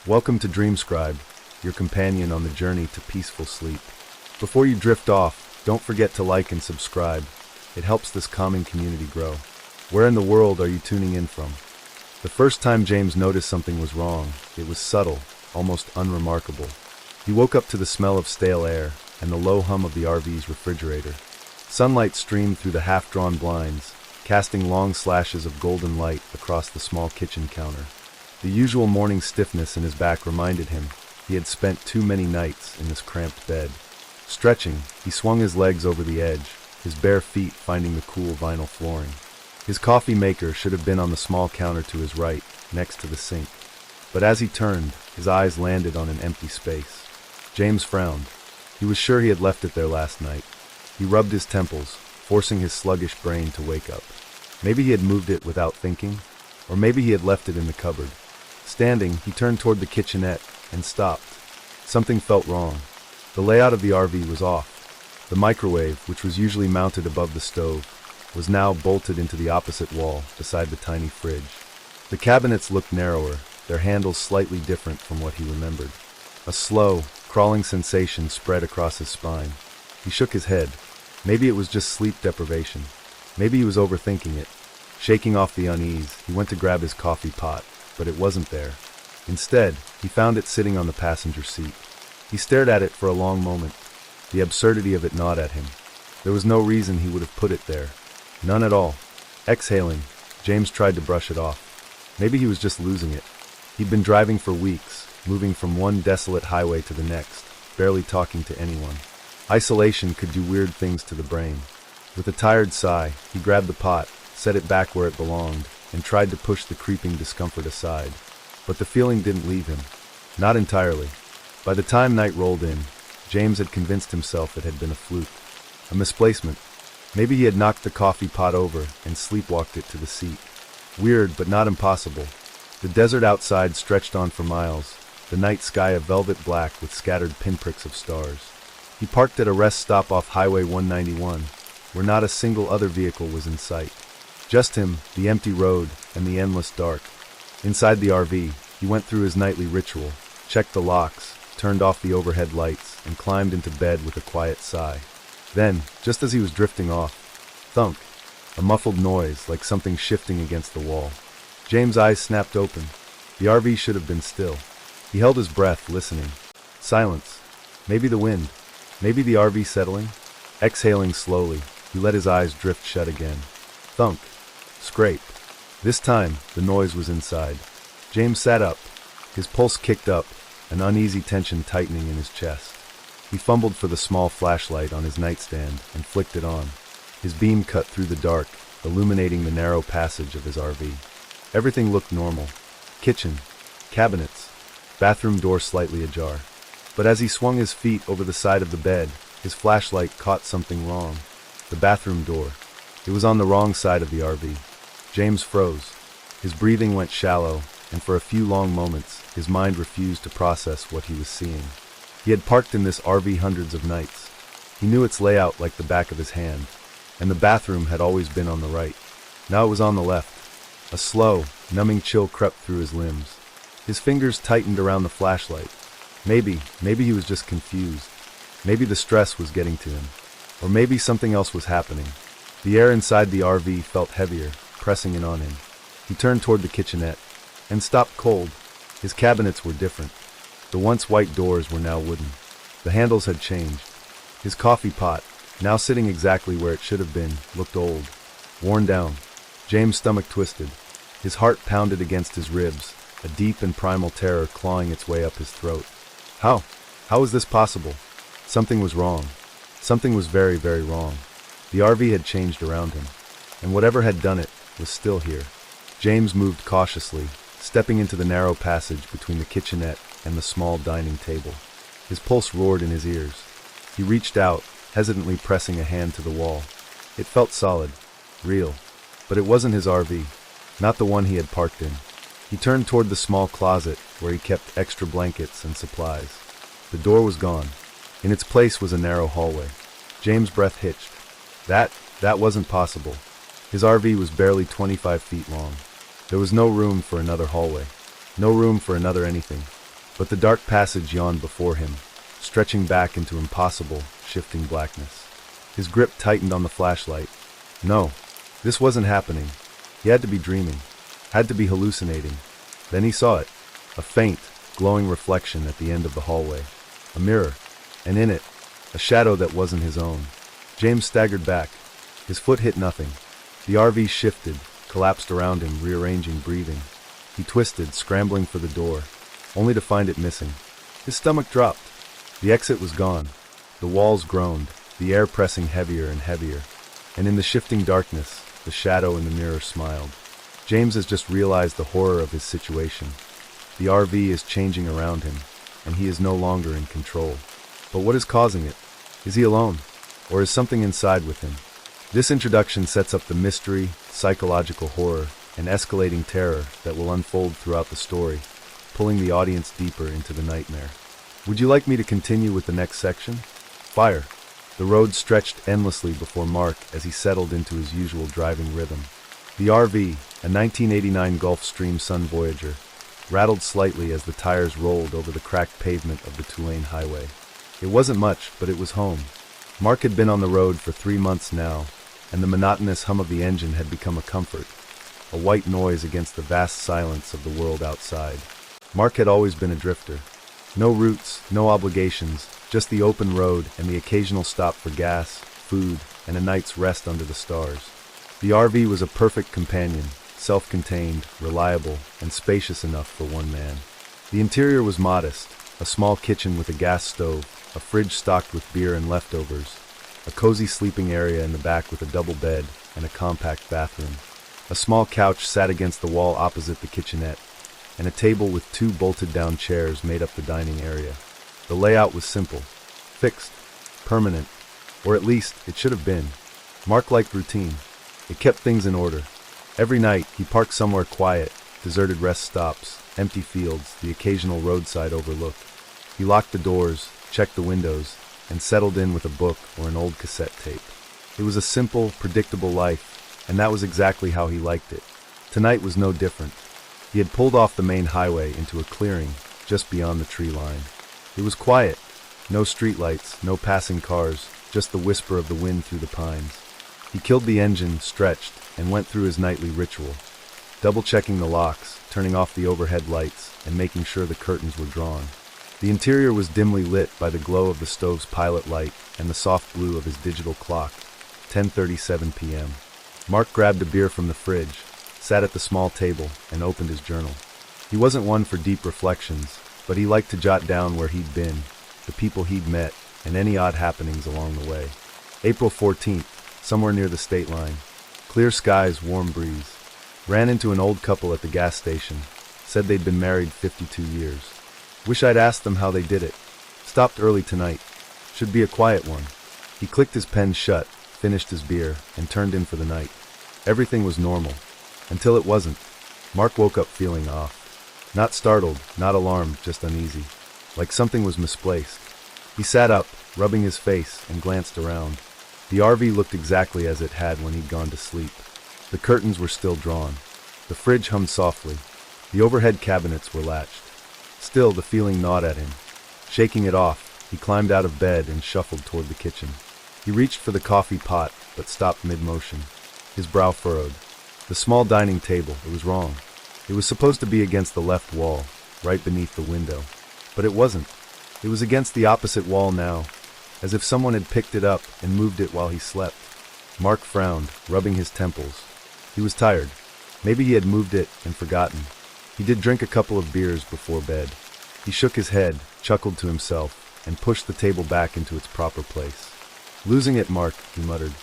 Welcome to Dreamscribe, your companion on the journey to peaceful sleep. Before you drift off, don't forget to like and subscribe. It helps this calming community grow. Where in the world are you tuning in from? The first time James noticed something was wrong, it was subtle, almost unremarkable. He woke up to the smell of stale air and the low hum of the RV's refrigerator. Sunlight streamed through the half-drawn blinds, casting long slashes of golden light across the small kitchen counter. The usual morning stiffness in his back reminded him he had spent too many nights in this cramped bed. Stretching, he swung his legs over the edge, his bare feet finding the cool vinyl flooring. His coffee maker should have been on the small counter to his right, next to the sink. But as he turned, his eyes landed on an empty space. James frowned. He was sure he had left it there last night. He rubbed his temples, forcing his sluggish brain to wake up. Maybe he had moved it without thinking, or maybe he had left it in the cupboard. Standing, he turned toward the kitchenette and stopped. Something felt wrong. The layout of the RV was off. The microwave, which was usually mounted above the stove, was now bolted into the opposite wall beside the tiny fridge. The cabinets looked narrower, their handles slightly different from what he remembered. A slow, crawling sensation spread across his spine. He shook his head. Maybe it was just sleep deprivation. Maybe he was overthinking it. Shaking off the unease, he went to grab his coffee pot, but it wasn't there. Instead, he found it sitting on the passenger seat. He stared at it for a long moment. The absurdity of it gnawed at him. There was no reason he would have put it there. None at all. Exhaling, James tried to brush it off. Maybe he was just losing it. He'd been driving for weeks, moving from one desolate highway to the next, barely talking to anyone. Isolation could do weird things to the brain. With a tired sigh, he grabbed the pot, set it back where it belonged, and tried to push the creeping discomfort aside. But the feeling didn't leave him. Not entirely. By the time night rolled in, James had convinced himself it had been a fluke. A misplacement. Maybe he had knocked the coffee pot over and sleepwalked it to the seat. Weird, but not impossible. The desert outside stretched on for miles, the night sky a velvet black with scattered pinpricks of stars. He parked at a rest stop off Highway 191, where not a single other vehicle was in sight. Just him, the empty road, and the endless dark. Inside the RV, he went through his nightly ritual, checked the locks, turned off the overhead lights, and climbed into bed with a quiet sigh. Then, just as he was drifting off, thunk, a muffled noise like something shifting against the wall. James' eyes snapped open. The RV should have been still. He held his breath, listening. Silence. Maybe the wind. Maybe the RV settling. Exhaling slowly, he let his eyes drift shut again. Thunk. Scrape. This time, the noise was inside. James sat up. His pulse kicked up, an uneasy tension tightening in his chest. He fumbled for the small flashlight on his nightstand and flicked it on. His beam cut through the dark, illuminating the narrow passage of his RV. Everything looked normal. Kitchen, cabinets, bathroom door slightly ajar. But as he swung his feet over the side of the bed, his flashlight caught something wrong. The bathroom door. It was on the wrong side of the RV. James froze. His breathing went shallow, and for a few long moments, his mind refused to process what he was seeing. He had parked in this RV hundreds of nights. He knew its layout like the back of his hand, and the bathroom had always been on the right. Now it was on the left. A slow, numbing chill crept through his limbs. His fingers tightened around the flashlight. Maybe he was just confused. Maybe the stress was getting to him. Or maybe something else was happening. The air inside the RV felt heavier, pressing in on him. He turned toward the kitchenette, and stopped cold. His cabinets were different. The once white doors were now wooden. The handles had changed. His coffee pot, now sitting exactly where it should have been, looked old, worn down. James' stomach twisted. His heart pounded against his ribs, a deep and primal terror clawing its way up his throat. How was this possible? Something was wrong. Something was very, very wrong. The RV had changed around him, and whatever had done it was still here. James moved cautiously, stepping into the narrow passage between the kitchenette and the small dining table. His pulse roared in his ears. He reached out, hesitantly pressing a hand to the wall. It felt solid, real, but it wasn't his RV, not the one he had parked in. He turned toward the small closet where he kept extra blankets and supplies. The door was gone. In its place was a narrow hallway. James' breath hitched. That wasn't possible. His RV was barely 25 feet long. There was no room for another hallway. No room for another anything. But the dark passage yawned before him, stretching back into impossible, shifting blackness. His grip tightened on the flashlight. No, this wasn't happening. He had to be dreaming, had to be hallucinating. Then he saw it, a faint, glowing reflection at the end of the hallway. A mirror, and in it, a shadow that wasn't his own. James staggered back. His foot hit nothing. The RV shifted, collapsed around him, rearranging breathing. He twisted, scrambling for the door, only to find it missing. His stomach dropped. The exit was gone. The walls groaned, the air pressing heavier and heavier. And in the shifting darkness, the shadow in the mirror smiled. James has just realized the horror of his situation. The RV is changing around him, and he is no longer in control. But what is causing it? Is he alone? Or is something inside with him? This introduction sets up the mystery, psychological horror, and escalating terror that will unfold throughout the story, pulling the audience deeper into the nightmare. Would you like me to continue with the next section? Fire. The road stretched endlessly before Mark as he settled into his usual driving rhythm. The RV, a 1989 Gulfstream Sun Voyager, rattled slightly as the tires rolled over the cracked pavement of the Tulane Highway. It wasn't much, but it was home. Mark had been on the road for 3 months now, and the monotonous hum of the engine had become a comfort, a white noise against the vast silence of the world outside. Mark had always been a drifter. No roots, no obligations, just the open road and the occasional stop for gas, food, and a night's rest under the stars. The RV was a perfect companion, self-contained, reliable, and spacious enough for one man. The interior was modest, a small kitchen with a gas stove, a fridge stocked with beer and leftovers, a cozy sleeping area in the back with a double bed and a compact bathroom. A small couch sat against the wall opposite the kitchenette, and a table with 2 bolted-down chairs made up the dining area. The layout was simple, fixed, permanent, or at least it should have been. Mark liked routine. It kept things in order. Every night, he parked somewhere quiet, deserted rest stops, empty fields, the occasional roadside overlook. He locked the doors, checked the windows, and settled in with a book or an old cassette tape. It was a simple, predictable life, and that was exactly how he liked it. Tonight was no different. He had pulled off the main highway into a clearing just beyond the tree line. It was quiet. No streetlights, no passing cars, just the whisper of the wind through the pines. He killed the engine, stretched, and went through his nightly ritual, double-checking the locks, turning off the overhead lights, and making sure the curtains were drawn. The interior was dimly lit by the glow of the stove's pilot light and the soft blue of his digital clock, 10:37 p.m. Mark grabbed a beer from the fridge, sat at the small table, and opened his journal. He wasn't one for deep reflections, but he liked to jot down where he'd been, the people he'd met, and any odd happenings along the way. April 14th, somewhere near the state line. Clear skies, warm breeze. Ran into an old couple at the gas station. Said they'd been married 52 years. Wish I'd asked them how they did it. Stopped early tonight. Should be a quiet one. He clicked his pen shut, finished his beer, and turned in for the night. Everything was normal. Until it wasn't. Mark woke up feeling off. Not startled, not alarmed, just uneasy. Like something was misplaced. He sat up, rubbing his face, and glanced around. The RV looked exactly as it had when he'd gone to sleep. The curtains were still drawn. The fridge hummed softly. The overhead cabinets were latched. Still, the feeling gnawed at him. Shaking it off, he climbed out of bed and shuffled toward the kitchen. He reached for the coffee pot, but stopped mid-motion. His brow furrowed. The small dining table, it was wrong. It was supposed to be against the left wall, right beneath the window. But it wasn't. It was against the opposite wall now, as if someone had picked it up and moved it while he slept. Mark frowned, rubbing his temples. He was tired. Maybe he had moved it and forgotten. He did drink a couple of beers before bed. He shook his head, chuckled to himself, and pushed the table back into its proper place. Losing it, Mark, he muttered.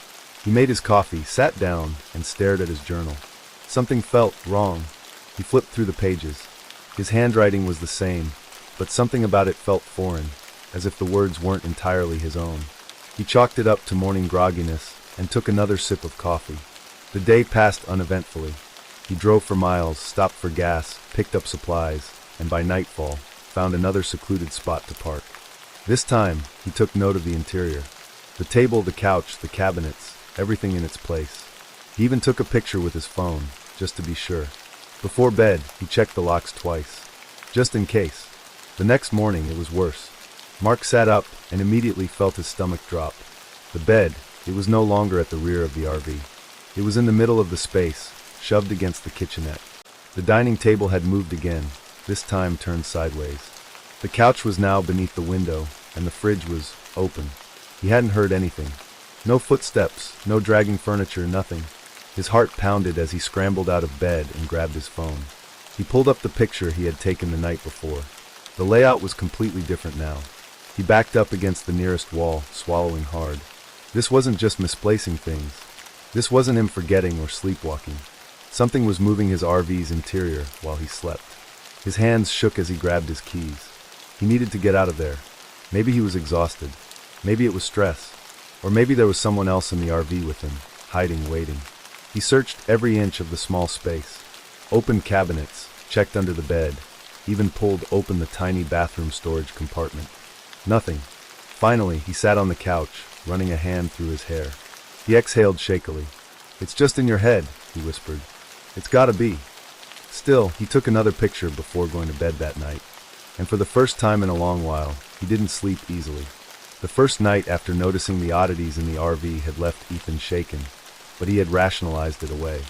He made his coffee, sat down, and stared at his journal. Something felt wrong. He flipped through the pages. His handwriting was the same, but something about it felt foreign, as if the words weren't entirely his own. He chalked it up to morning grogginess and took another sip of coffee. The day passed uneventfully. He drove for miles, stopped for gas, picked up supplies, and by nightfall, found another secluded spot to park. This time, he took note of the interior. The table, the couch, the cabinets, everything in its place. He even took a picture with his phone, just to be sure. Before bed, he checked the locks twice. Just in case. The next morning, it was worse. Mark sat up and immediately felt his stomach drop. The bed, it was no longer at the rear of the RV. It was in the middle of the space, shoved against the kitchenette. The dining table had moved again, this time turned sideways. The couch was now beneath the window, and the fridge was open. He hadn't heard anything. No footsteps, no dragging furniture, nothing. His heart pounded as he scrambled out of bed and grabbed his phone. He pulled up the picture he had taken the night before. The layout was completely different now. He backed up against the nearest wall, swallowing hard. This wasn't just misplacing things. This wasn't him forgetting or sleepwalking. Something was moving his RV's interior while he slept. His hands shook as he grabbed his keys. He needed to get out of there. Maybe he was exhausted. Maybe it was stress. Or maybe there was someone else in the RV with him, hiding, waiting. He searched every inch of the small space. Opened cabinets, checked under the bed, even pulled open the tiny bathroom storage compartment. Nothing. Finally, he sat on the couch, running a hand through his hair. He exhaled shakily. "It's just in your head," he whispered. "It's gotta be." Still, he took another picture before going to bed that night. And for the first time in a long while, he didn't sleep easily. The first night after noticing the oddities in the RV had left Ethan shaken, but he had rationalized it away.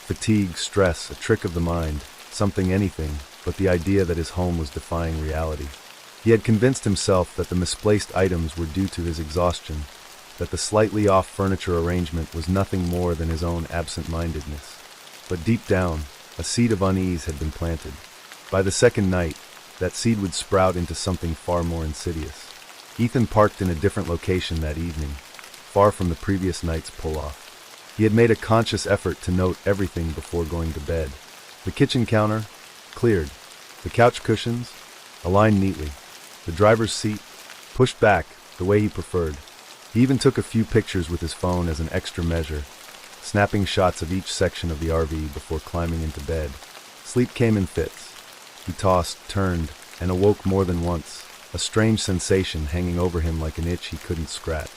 Fatigue, stress, a trick of the mind, something, anything, but the idea that his home was defying reality. He had convinced himself that the misplaced items were due to his exhaustion, that the slightly off furniture arrangement was nothing more than his own absent-mindedness. But deep down, a seed of unease had been planted. By the second night, that seed would sprout into something far more insidious. Ethan parked in a different location that evening, far from the previous night's pull-off. He had made a conscious effort to note everything before going to bed. The kitchen counter, cleared. The couch cushions, aligned neatly. The driver's seat, pushed back, the way he preferred. He even took a few pictures with his phone as an extra measure, snapping shots of each section of the RV before climbing into bed. Sleep came in fits. He tossed, turned, and awoke more than once, a strange sensation hanging over him like an itch he couldn't scratch.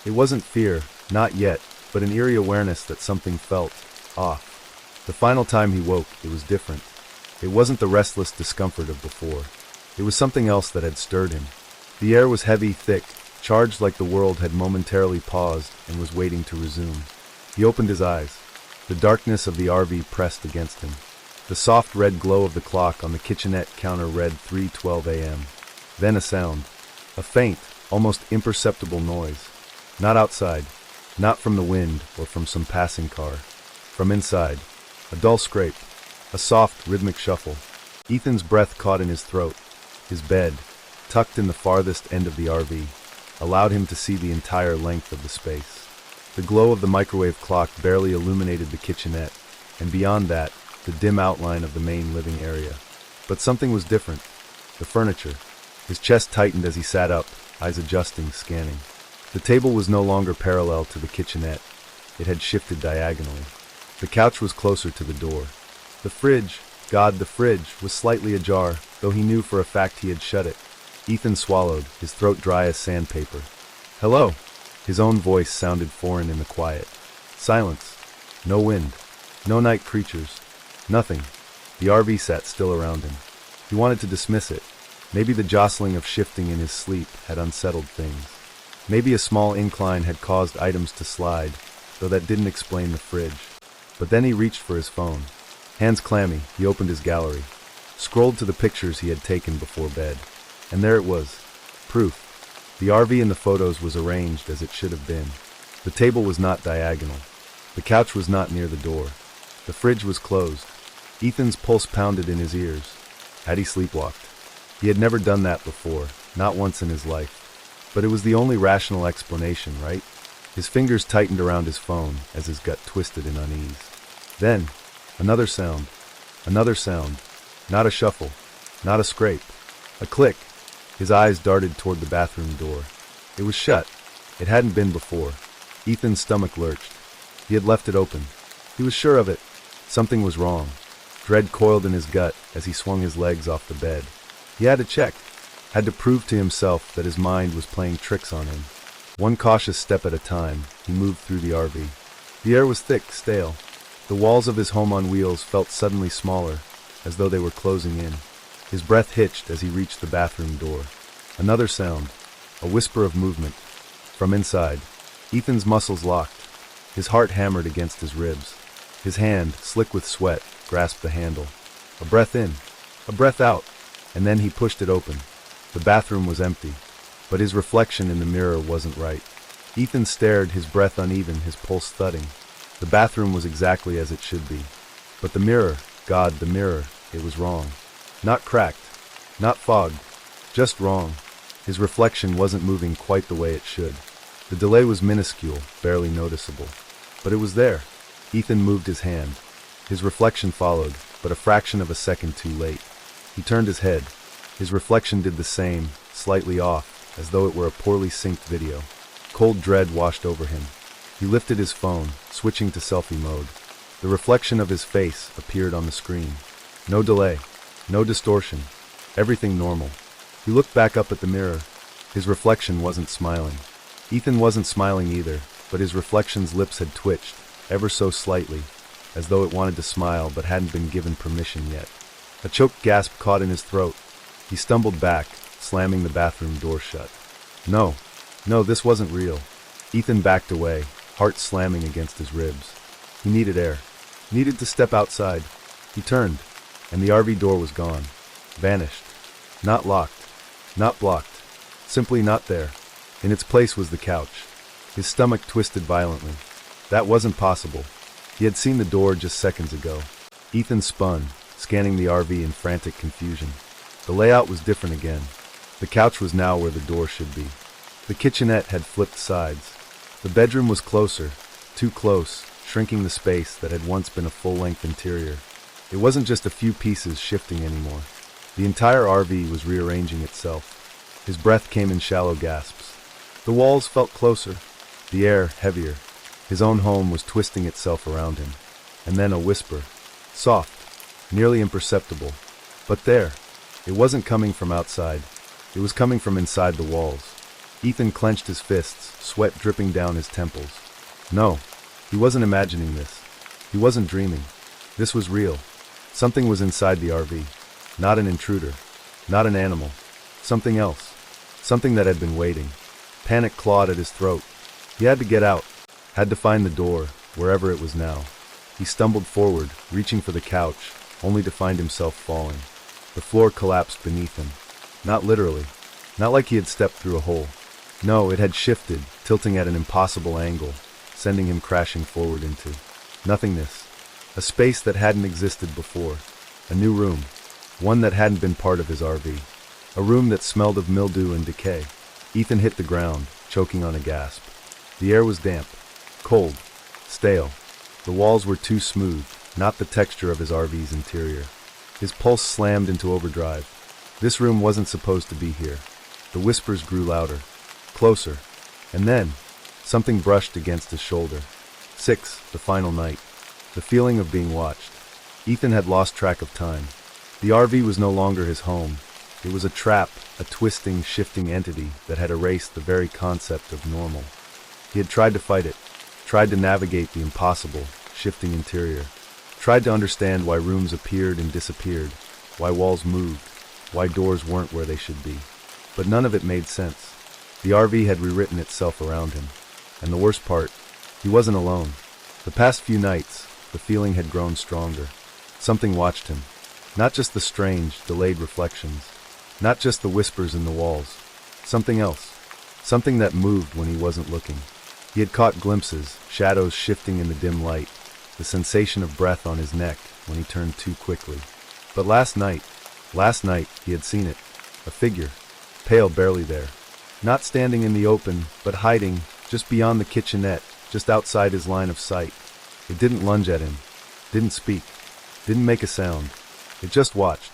It wasn't fear, not yet, but an eerie awareness that something felt off. The final time he woke, it was different. It wasn't the restless discomfort of before. It was something else that had stirred him. The air was heavy, thick, charged like the world had momentarily paused and was waiting to resume. He opened his eyes. The darkness of the RV pressed against him. The soft red glow of the clock on the kitchenette counter read 3:12 a.m. Then a sound. A faint, almost imperceptible noise. Not outside. Not from the wind or from some passing car. From inside. A dull scrape. A soft, rhythmic shuffle. Ethan's breath caught in his throat. His bed, tucked in the farthest end of the RV, allowed him to see the entire length of the space. The glow of the microwave clock barely illuminated the kitchenette, and beyond that, the dim outline of the main living area. But something was different. The furniture. His chest tightened as he sat up, eyes adjusting, scanning. The table was no longer parallel to the kitchenette. It had shifted diagonally. The couch was closer to the door. The fridge, the fridge, was slightly ajar, though he knew for a fact he had shut it. Ethan swallowed, his throat dry as sandpaper. "Hello." His own voice sounded foreign in the quiet. Silence. No wind. No night creatures. Nothing. The RV sat still around him. He wanted to dismiss it. Maybe the jostling of shifting in his sleep had unsettled things. Maybe a small incline had caused items to slide, though that didn't explain the fridge. But then he reached for his phone. Hands clammy, he opened his gallery, scrolled to the pictures he had taken before bed. And there it was. Proof. The RV in the photos was arranged as it should have been. The table was not diagonal. The couch was not near the door. The fridge was closed. Ethan's pulse pounded in his ears. Had he sleepwalked? He had never done that before, not once in his life. But it was the only rational explanation, right? His fingers tightened around his phone as his gut twisted in unease. Then, another sound. Another sound. Not a shuffle. Not a scrape. A click. His eyes darted toward the bathroom door. It was shut. It hadn't been before. Ethan's stomach lurched. He had left it open. He was sure of it. Something was wrong. Dread coiled in his gut as he swung his legs off the bed. He had to check. Had to prove to himself that his mind was playing tricks on him. One cautious step at a time, he moved through the RV. The air was thick, stale. The walls of his home on wheels felt suddenly smaller, as though they were closing in. His breath hitched as he reached the bathroom door. Another sound, a whisper of movement. From inside, Ethan's muscles locked. His heart hammered against his ribs. His hand, slick with sweat, grasped the handle. A breath in, a breath out, and then he pushed it open. The bathroom was empty, but his reflection in the mirror wasn't right. Ethan stared, his breath uneven, his pulse thudding. The bathroom was exactly as it should be. But the mirror, God, the mirror, it was wrong. Not cracked, not fogged, just wrong. His reflection wasn't moving quite the way it should. The delay was minuscule, barely noticeable. But it was there. Ethan moved his hand. His reflection followed, but a fraction of a second too late. He turned his head. His reflection did the same, slightly off, as though it were a poorly synced video. Cold dread washed over him. He lifted his phone, switching to selfie mode. The reflection of his face appeared on the screen. No delay, no distortion, everything normal. He looked back up at the mirror. His reflection wasn't smiling. Ethan wasn't smiling either, but his reflection's lips had twitched, ever so slightly, as though it wanted to smile but hadn't been given permission yet. A choked gasp caught in his throat. He stumbled back, slamming the bathroom door shut. No, this wasn't real. Ethan backed away, heart slamming against his ribs. He needed air. Needed to step outside. He turned, and the RV door was gone. Vanished. Not locked. Not blocked. Simply not there. In its place was the couch. His stomach twisted violently. That wasn't possible. He had seen the door just seconds ago. Ethan spun, scanning the RV in frantic confusion. The layout was different again. The couch was now where the door should be. The kitchenette had flipped sides. The bedroom was closer, too close, shrinking the space that had once been a full-length interior. It wasn't just a few pieces shifting anymore. The entire RV was rearranging itself. His breath came in shallow gasps. The walls felt closer, the air heavier. His own home was twisting itself around him. And then a whisper. Soft, nearly imperceptible. But there. It wasn't coming from outside. It was coming from inside the walls. Ethan clenched his fists, sweat dripping down his temples. No, he wasn't imagining this. He wasn't dreaming. This was real. Something was inside the RV. Not an intruder. Not an animal. Something else. Something that had been waiting. Panic clawed at his throat. He had to get out. Had to find the door, wherever it was now. He stumbled forward, reaching for the couch, only to find himself falling. The floor collapsed beneath him. Not literally. Not like he had stepped through a hole. No, it had shifted, tilting at an impossible angle, sending him crashing forward into nothingness. A space that hadn't existed before. A new room. One that hadn't been part of his RV. A room that smelled of mildew and decay. Ethan hit the ground, choking on a gasp. The air was damp. Cold. Stale. The walls were too smooth, not the texture of his RV's interior. His pulse slammed into overdrive. This room wasn't supposed to be here. The whispers grew louder. Closer. And then, something brushed against his shoulder. 6. The final night. The feeling of being watched. Ethan had lost track of time. The RV was no longer his home. It was a trap, a twisting, shifting entity that had erased the very concept of normal. He had tried to fight it, tried to navigate the impossible, shifting interior, tried to understand why rooms appeared and disappeared, why walls moved, why doors weren't where they should be. But none of it made sense. The RV had rewritten itself around him. And the worst part, he wasn't alone. The past few nights, the feeling had grown stronger. Something watched him. Not just the strange, delayed reflections. Not just the whispers in the walls. Something else. Something that moved when he wasn't looking. He had caught glimpses, shadows shifting in the dim light, the sensation of breath on his neck when he turned too quickly. But last night, he had seen it. A figure, pale barely there. Not standing in the open, but hiding, just beyond the kitchenette, just outside his line of sight. It didn't lunge at him, didn't speak, didn't make a sound. It just watched.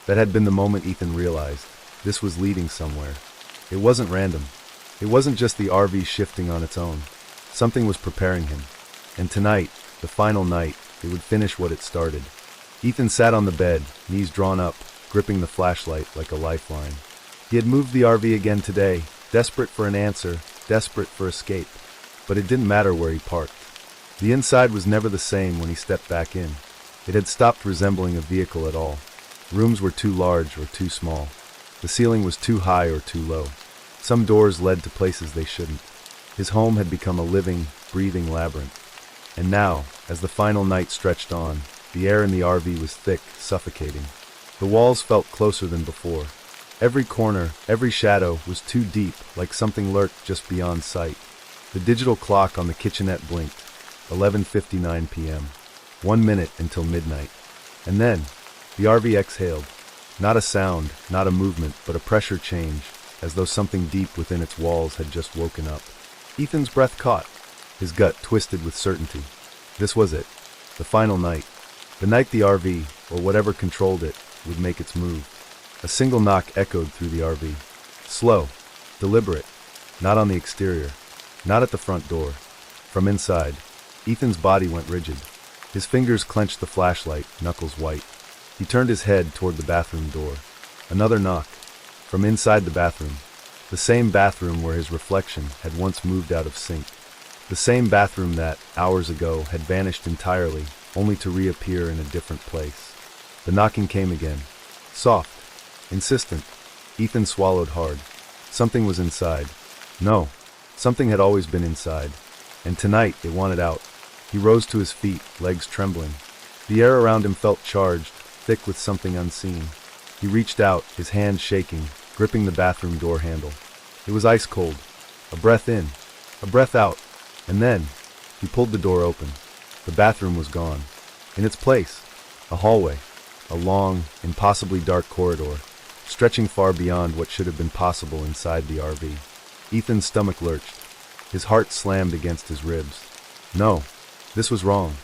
That had been the moment Ethan realized. This was leading somewhere. It wasn't random. It wasn't just the RV shifting on its own. Something was preparing him. And tonight, the final night, it would finish what it started. Ethan sat on the bed, knees drawn up, gripping the flashlight like a lifeline. He had moved the RV again today, desperate for an answer, desperate for escape. But it didn't matter where he parked. The inside was never the same when he stepped back in. It had stopped resembling a vehicle at all. Rooms were too large or too small. The ceiling was too high or too low. Some doors led to places they shouldn't. His home had become a living, breathing labyrinth. And now, as the final night stretched on, the air in the RV was thick, suffocating. The walls felt closer than before. Every corner, every shadow was too deep, like something lurked just beyond sight. The digital clock on the kitchenette blinked. 11:59 p.m. 1 minute until midnight. And then, the RV exhaled. Not a sound, not a movement, but a pressure change, as though something deep within its walls had just woken up. Ethan's breath caught. His gut twisted with certainty. This was it. The final night. The night the RV, or whatever controlled it, would make its move. A single knock echoed through the RV. Slow, deliberate, not on the exterior, not at the front door. From inside, Ethan's body went rigid. His fingers clenched the flashlight, knuckles white. He turned his head toward the bathroom door. Another knock. From inside the bathroom. The same bathroom where his reflection had once moved out of sync. The same bathroom that, hours ago, had vanished entirely, only to reappear in a different place. The knocking came again. Soft. Insistent. Ethan swallowed hard. Something was inside. No. Something had always been inside. And tonight, it wanted out. He rose to his feet, legs trembling. The air around him felt charged, thick with something unseen. He reached out, his hand shaking, gripping the bathroom door handle. It was ice cold. A breath in. A breath out. And then, he pulled the door open. The bathroom was gone. In its place, a hallway. A long, impossibly dark corridor, stretching far beyond what should have been possible inside the RV. Ethan's stomach lurched. His heart slammed against his ribs. No, this was wrong.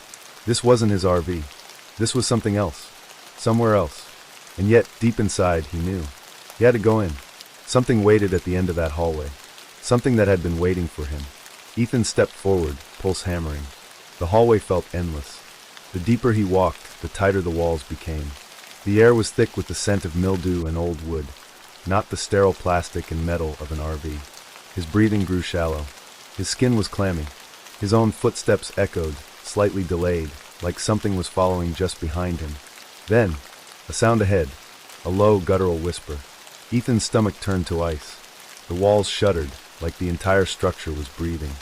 This wasn't his RV. This was something else. Somewhere else. And yet, deep inside, he knew. He had to go in. Something waited at the end of that hallway. Something that had been waiting for him. Ethan stepped forward, pulse hammering. The hallway felt endless. The deeper he walked, the tighter the walls became. The air was thick with the scent of mildew and old wood, not the sterile plastic and metal of an RV. His breathing grew shallow. His skin was clammy. His own footsteps echoed, slightly delayed, like something was following just behind him. Then, a sound ahead, a low, guttural whisper. Ethan's stomach turned to ice. The walls shuddered, like the entire structure was breathing.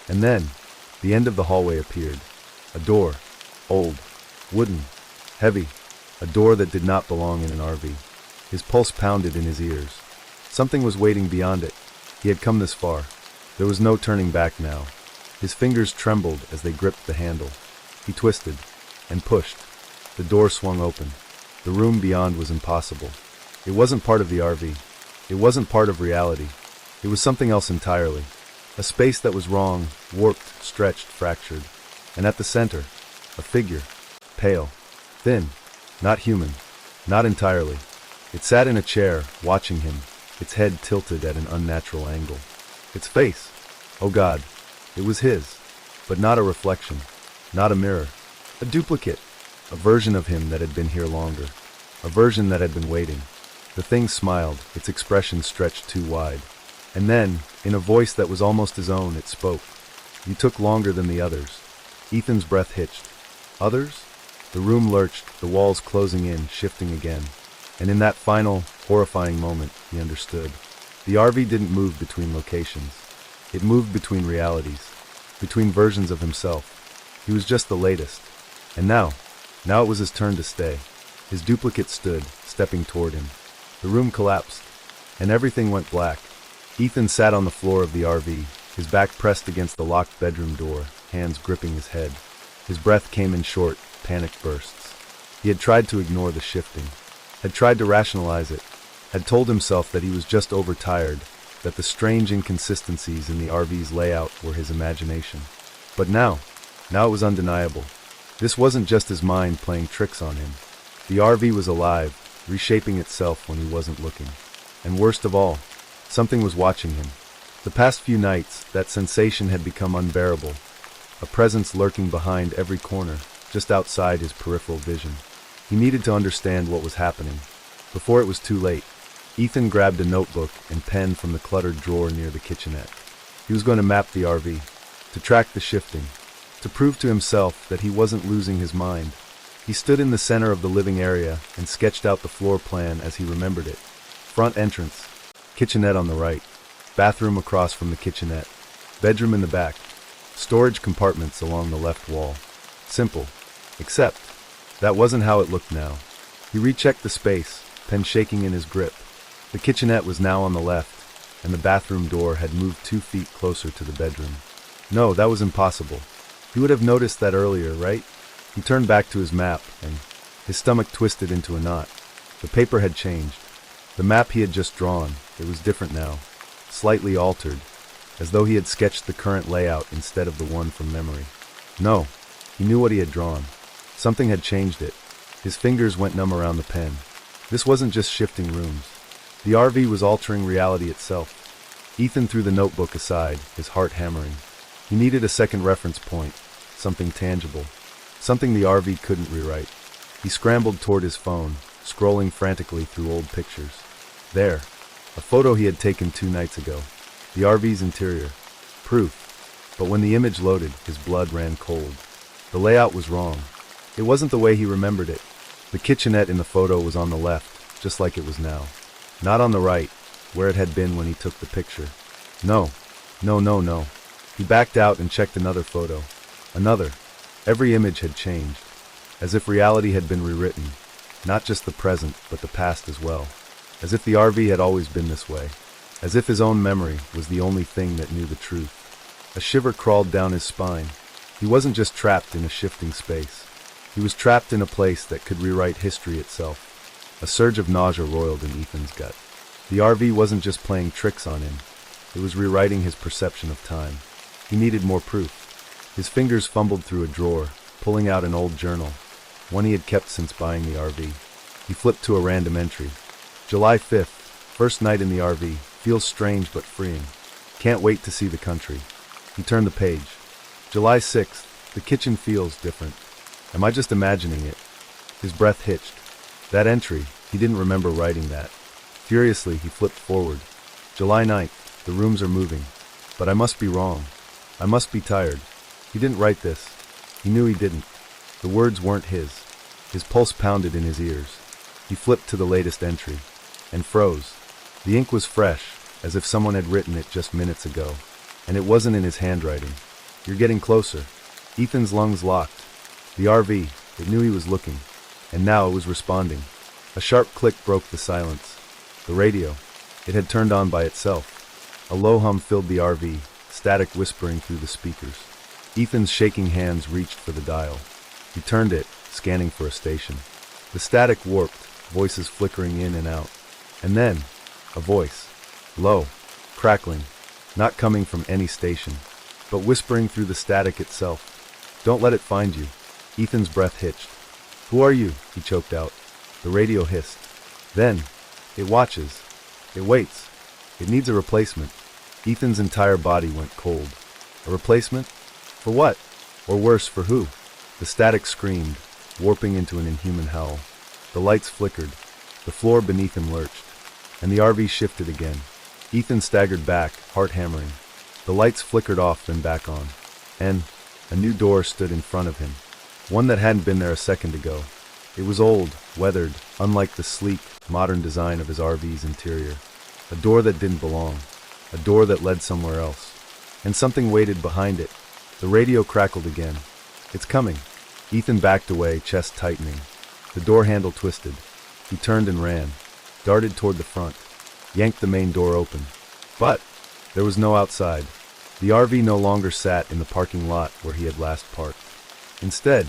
And then, the end of the hallway appeared. A door. Old. Wooden. Heavy. A door that did not belong in an RV. His pulse pounded in his ears. Something was waiting beyond it. He had come this far. There was no turning back now. His fingers trembled as they gripped the handle. He twisted. And pushed. The door swung open. The room beyond was impossible. It wasn't part of the RV. It wasn't part of reality. It was something else entirely. A space that was wrong, warped, stretched, fractured. And at the center, a figure. Pale. Thin. Not human. Not entirely. It sat in a chair, watching him, its head tilted at an unnatural angle. Its face. Oh God. It was his. But not a reflection. Not a mirror. A duplicate. A version of him that had been here longer. A version that had been waiting. The thing smiled, its expression stretched too wide. And then, in a voice that was almost his own, it spoke. You took longer than the others. Ethan's breath hitched. Others? The room lurched, the walls closing in, shifting again. And in that final, horrifying moment, he understood. The RV didn't move between locations. It moved between realities. Between versions of himself. He was just the latest. And now it was his turn to stay. His duplicate stood, stepping toward him. The room collapsed. And everything went black. Ethan sat on the floor of the RV, his back pressed against the locked bedroom door, hands gripping his head. His breath came in short, panicked bursts. He had tried to ignore the shifting, had tried to rationalize it, had told himself that he was just overtired, that the strange inconsistencies in the RV's layout were his imagination. But now it was undeniable. This wasn't just his mind playing tricks on him. The RV was alive, reshaping itself when he wasn't looking. And worst of all, something was watching him. The past few nights, that sensation had become unbearable, a presence lurking behind every corner, just outside his peripheral vision. He needed to understand what was happening. Before it was too late, Ethan grabbed a notebook and pen from the cluttered drawer near the kitchenette. He was going to map the RV, to track the shifting, to prove to himself that he wasn't losing his mind. He stood in the center of the living area and sketched out the floor plan as he remembered it. Front entrance, kitchenette on the right, bathroom across from the kitchenette, bedroom in the back, storage compartments along the left wall. Simple. Except, that wasn't how it looked now. He rechecked the space, pen shaking in his grip. The kitchenette was now on the left, and the bathroom door had moved 2 feet closer to the bedroom. No, that was impossible. He would have noticed that earlier, right? He turned back to his map, and his stomach twisted into a knot. The paper had changed. The map he had just drawn, it was different now, slightly altered, as though he had sketched the current layout instead of the one from memory. No, he knew what he had drawn. Something had changed it. His fingers went numb around the pen. This wasn't just shifting rooms. The RV was altering reality itself. Ethan threw the notebook aside, his heart hammering. He needed a second reference point, something tangible, something the RV couldn't rewrite. He scrambled toward his phone, scrolling frantically through old pictures. There, a photo he had taken 2 nights ago. The RV's interior. Proof. But when the image loaded, his blood ran cold. The layout was wrong. It wasn't the way he remembered it. The kitchenette in the photo was on the left, just like it was now. Not on the right, where it had been when he took the picture. No. He backed out and checked another photo. Another. Every image had changed, as if reality had been rewritten. Not just the present, but the past as well. As if the RV had always been this way. As if his own memory was the only thing that knew the truth. A shiver crawled down his spine. He wasn't just trapped in a shifting space. He was trapped in a place that could rewrite history itself. A surge of nausea roiled in Ethan's gut. The RV wasn't just playing tricks on him. It was rewriting his perception of time. He needed more proof. His fingers fumbled through a drawer, pulling out an old journal, one he had kept since buying the RV. He flipped to a random entry. July 5th, first night in the RV, feels strange but freeing. Can't wait to see the country. He turned the page. July 6th, the kitchen feels different. Am I just imagining it? His breath hitched. That entry, he didn't remember writing that. Furiously, he flipped forward. July 9th, the rooms are moving. But I must be wrong. I must be tired. He didn't write this. He knew he didn't. The words weren't his. His pulse pounded in his ears. He flipped to the latest entry, and froze. The ink was fresh, as if someone had written it just minutes ago. And it wasn't in his handwriting. You're getting closer. Ethan's lungs locked. The RV, it knew he was looking. And now it was responding. A sharp click broke the silence. The radio. It had turned on by itself. A low hum filled the RV, static whispering through the speakers. Ethan's shaking hands reached for the dial. He turned it, scanning for a station. The static warped, voices flickering in and out. And then, a voice. Low, crackling, not coming from any station, but whispering through the static itself. Don't let it find you. Ethan's breath hitched. Who are you? He choked out. The radio hissed. Then, it watches. It waits. It needs a replacement. Ethan's entire body went cold. A replacement? For what? Or worse, for who? The static screamed, warping into an inhuman howl. The lights flickered. The floor beneath him lurched. And the RV shifted again. Ethan staggered back, heart hammering. The lights flickered off, then back on. And a new door stood in front of him. One that hadn't been there a second ago. It was old, weathered, unlike the sleek, modern design of his RV's interior. A door that didn't belong. A door that led somewhere else. And something waited behind it. The radio crackled again. It's coming. Ethan backed away, chest tightening. The door handle twisted. He turned and ran, darted toward the front, yanked the main door open. But there was no outside. The RV no longer sat in the parking lot where he had last parked. Instead,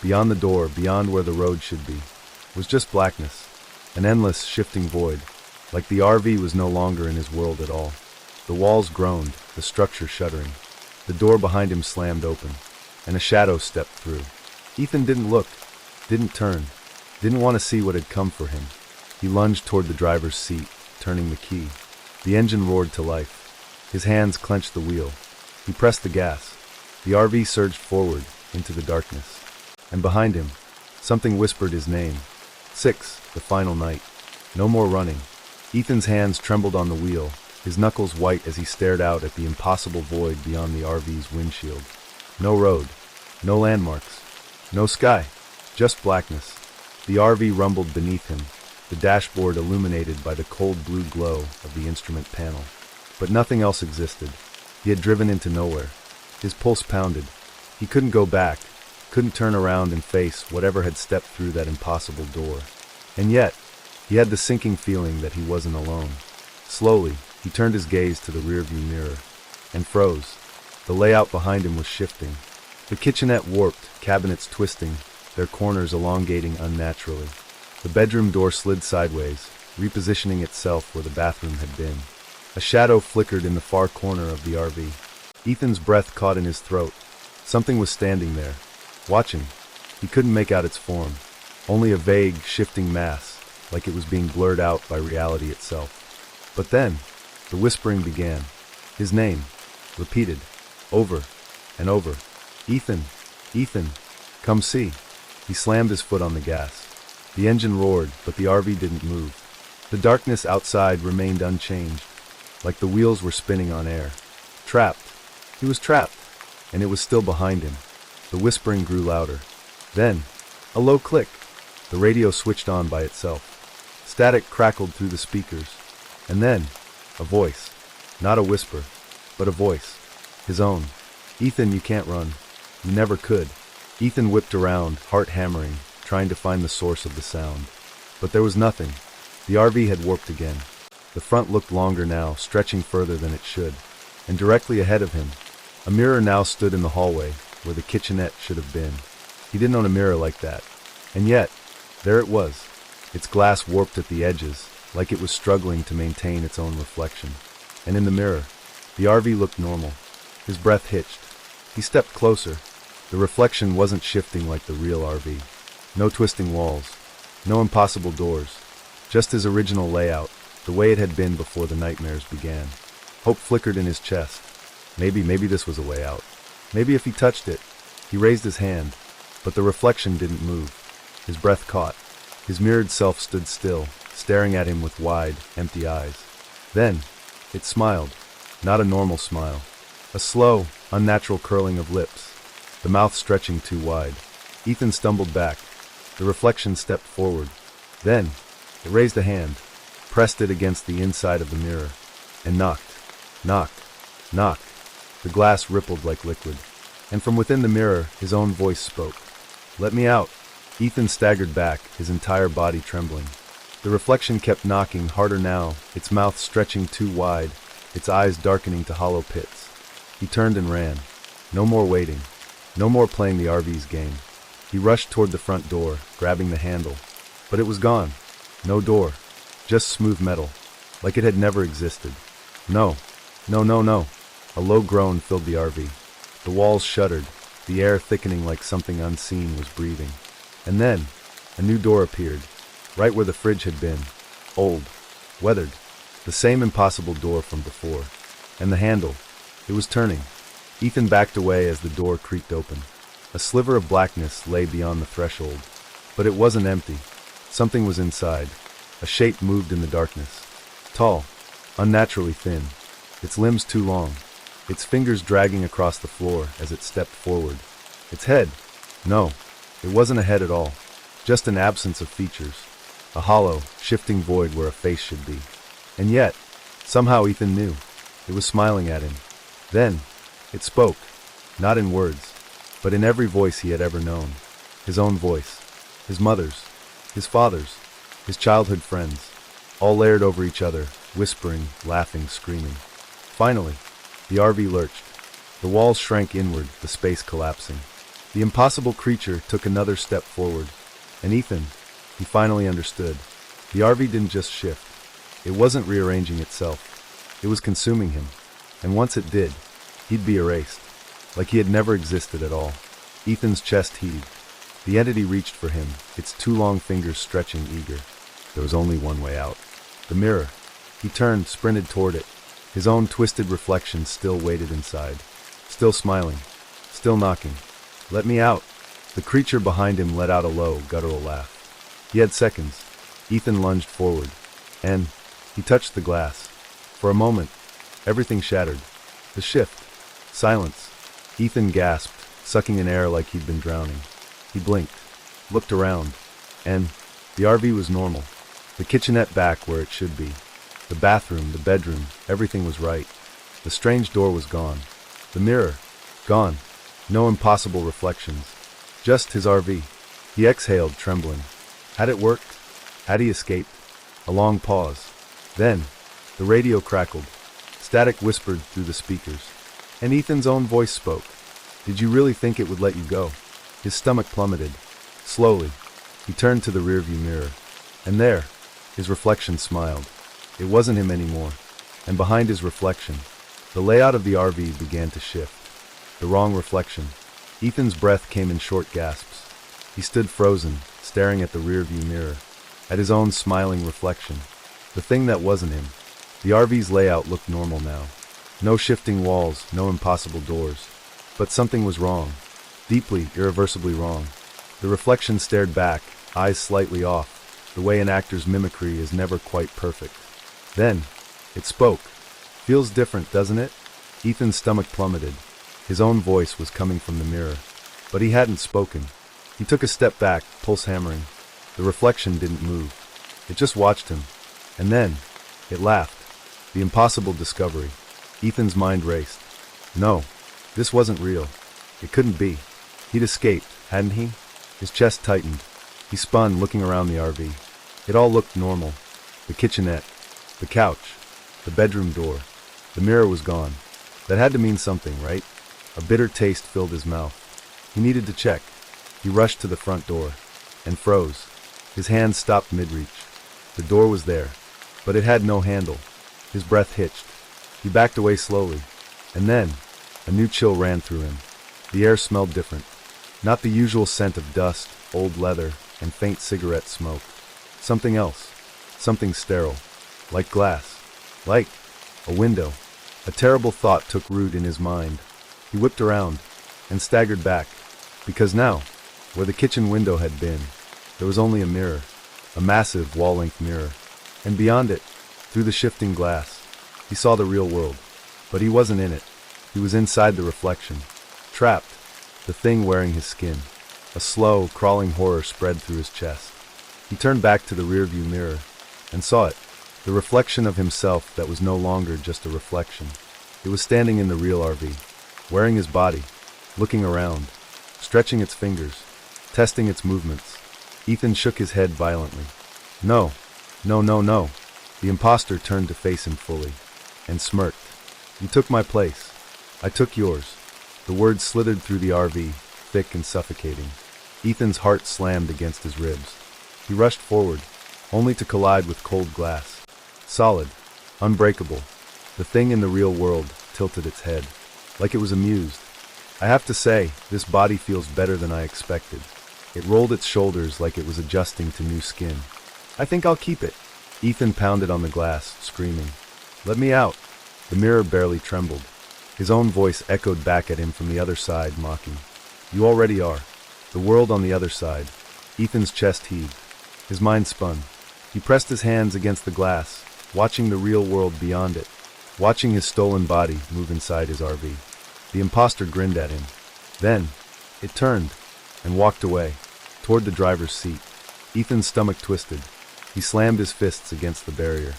beyond the door, beyond where the road should be, was just blackness, an endless, shifting void, like the RV was no longer in his world at all. The walls groaned, the structure shuddering. The door behind him slammed open, and a shadow stepped through. Ethan didn't look, didn't turn, didn't want to see what had come for him. He lunged toward the driver's seat, turning the key. The engine roared to life. His hands clenched the wheel. He pressed the gas. The RV surged forward, into the darkness. And behind him, something whispered his name. 6, the final night. No more running. Ethan's hands trembled on the wheel, his knuckles white as he stared out at the impossible void beyond the RV's windshield. No road. No landmarks. No sky. Just blackness. The RV rumbled beneath him, the dashboard illuminated by the cold blue glow of the instrument panel. But nothing else existed. He had driven into nowhere. His pulse pounded. He couldn't go back, couldn't turn around and face whatever had stepped through that impossible door. And yet, he had the sinking feeling that he wasn't alone. Slowly, he turned his gaze to the rearview mirror and froze. The layout behind him was shifting. The kitchenette warped, cabinets twisting, their corners elongating unnaturally. The bedroom door slid sideways, repositioning itself where the bathroom had been. A shadow flickered in the far corner of the RV. Ethan's breath caught in his throat. Something was standing there, watching. He couldn't make out its form. Only a vague, shifting mass, like it was being blurred out by reality itself. But then, the whispering began. His name, repeated, over and over. Ethan, Ethan, come see. He slammed his foot on the gas. The engine roared, but the RV didn't move. The darkness outside remained unchanged, like the wheels were spinning on air. Trapped. He was trapped, and it was still behind him. The whispering grew louder. Then, a low click. The radio switched on by itself. Static crackled through the speakers. And then, a voice. Not a whisper, but a voice. His own. Ethan, you can't run. You never could. Ethan whipped around, heart hammering, trying to find the source of the sound. But there was nothing. The RV had warped again. The front looked longer now, stretching further than it should. And directly ahead of him, a mirror now stood in the hallway, where the kitchenette should have been. He didn't own a mirror like that. And yet, there it was. Its glass warped at the edges, like it was struggling to maintain its own reflection. And in the mirror, the RV looked normal. His breath hitched. He stepped closer. The reflection wasn't shifting like the real RV. No twisting walls. No impossible doors. Just his original layout, the way it had been before the nightmares began. Hope flickered in his chest. Maybe this was a way out. Maybe if he touched it. He raised his hand, but the reflection didn't move. His breath caught. His mirrored self stood still, staring at him with wide, empty eyes. Then, it smiled. Not a normal smile. A slow, unnatural curling of lips, the mouth stretching too wide. Ethan stumbled back. The reflection stepped forward. Then, it raised a hand, pressed it against the inside of the mirror, and knocked. Knocked. Knocked. The glass rippled like liquid. And from within the mirror, his own voice spoke. Let me out. Ethan staggered back, his entire body trembling. The reflection kept knocking harder now, its mouth stretching too wide, its eyes darkening to hollow pits. He turned and ran. No more waiting. No more playing the RV's game. He rushed toward the front door, grabbing the handle. But it was gone. No door. Just smooth metal. Like it had never existed. No. No, no, no. A low groan filled the RV. The walls shuddered, the air thickening like something unseen was breathing. And then, a new door appeared, right where the fridge had been. Old. Weathered. The same impossible door from before. And the handle. It was turning. Ethan backed away as the door creaked open. A sliver of blackness lay beyond the threshold. But it wasn't empty. Something was inside. A shape moved in the darkness. Tall. Unnaturally thin. Its limbs too long. Its fingers dragging across the floor as it stepped forward. Its head. No. It wasn't a head at all. Just an absence of features. A hollow, shifting void where a face should be. And yet, somehow Ethan knew. It was smiling at him. Then, it spoke. Not in words, but in every voice he had ever known. His own voice. His mother's. His father's. His childhood friends. All layered over each other, whispering, laughing, screaming. Finally, the RV lurched. The walls shrank inward, the space collapsing. The impossible creature took another step forward. And Ethan, he finally understood. The RV didn't just shift. It wasn't rearranging itself. It was consuming him. And once it did, he'd be erased. Like he had never existed at all. Ethan's chest heaved. The entity reached for him, its two long fingers stretching eager. There was only one way out. The mirror. He turned, sprinted toward it. His own twisted reflection still waited inside. Still smiling. Still knocking. Let me out. The creature behind him let out a low, guttural laugh. He had seconds. Ethan lunged forward. And he touched the glass. For a moment, everything shattered. The shift. Silence. Ethan gasped, sucking in air like he'd been drowning. He blinked. looked around, and the RV was normal. The kitchenette back where it should be. The bathroom, the bedroom, everything was right. The strange door was gone. The mirror, gone. No impossible reflections. Just his RV. He exhaled, trembling. Had it worked? Had he escaped? A long pause. Then, the radio crackled. Static whispered through the speakers. And Ethan's own voice spoke. Did you really think it would let you go? His stomach plummeted. Slowly, he turned to the rearview mirror. And there, his reflection smiled. It wasn't him anymore. And behind his reflection, the layout of the RV began to shift. The wrong reflection. Ethan's breath came in short gasps. He stood frozen, staring at the rearview mirror, at his own smiling reflection. The thing that wasn't him. The RV's layout looked normal now. No shifting walls, no impossible doors. But something was wrong. Deeply, irreversibly wrong. The reflection stared back, eyes slightly off, the way an actor's mimicry is never quite perfect. Then, it spoke. Feels different, doesn't it? Ethan's stomach plummeted. His own voice was coming from the mirror. But he hadn't spoken. He took a step back, pulse hammering. The reflection didn't move. It just watched him. And then, it laughed. The impossible discovery. Ethan's mind raced. No, this wasn't real. It couldn't be. He'd escaped, hadn't he? His chest tightened. He spun, looking around the RV. It all looked normal. The kitchenette, the couch, the bedroom door. The mirror was gone. That had to mean something, right? A bitter taste filled his mouth. He needed to check. He rushed to the front door and froze. His hands stopped mid-reach. The door was there, but it had no handle. His breath hitched. He backed away slowly, and then a new chill ran through him. The air smelled different. Not the usual scent of dust, old leather, and faint cigarette smoke. Something else. Something sterile. Like glass. Like a window. A terrible thought took root in his mind. He whipped around and staggered back, because now, where the kitchen window had been, there was only a mirror, a massive wall-length mirror, and beyond it, through the shifting glass, he saw the real world. But he wasn't in it. He was inside the reflection, trapped, the thing wearing his skin. A slow, crawling horror spread through his chest. He turned back to the rearview mirror and saw it, the reflection of himself that was no longer just a reflection. It was standing in the real RV, wearing his body, looking around, stretching its fingers, testing its movements. Ethan shook his head violently. No, no, no, no. The imposter turned to face him fully, and smirked. You took my place. I took yours. The words slithered through the RV, thick and suffocating. Ethan's heart slammed against his ribs. He rushed forward, only to collide with cold glass. Solid, unbreakable. The thing in the real world tilted its head, like it was amused. I have to say, this body feels better than I expected. It rolled its shoulders like it was adjusting to new skin. I think I'll keep it. Ethan pounded on the glass, screaming. Let me out. The mirror barely trembled. His own voice echoed back at him from the other side, mocking. You already are. The world on the other side. Ethan's chest heaved. His mind spun. He pressed his hands against the glass, watching the real world beyond it, watching his stolen body move inside his RV. The imposter grinned at him. Then, it turned and walked away, toward the driver's seat. Ethan's stomach twisted. He slammed his fists against the barrier.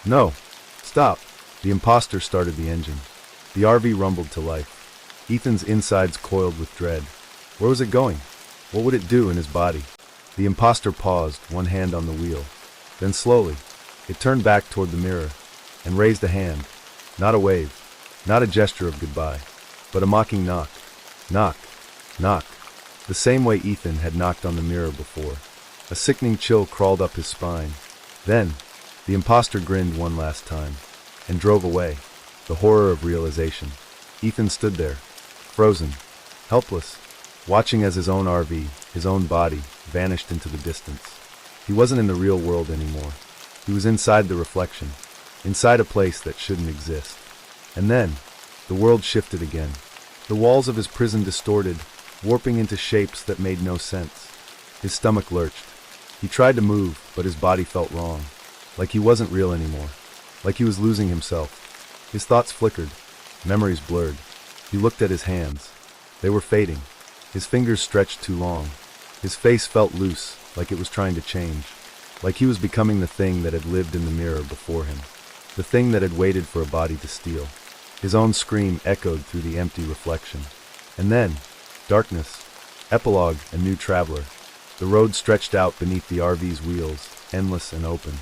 No! Stop! The imposter started the engine. The RV rumbled to life. Ethan's insides coiled with dread. Where was it going? What would it do in his body? The imposter paused, one hand on the wheel. Then slowly, it turned back toward the mirror and raised a hand. Not a wave, not a gesture of goodbye, but a mocking knock. Knock, knock. The same way Ethan had knocked on the mirror before. A sickening chill crawled up his spine. Then, the imposter grinned one last time and drove away. The horror of realization. Ethan stood there, frozen, helpless, watching as his own RV, his own body, vanished into the distance. He wasn't in the real world anymore. He was inside the reflection, inside a place that shouldn't exist. And then, the world shifted again. The walls of his prison distorted, warping into shapes that made no sense. His stomach lurched. He tried to move, but his body felt wrong, like he wasn't real anymore, like he was losing himself. His thoughts flickered, memories blurred. He looked at his hands. They were fading. His fingers stretched too long. His face felt loose, like it was trying to change, like he was becoming the thing that had lived in the mirror before him, the thing that had waited for a body to steal. His own scream echoed through the empty reflection. And then, darkness. Epilogue, a new traveler. The road stretched out beneath the RV's wheels, endless and open.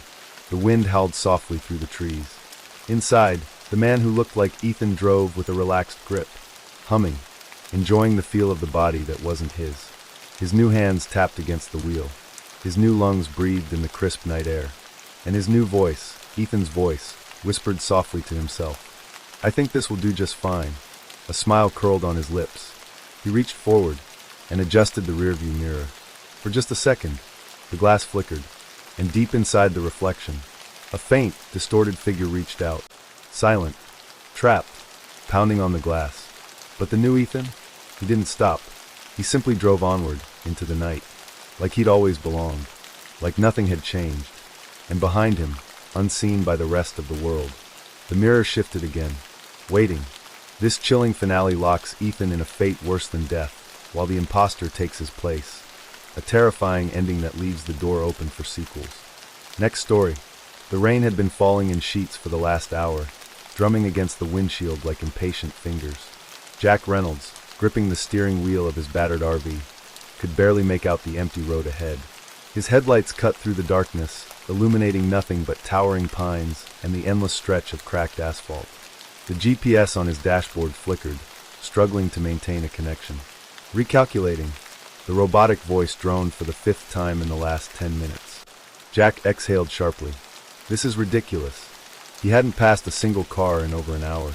The wind howled softly through the trees. Inside, the man who looked like Ethan drove with a relaxed grip, humming, enjoying the feel of the body that wasn't his. His new hands tapped against the wheel. His new lungs breathed in the crisp night air. And his new voice, Ethan's voice, whispered softly to himself, "I think this will do just fine." A smile curled on his lips. He reached forward and adjusted the rearview mirror. For just a second, the glass flickered, and deep inside the reflection, a faint, distorted figure reached out, silent, trapped, pounding on the glass. But the new Ethan? He didn't stop. He simply drove onward, into the night, like he'd always belonged, like nothing had changed. And behind him, unseen by the rest of the world, the mirror shifted again, waiting. This chilling finale locks Ethan in a fate worse than death, while the imposter takes his place. A terrifying ending that leaves the door open for sequels. Next story. The rain had been falling in sheets for the last hour, drumming against the windshield like impatient fingers. Jack Reynolds, gripping the steering wheel of his battered RV, could barely make out the empty road ahead. His headlights cut through the darkness, illuminating nothing but towering pines and the endless stretch of cracked asphalt. The GPS on his dashboard flickered, struggling to maintain a connection. Recalculating, the robotic voice droned for the 5th time in the last 10 minutes. Jack exhaled sharply. This is ridiculous. He hadn't passed a single car in over an hour.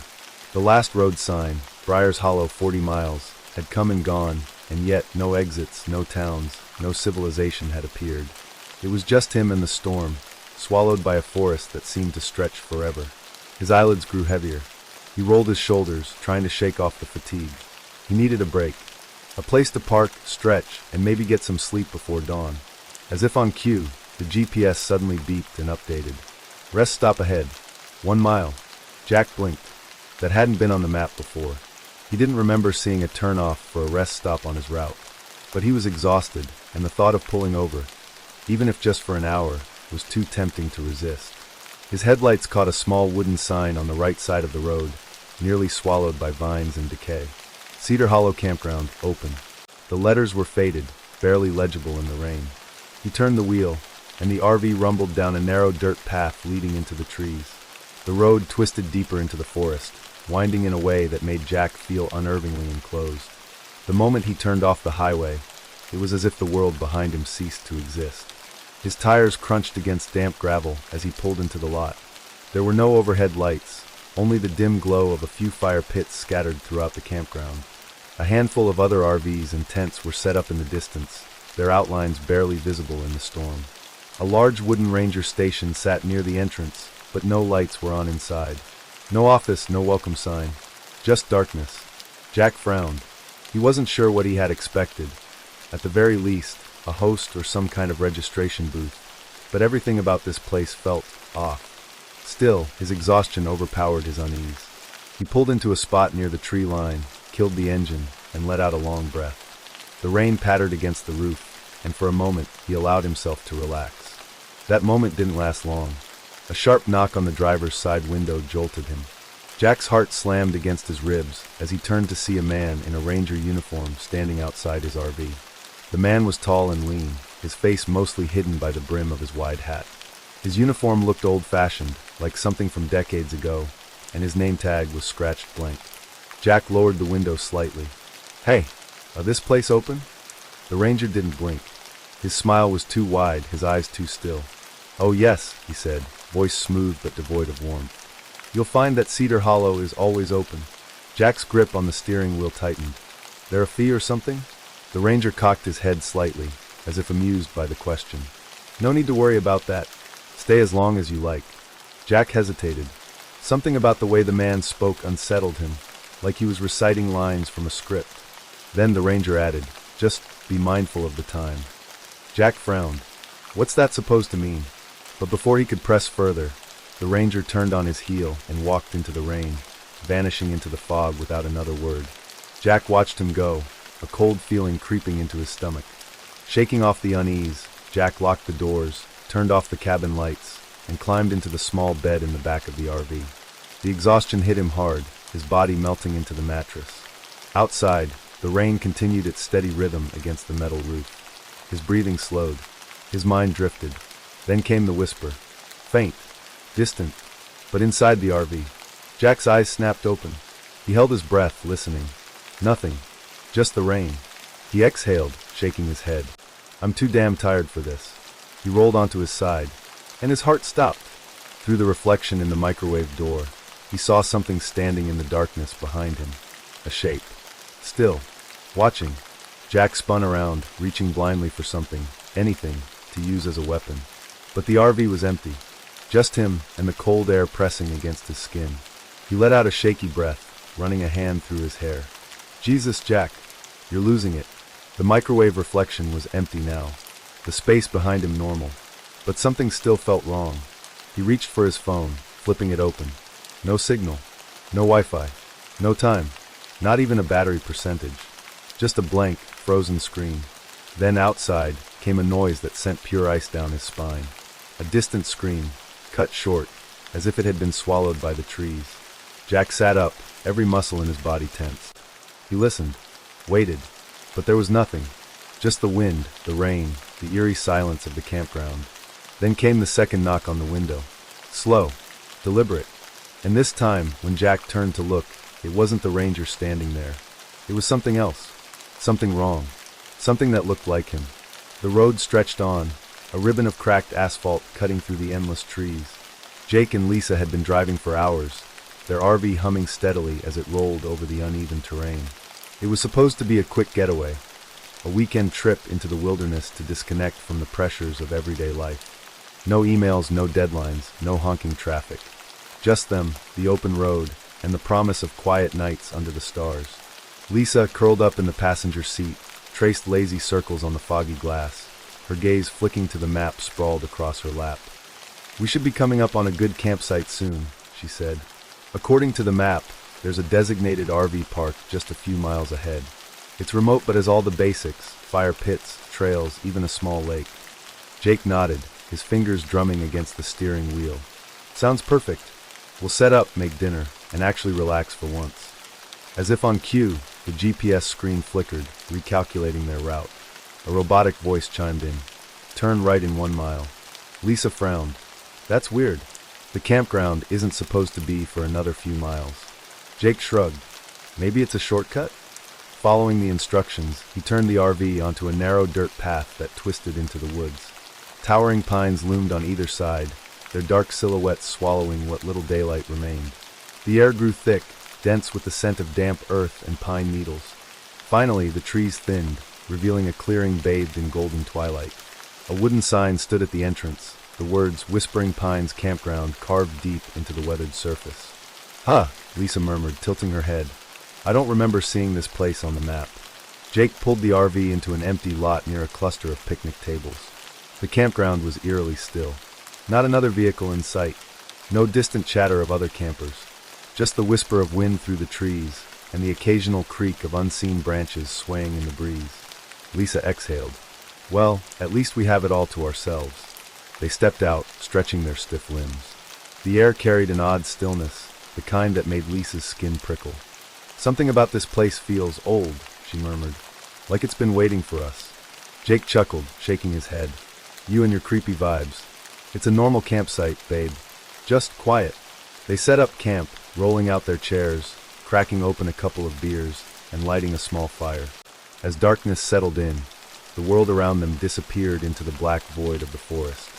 The last road sign, Briar's Hollow 40 miles, had come and gone, and yet no exits, no towns, no civilization had appeared. It was just him and the storm, swallowed by a forest that seemed to stretch forever. His eyelids grew heavier. He rolled his shoulders, trying to shake off the fatigue. He needed a break. A place to park, stretch, and maybe get some sleep before dawn. As if on cue, the GPS suddenly beeped and updated. Rest stop ahead. 1 mile. Jack blinked. That hadn't been on the map before. He didn't remember seeing a turnoff for a rest stop on his route. But he was exhausted, and the thought of pulling over, even if just for an hour, was too tempting to resist. His headlights caught a small wooden sign on the right side of the road, nearly swallowed by vines and decay. Cedar Hollow Campground, open. The letters were faded, barely legible in the rain. He turned the wheel, and the RV rumbled down a narrow dirt path leading into the trees. The road twisted deeper into the forest, winding in a way that made Jack feel unnervingly enclosed. The moment he turned off the highway, it was as if the world behind him ceased to exist. His tires crunched against damp gravel as he pulled into the lot. There were no overhead lights, only the dim glow of a few fire pits scattered throughout the campground. A handful of other RVs and tents were set up in the distance, their outlines barely visible in the storm. A large wooden ranger station sat near the entrance, but no lights were on inside. No office, no welcome sign. Just darkness. Jack frowned. He wasn't sure what he had expected. At the very least, a host or some kind of registration booth, but everything about this place felt off. Still, his exhaustion overpowered his unease. He pulled into a spot near the tree line, killed the engine, and let out a long breath. The rain pattered against the roof, and for a moment he allowed himself to relax. That moment didn't last long. A sharp knock on the driver's side window jolted him. Jack's heart slammed against his ribs as he turned to see a man in a ranger uniform standing outside his RV. The man was tall and lean, his face mostly hidden by the brim of his wide hat. His uniform looked old-fashioned, like something from decades ago, and his name tag was scratched blank. Jack lowered the window slightly. "Hey, this place open?" The ranger didn't blink. His smile was too wide, his eyes too still. "Oh yes," he said, voice smooth but devoid of warmth. "You'll find that Cedar Hollow is always open." Jack's grip on the steering wheel tightened. "There a fee or something?" The ranger cocked his head slightly, as if amused by the question. "No need to worry about that. Stay as long as you like." Jack hesitated. Something about the way the man spoke unsettled him, like he was reciting lines from a script. Then the ranger added, "Just be mindful of the time." Jack frowned. What's that supposed to mean? But before he could press further, the ranger turned on his heel and walked into the rain, vanishing into the fog without another word. Jack watched him go, a cold feeling creeping into his stomach. Shaking off the unease, Jack locked the doors, turned off the cabin lights, and climbed into the small bed in the back of the RV. The exhaustion hit him hard, his body melting into the mattress. Outside, the rain continued its steady rhythm against the metal roof. His breathing slowed. His mind drifted. Then came the whisper. Faint. Distant. But inside the RV. Jack's eyes snapped open. He held his breath, listening. Nothing. Just the rain. He exhaled, shaking his head. I'm too damn tired for this. He rolled onto his side, and his heart stopped. Through the reflection in the microwave door, he saw something standing in the darkness behind him. A shape. Still. Watching. Jack spun around, reaching blindly for something, anything, to use as a weapon. But the RV was empty. Just him and the cold air pressing against his skin. He let out a shaky breath, running a hand through his hair. Jesus, Jack, you're losing it. The microwave reflection was empty now, the space behind him normal. But something still felt wrong. He reached for his phone, flipping it open. No signal. No Wi-Fi. No time. Not even a battery percentage. Just a blank, frozen screen. Then outside came a noise that sent pure ice down his spine. A distant scream, cut short, as if it had been swallowed by the trees. Jack sat up, every muscle in his body tensed. He listened, waited, but there was nothing. Just the wind, the rain, the eerie silence of the campground. Then came the second knock on the window. Slow, deliberate. And this time, when Jack turned to look, it wasn't the ranger standing there. It was something else. Something wrong. Something that looked like him. The road stretched on, a ribbon of cracked asphalt cutting through the endless trees. Jake and Lisa had been driving for hours, their RV humming steadily as it rolled over the uneven terrain. It was supposed to be a quick getaway, a weekend trip into the wilderness to disconnect from the pressures of everyday life. No emails, no deadlines, no honking traffic. Just them, the open road, and the promise of quiet nights under the stars. Lisa, curled up in the passenger seat, traced lazy circles on the foggy glass, her gaze flicking to the map sprawled across her lap. We should be coming up on a good campsite soon, she said. According to the map, there's a designated RV park just a few miles ahead. It's remote but has all the basics, fire pits, trails, even a small lake. Jake nodded, his fingers drumming against the steering wheel. Sounds perfect. We'll set up, make dinner, and actually relax for once. As if on cue, the GPS screen flickered, recalculating their route. A robotic voice chimed in. Turn right in 1 mile. Lisa frowned. That's weird. The campground isn't supposed to be for another few miles. Jake shrugged. Maybe it's a shortcut? Following the instructions, he turned the RV onto a narrow dirt path that twisted into the woods. Towering pines loomed on either side, their dark silhouettes swallowing what little daylight remained. The air grew thick, dense with the scent of damp earth and pine needles. Finally, the trees thinned, revealing a clearing bathed in golden twilight. A wooden sign stood at the entrance, the words Whispering Pines Campground carved deep into the weathered surface. Huh, Lisa murmured, tilting her head. I don't remember seeing this place on the map. Jake pulled the RV into an empty lot near a cluster of picnic tables. The campground was eerily still. Not another vehicle in sight. No distant chatter of other campers. Just the whisper of wind through the trees and the occasional creak of unseen branches swaying in the breeze. Lisa exhaled. Well, at least we have it all to ourselves. They stepped out, stretching their stiff limbs. The air carried an odd stillness, the kind that made Lisa's skin prickle. Something about this place feels old, she murmured, like it's been waiting for us. Jake chuckled, shaking his head. You and your creepy vibes. It's a normal campsite, babe. Just quiet. They set up camp, rolling out their chairs, cracking open a couple of beers, and lighting a small fire. As darkness settled in, the world around them disappeared into the black void of the forest.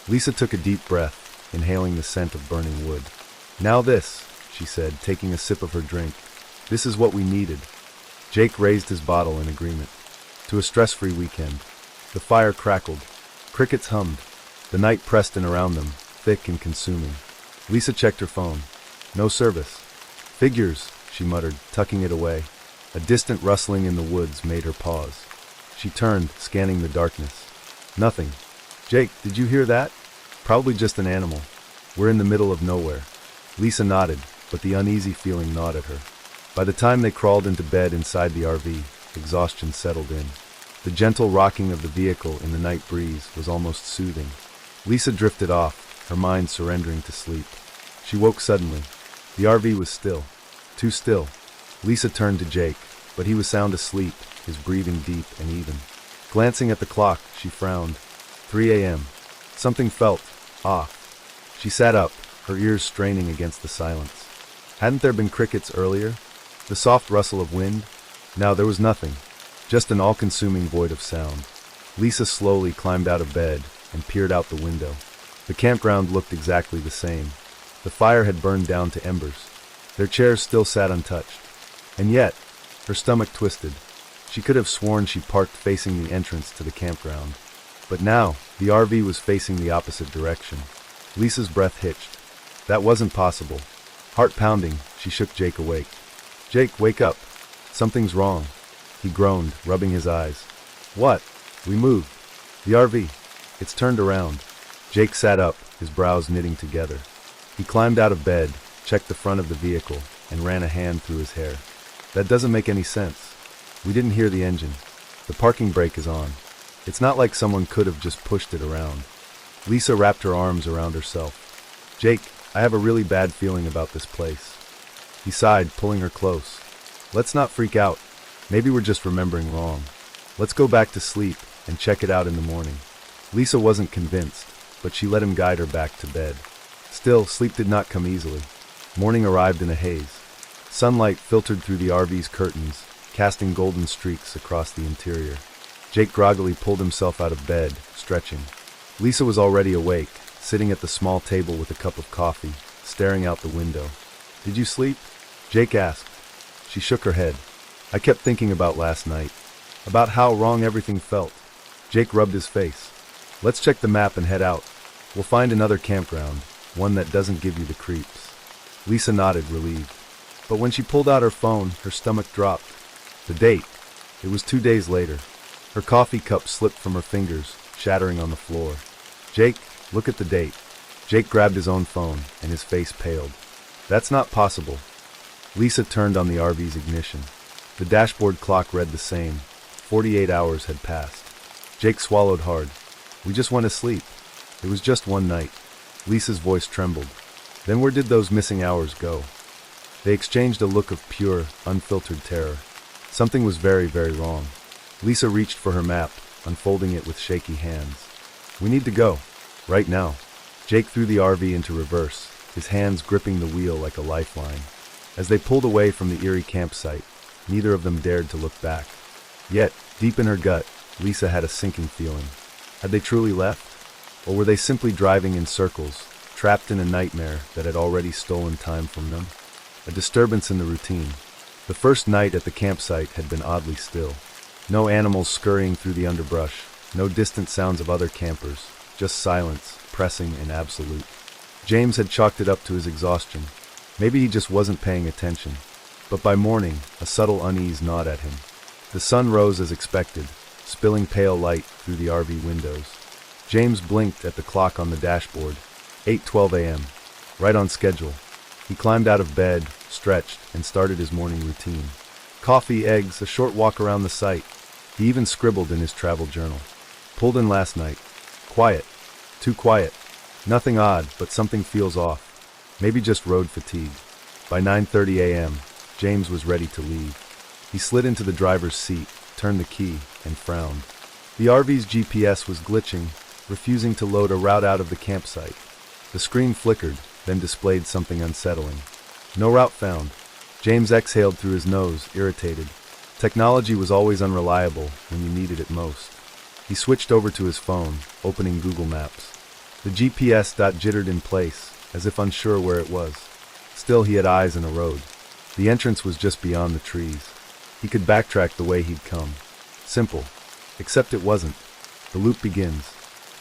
Lisa took a deep breath, inhaling the scent of burning wood. Now this, she said, taking a sip of her drink. This is what we needed. Jake raised his bottle in agreement. To a stress-free weekend. The fire crackled. Crickets hummed. The night pressed in around them, thick and consuming. Lisa checked her phone. No service. Figures, she muttered, tucking it away. A distant rustling in the woods made her pause. She turned, scanning the darkness. Nothing. Jake, did you hear that? Probably just an animal. We're in the middle of nowhere. Lisa nodded, but the uneasy feeling gnawed at her. By the time they crawled into bed inside the RV, exhaustion settled in. The gentle rocking of the vehicle in the night breeze was almost soothing. Lisa drifted off, her mind surrendering to sleep. She woke suddenly. The RV was still. Too still. Lisa turned to Jake, but he was sound asleep, his breathing deep and even. Glancing at the clock, she frowned. 3 a.m. Something felt off. She sat up, her ears straining against the silence. Hadn't there been crickets earlier? The soft rustle of wind? No, there was nothing. Just an all-consuming void of sound. Lisa slowly climbed out of bed and peered out the window. The campground looked exactly the same. The fire had burned down to embers. Their chairs still sat untouched. And yet, her stomach twisted. She could have sworn she parked facing the entrance to the campground. But now, the RV was facing the opposite direction. Lisa's breath hitched. That wasn't possible. Heart pounding, she shook Jake awake. "Jake, wake up. Something's wrong." He groaned, rubbing his eyes. "What?" "We moved. The RV. It's turned around." Jake sat up, his brows knitting together. He climbed out of bed, checked the front of the vehicle, and ran a hand through his hair. "That doesn't make any sense. We didn't hear the engine. The parking brake is on. It's not like someone could have just pushed it around." Lisa wrapped her arms around herself. "Jake, I have a really bad feeling about this place." He sighed, pulling her close. "Let's not freak out. Maybe we're just remembering wrong. Let's go back to sleep and check it out in the morning." Lisa wasn't convinced, but she let him guide her back to bed. Still, sleep did not come easily. Morning arrived in a haze. Sunlight filtered through the RV's curtains, casting golden streaks across the interior. Jake groggily pulled himself out of bed, stretching. Lisa was already awake, sitting at the small table with a cup of coffee, staring out the window. "Did you sleep?" Jake asked. She shook her head. "I kept thinking about last night, about how wrong everything felt." Jake rubbed his face. "Let's check the map and head out. We'll find another campground, one that doesn't give you the creeps." Lisa nodded, relieved. But when she pulled out her phone, her stomach dropped. The date. It was 2 days later. Her coffee cup slipped from her fingers, shattering on the floor. "Jake, look at the date." Jake grabbed his own phone, and his face paled. "That's not possible." Lisa turned on the RV's ignition. The dashboard clock read the same. 48 hours had passed. Jake swallowed hard. "We just went to sleep. It was just one night." Lisa's voice trembled. "Then where did those missing hours go?" They exchanged a look of pure, unfiltered terror. Something was very, very wrong. Lisa reached for her map, unfolding it with shaky hands. "We need to go. Right now." Jake threw the RV into reverse, his hands gripping the wheel like a lifeline. As they pulled away from the eerie campsite, neither of them dared to look back. Yet, deep in her gut, Lisa had a sinking feeling. Had they truly left? Or were they simply driving in circles, trapped in a nightmare that had already stolen time from them? A disturbance in the routine. The first night at the campsite had been oddly still. No animals scurrying through the underbrush, no distant sounds of other campers, just silence, pressing and absolute. James had chalked it up to his exhaustion. Maybe he just wasn't paying attention. But by morning, a subtle unease gnawed at him. The sun rose as expected, spilling pale light through the RV windows. James blinked at the clock on the dashboard. 8:12 a.m. Right on schedule. He climbed out of bed, stretched, and started his morning routine. Coffee, eggs, a short walk around the site. He even scribbled in his travel journal. Pulled in last night. Quiet. Too quiet. Nothing odd, but something feels off. Maybe just road fatigue. By 9:30 a.m., James was ready to leave. He slid into the driver's seat, turned the key, and frowned. The RV's GPS was glitching, refusing to load a route out of the campsite. The screen flickered, then displayed something unsettling. No route found. James exhaled through his nose, irritated. Technology was always unreliable when you needed it most. He switched over to his phone, opening Google Maps. The GPS dot jittered in place, as if unsure where it was. Still, he had eyes and a road. The entrance was just beyond the trees. He could backtrack the way he'd come. Simple. Except it wasn't. The loop begins.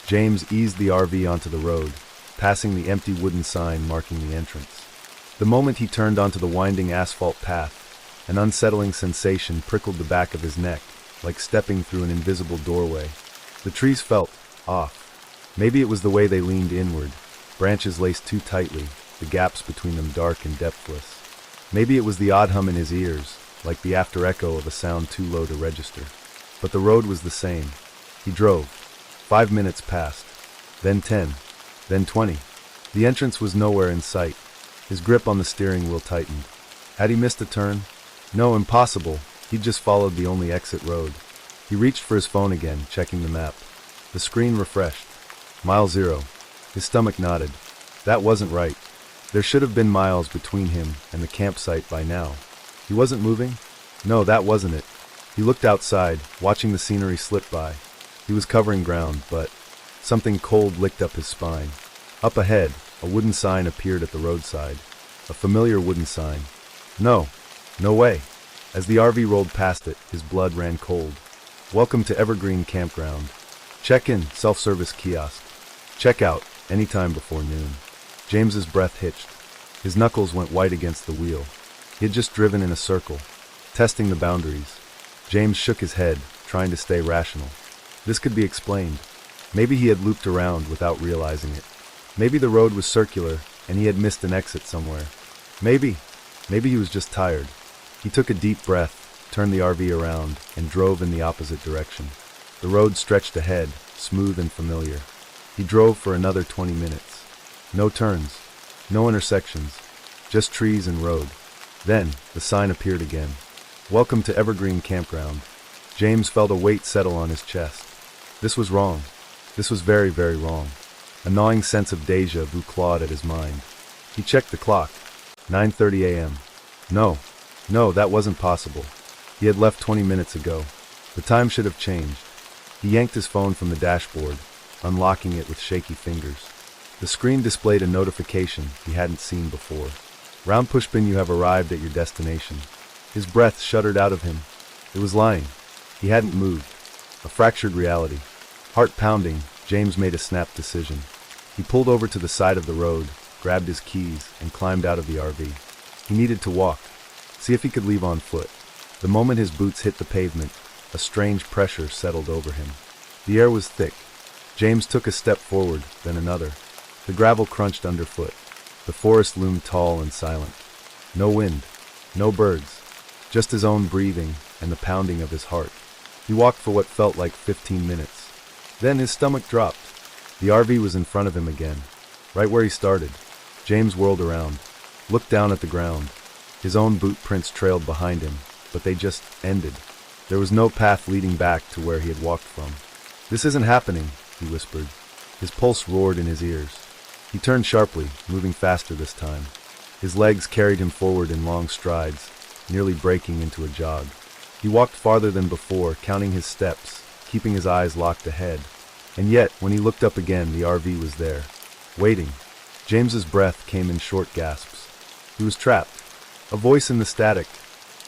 James eased the RV onto the road, passing the empty wooden sign marking the entrance. The moment he turned onto the winding asphalt path, an unsettling sensation prickled the back of his neck, like stepping through an invisible doorway. The trees felt off. Maybe it was the way they leaned inward, branches laced too tightly, the gaps between them dark and depthless. Maybe it was the odd hum in his ears, like the after-echo of a sound too low to register. but the road was the same. He drove. 5 minutes passed, then 10, then 20. The entrance was nowhere in sight. His grip on the steering wheel tightened. Had he missed a turn? No, impossible. He'd just followed the only exit road. He reached for his phone again, checking the map. The screen refreshed. Mile 0. His stomach nodded. That wasn't right. There should have been miles between him and the campsite by now. He wasn't moving? No, that wasn't it. He looked outside, watching the scenery slip by. He was covering ground, but something cold licked up his spine. Up ahead, a wooden sign appeared at the roadside. A familiar wooden sign. No way. As the RV rolled past it, his blood ran cold. Welcome to Evergreen Campground. Check-in, self-service kiosk. Check-out, anytime before noon. James's breath hitched. His knuckles went white against the wheel. He had just driven in a circle, testing the boundaries. James shook his head, trying to stay rational. This could be explained. Maybe he had looped around without realizing it. Maybe the road was circular and he had missed an exit somewhere. Maybe he was just tired. He took a deep breath, turned the RV around, and drove in the opposite direction. The road stretched ahead, smooth and familiar. He drove for another 20 minutes. No turns, no intersections, just trees and road. Then, the sign appeared again. Welcome to Evergreen Campground. James felt a weight settle on his chest. This was wrong. This was very, very wrong. A gnawing sense of déjà vu clawed at his mind. He checked the clock. 9:30 a.m. No, that wasn't possible. He had left 20 minutes ago. The time should have changed. He yanked his phone from the dashboard, unlocking it with shaky fingers. The screen displayed a notification he hadn't seen before. Round pushpin, you have arrived at your destination. His breath shuddered out of him. It was lying. He hadn't moved. A fractured reality. Heart pounding, James made a snap decision. He pulled over to the side of the road, grabbed his keys, and climbed out of the RV. He needed to walk, see if he could leave on foot. The moment his boots hit the pavement, a strange pressure settled over him. The air was thick. James took a step forward, then another. The gravel crunched underfoot. The forest loomed tall and silent. No wind, no birds, just his own breathing and the pounding of his heart. He walked for what felt like 15 minutes. Then his stomach dropped. The RV was in front of him again, right where he started. James whirled around, looked down at the ground. His own boot prints trailed behind him, but they just ended. There was no path leading back to where he had walked from. This isn't happening, he whispered. His pulse roared in his ears. He turned sharply, moving faster this time. His legs carried him forward in long strides, nearly breaking into a jog. He walked farther than before, counting his steps, keeping his eyes locked ahead. And yet, when he looked up again, the RV was there, waiting. James's breath came in short gasps. He was trapped. A voice in the static.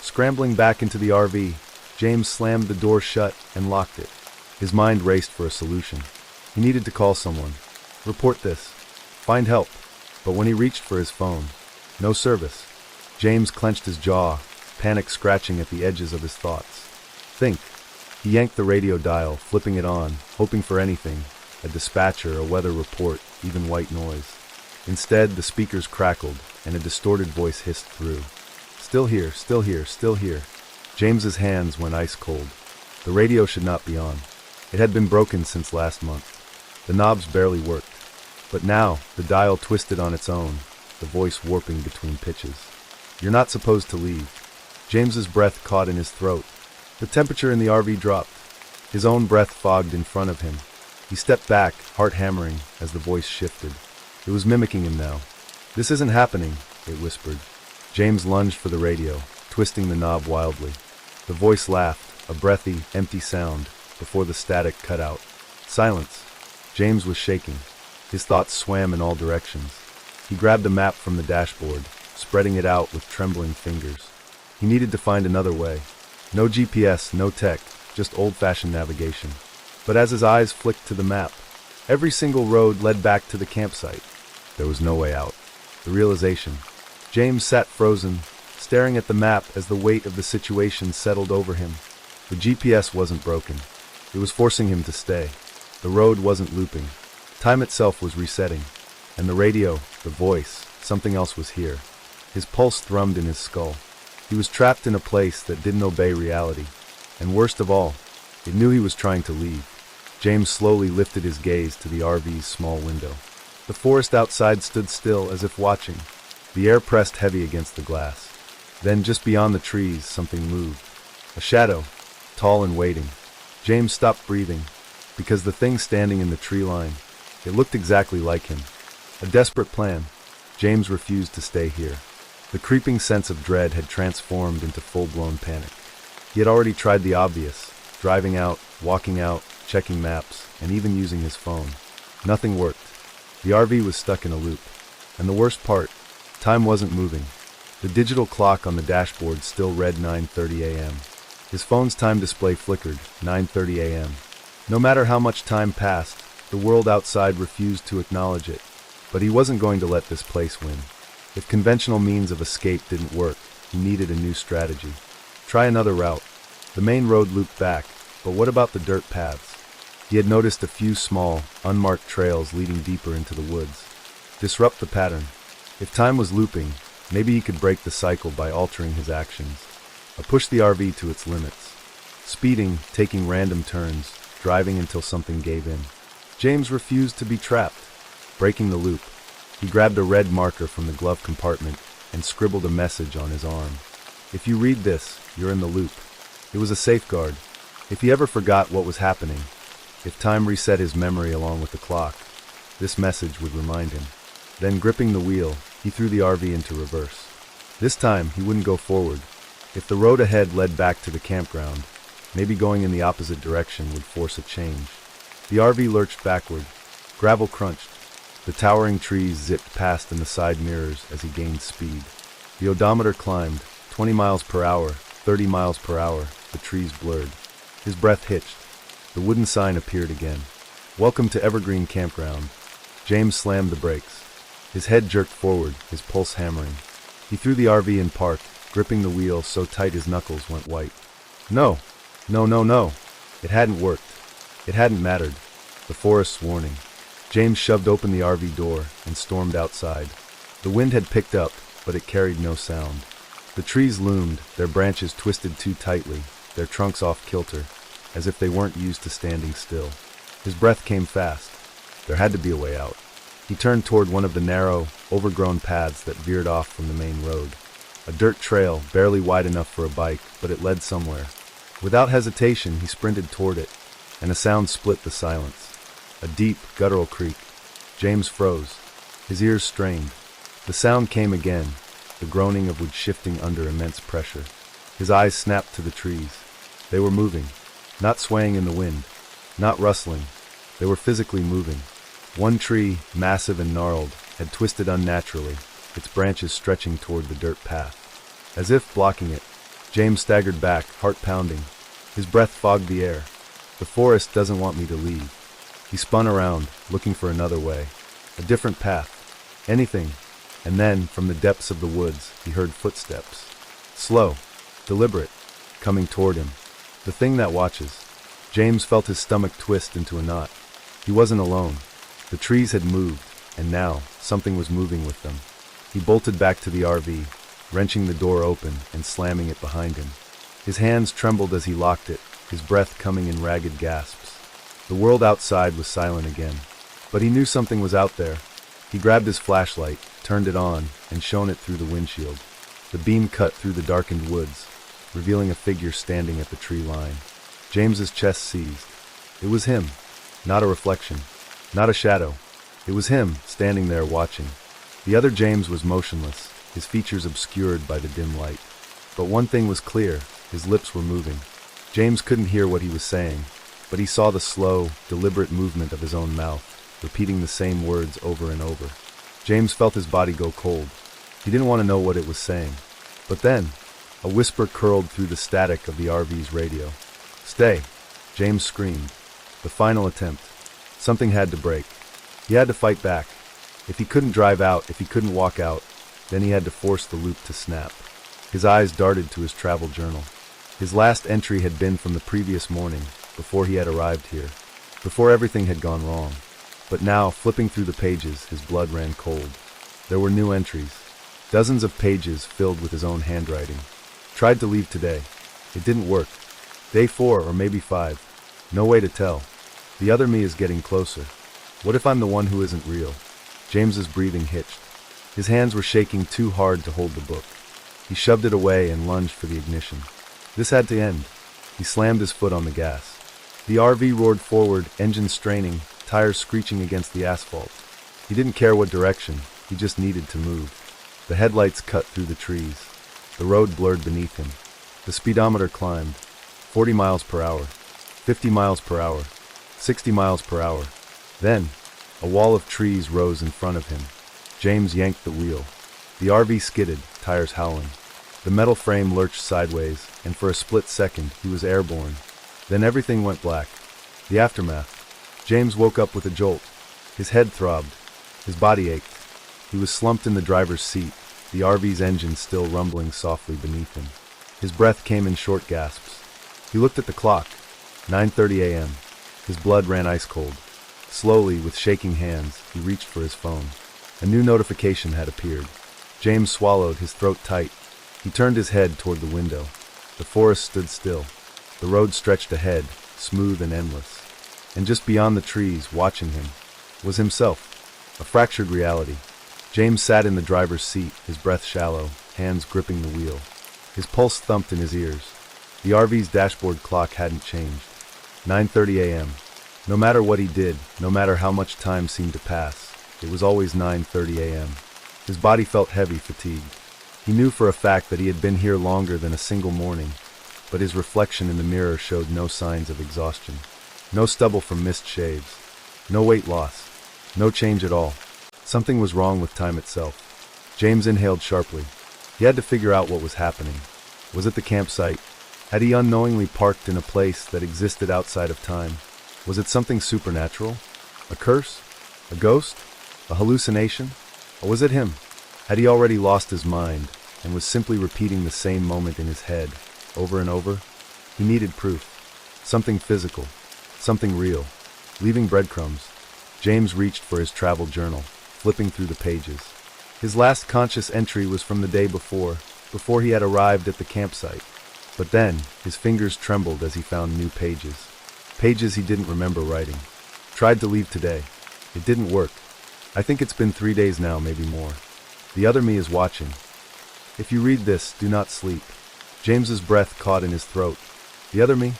Scrambling back into the RV, James slammed the door shut and locked it. His mind raced for a solution. He needed to call someone. Report this. Find help. But when he reached for his phone, no service. James clenched his jaw, panic scratching at the edges of his thoughts. Think. He yanked the radio dial, flipping it on, hoping for anything, a dispatcher, a weather report, even white noise. Instead, the speakers crackled, and a distorted voice hissed through. Still here, still here, still here. James's hands went ice cold. The radio should not be on. It had been broken since last month. The knobs barely worked. But now, the dial twisted on its own, the voice warping between pitches. You're not supposed to leave. James's breath caught in his throat. The temperature in the RV dropped. His own breath fogged in front of him. He stepped back, heart hammering, as the voice shifted. It was mimicking him now. This isn't happening, it whispered. James lunged for the radio, twisting the knob wildly. The voice laughed, a breathy, empty sound, before the static cut out. Silence. James was shaking. His thoughts swam in all directions. He grabbed a map from the dashboard, spreading it out with trembling fingers. He needed to find another way. No GPS, no tech, just old-fashioned navigation. But as his eyes flicked to the map, every single road led back to the campsite. There was no way out. The realization. James sat frozen, staring at the map as the weight of the situation settled over him. The GPS wasn't broken. It was forcing him to stay. The road wasn't looping. Time itself was resetting. And the radio, the voice, something else was here. His pulse thrummed in his skull. He was trapped in a place that didn't obey reality. And worst of all, It knew he was trying to leave. James slowly lifted his gaze to the RV's small window. The forest outside stood still, as if watching. The air pressed heavy against the glass. Then, just beyond the trees, something moved. A shadow, tall and waiting. James stopped breathing, because the thing standing in the tree line, it looked exactly like him. A desperate plan. James refused to stay here. The creeping sense of dread had transformed into full-blown panic. He had already tried the obvious, driving out, walking out, checking maps, and even using his phone. Nothing worked. The RV was stuck in a loop. And the worst part, time wasn't moving. The digital clock on the dashboard still read 9:30 a.m. His phone's time display flickered, 9:30 a.m. No matter how much time passed, the world outside refused to acknowledge it. But he wasn't going to let this place win. If conventional means of escape didn't work, he needed a new strategy. Try another route. The main road looped back, but what about the dirt paths? He had noticed a few small, unmarked trails leading deeper into the woods. Disrupt the pattern. If time was looping, maybe he could break the cycle by altering his actions. Push the RV to its limits. Speeding, taking random turns, driving until something gave in. James refused to be trapped. Breaking the loop, he grabbed a red marker from the glove compartment and scribbled a message on his arm. If you read this, you're in the loop. It was a safeguard. If he ever forgot what was happening, if time reset his memory along with the clock, this message would remind him. Then, gripping the wheel, he threw the RV into reverse. This time, he wouldn't go forward. If the road ahead led back to the campground, maybe going in the opposite direction would force a change. The RV lurched backward. Gravel crunched. The towering trees zipped past in the side mirrors as he gained speed. The odometer climbed, 20 miles per hour, 30 miles per hour, the trees blurred. His breath hitched. The wooden sign appeared again. Welcome to Evergreen Campground. James slammed the brakes. His head jerked forward, his pulse hammering. He threw the RV in park, gripping the wheel so tight his knuckles went white. No! No, no, no! It hadn't worked. It hadn't mattered. The forest's warning. James shoved open the RV door and stormed outside. The wind had picked up, but it carried no sound. The trees loomed, their branches twisted too tightly, their trunks off kilter, as if they weren't used to standing still. His breath came fast. There had to be a way out. He turned toward one of the narrow, overgrown paths that veered off from the main road. A dirt trail, barely wide enough for a bike, but it led somewhere. Without hesitation, he sprinted toward it, and a sound split the silence. A deep, guttural creak. James froze. His ears strained. The sound came again, the groaning of wood shifting under immense pressure. His eyes snapped to the trees. They were moving, not swaying in the wind, not rustling. They were physically moving. One tree, massive and gnarled, had twisted unnaturally, its branches stretching toward the dirt path. As if blocking it, James staggered back, heart pounding. His breath fogged the air. The forest doesn't want me to leave. He spun around, looking for another way. A different path. Anything. And then, from the depths of the woods, he heard footsteps. Slow, deliberate, coming toward him. The thing that watches. James felt his stomach twist into a knot. He wasn't alone. The trees had moved, and now, something was moving with them. He bolted back to the RV, wrenching the door open and slamming it behind him. His hands trembled as he locked it, his breath coming in ragged gasps. The world outside was silent again, but he knew something was out there. He grabbed his flashlight, turned it on, and shone it through the windshield. The beam cut through the darkened woods, revealing a figure standing at the tree line. James's chest seized. It was him, not a reflection, not a shadow. It was him, standing there watching. The other James was motionless, his features obscured by the dim light. But one thing was clear, his lips were moving. James couldn't hear what he was saying, but he saw the slow, deliberate movement of his own mouth, repeating the same words over and over. James felt his body go cold. He didn't want to know what it was saying. But then, a whisper curled through the static of the RV's radio. Stay, James screamed. The final attempt. Something had to break. He had to fight back. If he couldn't drive out, if he couldn't walk out, then he had to force the loop to snap. His eyes darted to his travel journal. His last entry had been from the previous morning, before he had arrived here, before everything had gone wrong. But now, flipping through the pages, his blood ran cold. There were new entries. Dozens of pages filled with his own handwriting. Tried to leave today. It didn't work. Day 4 or maybe 5. No way to tell. The other me is getting closer. What if I'm the one who isn't real? James's breathing hitched. His hands were shaking too hard to hold the book. He shoved it away and lunged for the ignition. This had to end. He slammed his foot on the gas. The RV roared forward, engine straining, tires screeching against the asphalt. He didn't care what direction, he just needed to move. The headlights cut through the trees. The road blurred beneath him. The speedometer climbed. 40 miles per hour. 50 miles per hour. 60 miles per hour. Then, a wall of trees rose in front of him. James yanked the wheel. The RV skidded, tires howling. The metal frame lurched sideways, and for a split second, he was airborne. Then everything went black. The aftermath. James woke up with a jolt. His head throbbed. His body ached. He was slumped in the driver's seat, the RV's engine still rumbling softly beneath him. His breath came in short gasps. He looked at the clock. 9:30 a.m. His blood ran ice cold. Slowly, with shaking hands, he reached for his phone. A new notification had appeared. James swallowed, his throat tight. He turned his head toward the window. The forest stood still. The road stretched ahead, smooth and endless. And just beyond the trees, watching him, was himself. A fractured reality. James sat in the driver's seat, his breath shallow, hands gripping the wheel. His pulse thumped in his ears. The RV's dashboard clock hadn't changed. 9:30 a.m. No matter what he did, no matter how much time seemed to pass, it was always 9:30 a.m. His body felt heavy, fatigued. He knew for a fact that he had been here longer than a single morning, but his reflection in the mirror showed no signs of exhaustion. No stubble from missed shaves. No weight loss. No change at all. Something was wrong with time itself. James inhaled sharply. He had to figure out what was happening. Was it the campsite? Had he unknowingly parked in a place that existed outside of time? Was it something supernatural? A curse? A ghost? A hallucination? Or was it him? Had he already lost his mind and was simply repeating the same moment in his head, over and over? He needed proof. Something physical. Something real. Leaving breadcrumbs, James reached for his travel journal, flipping through the pages. His last conscious entry was from the day before he had arrived at the campsite. But then, his fingers trembled as he found new pages. Pages he didn't remember writing. Tried to leave today. It didn't work. I think it's been 3 days now, maybe more. The other me is watching. If you read this, do not sleep. James's breath caught in his throat. The other me?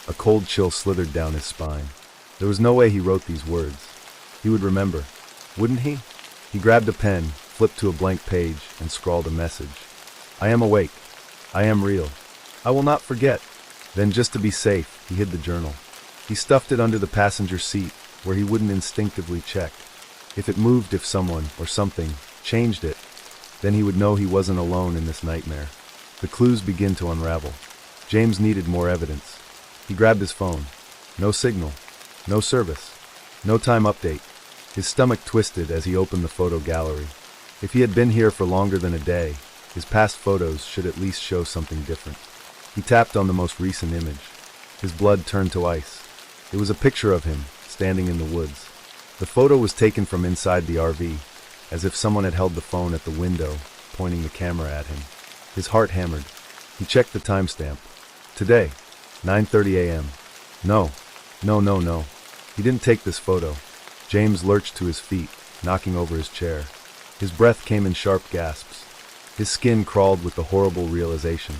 A cold chill slithered down his spine. There was no way he wrote these words. He would remember. Wouldn't he? He grabbed a pen, flipped to a blank page, and scrawled a message. I am awake. I am real. I will not forget. Then, just to be safe, he hid the journal. He stuffed it under the passenger seat, where he wouldn't instinctively check. If it moved, if someone, or something, changed it, then he would know he wasn't alone in this nightmare. The clues begin to unravel. James needed more evidence. He grabbed his phone. No signal. No service. No time update. His stomach twisted as he opened the photo gallery. If he had been here for longer than a day, his past photos should at least show something different. He tapped on the most recent image. His blood turned to ice. It was a picture of him, standing in the woods. The photo was taken from inside the RV, as if someone had held the phone at the window, pointing the camera at him. His heart hammered. He checked the timestamp. Today, 9:30 a.m. No. He didn't take this photo. James lurched to his feet, knocking over his chair. His breath came in sharp gasps. His skin crawled with the horrible realization.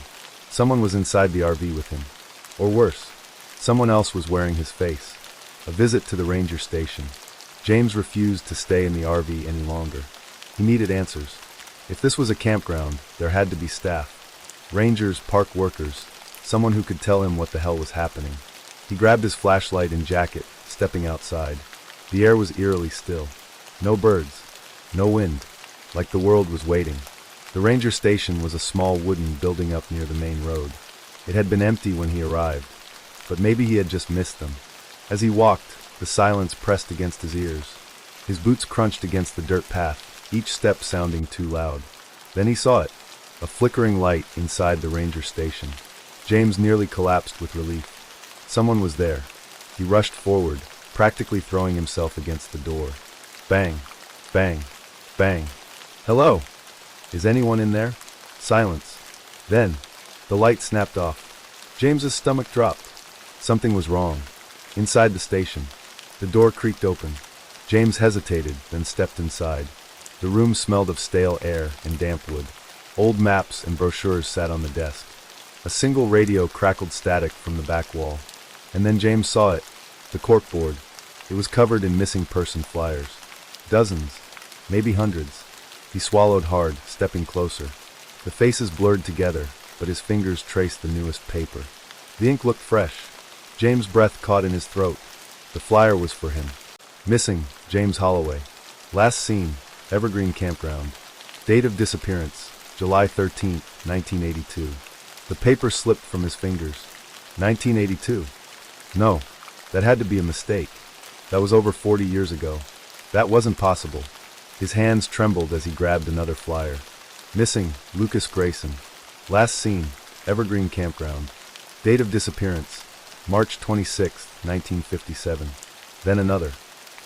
Someone was inside the RV with him. Or worse, someone else was wearing his face. A visit to the ranger station. James refused to stay in the RV any longer. He needed answers. If this was a campground, there had to be staff. Rangers, park workers, someone who could tell him what the hell was happening. He grabbed his flashlight and jacket, stepping outside. The air was eerily still. No birds. No wind. Like the world was waiting. The ranger station was a small wooden building up near the main road. It had been empty when he arrived, but maybe he had just missed them. As he walked, the silence pressed against his ears. His boots crunched against the dirt path, each step sounding too loud. Then he saw it, a flickering light inside the ranger station. James nearly collapsed with relief. Someone was there. He rushed forward, practically throwing himself against the door. Bang, bang, bang. Hello? Is anyone in there? Silence. Then, the light snapped off. James's stomach dropped. Something was wrong. Inside the station, the door creaked open. James hesitated, then stepped inside. The room smelled of stale air and damp wood. Old maps and brochures sat on the desk. A single radio crackled static from the back wall. And then James saw it, the corkboard. It was covered in missing person flyers. Dozens, maybe hundreds. He swallowed hard, stepping closer. The faces blurred together, but his fingers traced the newest paper. The ink looked fresh. James' breath caught in his throat. The flyer was for him. Missing, James Holloway. Last seen, Evergreen Campground. Date of disappearance, July 13, 1982. The paper slipped from his fingers. 1982. No, that had to be a mistake. That was over 40 years ago. That wasn't possible. His hands trembled as he grabbed another flyer. Missing, Lucas Grayson. Last seen, Evergreen Campground. Date of disappearance, March 26, 1957. Then another.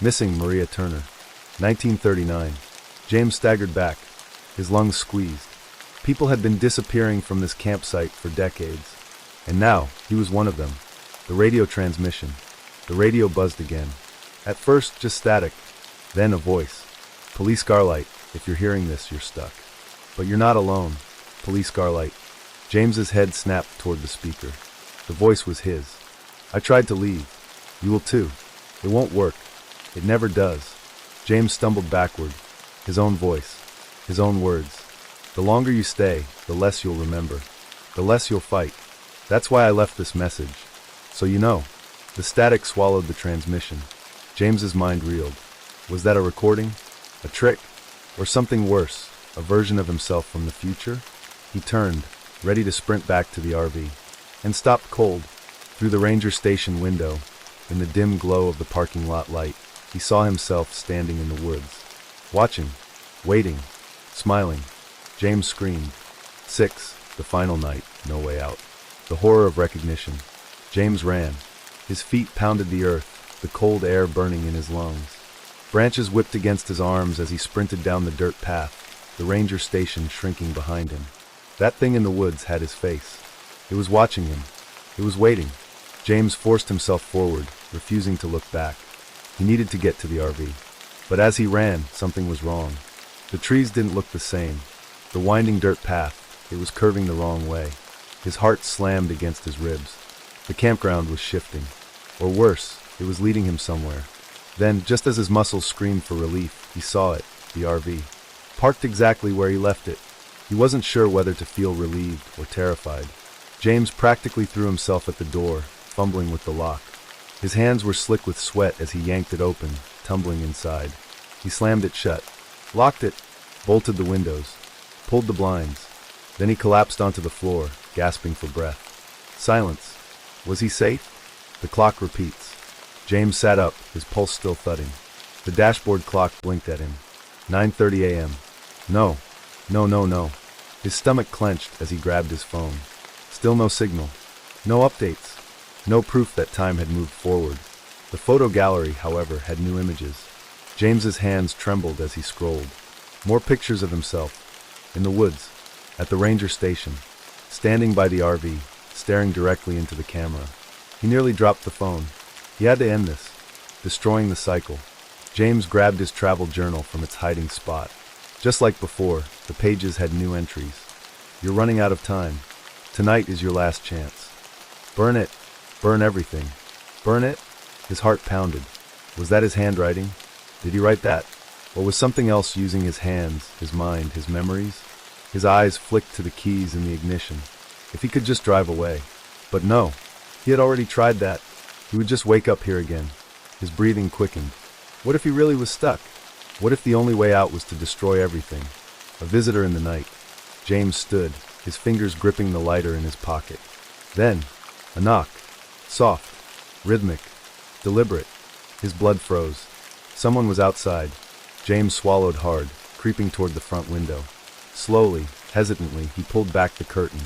Missing, Maria Turner. 1939. James staggered back, his lungs squeezed. People had been disappearing from this campsite for decades. And now, he was one of them. The radio transmission. The radio buzzed again. At first, just static. Then a voice. Police Garlight, if you're hearing this, you're stuck. But you're not alone. Police Garlight. James's head snapped toward the speaker. The voice was his. I tried to leave. You will too. It won't work. It never does. James stumbled backward. His own voice. His own words. The longer you stay, the less you'll remember. The less you'll fight. That's why I left this message. So you know. The static swallowed the transmission. James's mind reeled. Was that a recording? A trick? Or something worse? A version of himself from the future? He turned, ready to sprint back to the RV. And stopped cold. Through the ranger station window, in the dim glow of the parking lot light, he saw himself standing in the woods. Watching. Waiting. Smiling. James screamed. 6. The final night. No way out. The horror of recognition. James ran. His feet pounded the earth, the cold air burning in his lungs. Branches whipped against his arms as he sprinted down the dirt path, the ranger station shrinking behind him. That thing in the woods had his face. It was watching him. It was waiting. James forced himself forward, refusing to look back. He needed to get to the RV. But as he ran, something was wrong. The trees didn't look the same. The winding dirt path, it was curving the wrong way. His heart slammed against his ribs. The campground was shifting. Or worse, it was leading him somewhere. Then, just as his muscles screamed for relief, he saw it, the RV. Parked exactly where he left it. He wasn't sure whether to feel relieved or terrified. James practically threw himself at the door, fumbling with the lock. His hands were slick with sweat as he yanked it open, tumbling inside. He slammed it shut, locked it, bolted the windows, pulled the blinds. Then he collapsed onto the floor, gasping for breath. Silence. Was he safe? The clock repeats. James sat up, his pulse still thudding. The dashboard clock blinked at him. 9:30 a.m. No. No. His stomach clenched as he grabbed his phone. Still no signal. No updates. No proof that time had moved forward. The photo gallery, however, had new images. James's hands trembled as he scrolled. More pictures of himself. In the woods. At the ranger station. Standing by the RV, staring directly into the camera. He nearly dropped the phone. He had to end this. Destroying the cycle. James grabbed his travel journal from its hiding spot. Just like before, the pages had new entries. You're running out of time. Tonight is your last chance. Burn it. Burn everything. Burn it? His heart pounded. Was that his handwriting? Did he write that? Or was something else using his hands, his mind, his memories? His eyes flicked to the keys in the ignition. If he could just drive away. But no. He had already tried that. He would just wake up here again. His breathing quickened. What if he really was stuck? What if the only way out was to destroy everything? A visitor in the night. James stood, his fingers gripping the lighter in his pocket. Then, a knock. Soft, rhythmic, deliberate. His blood froze. Someone was outside. James swallowed hard, creeping toward the front window. Slowly, hesitantly, he pulled back the curtain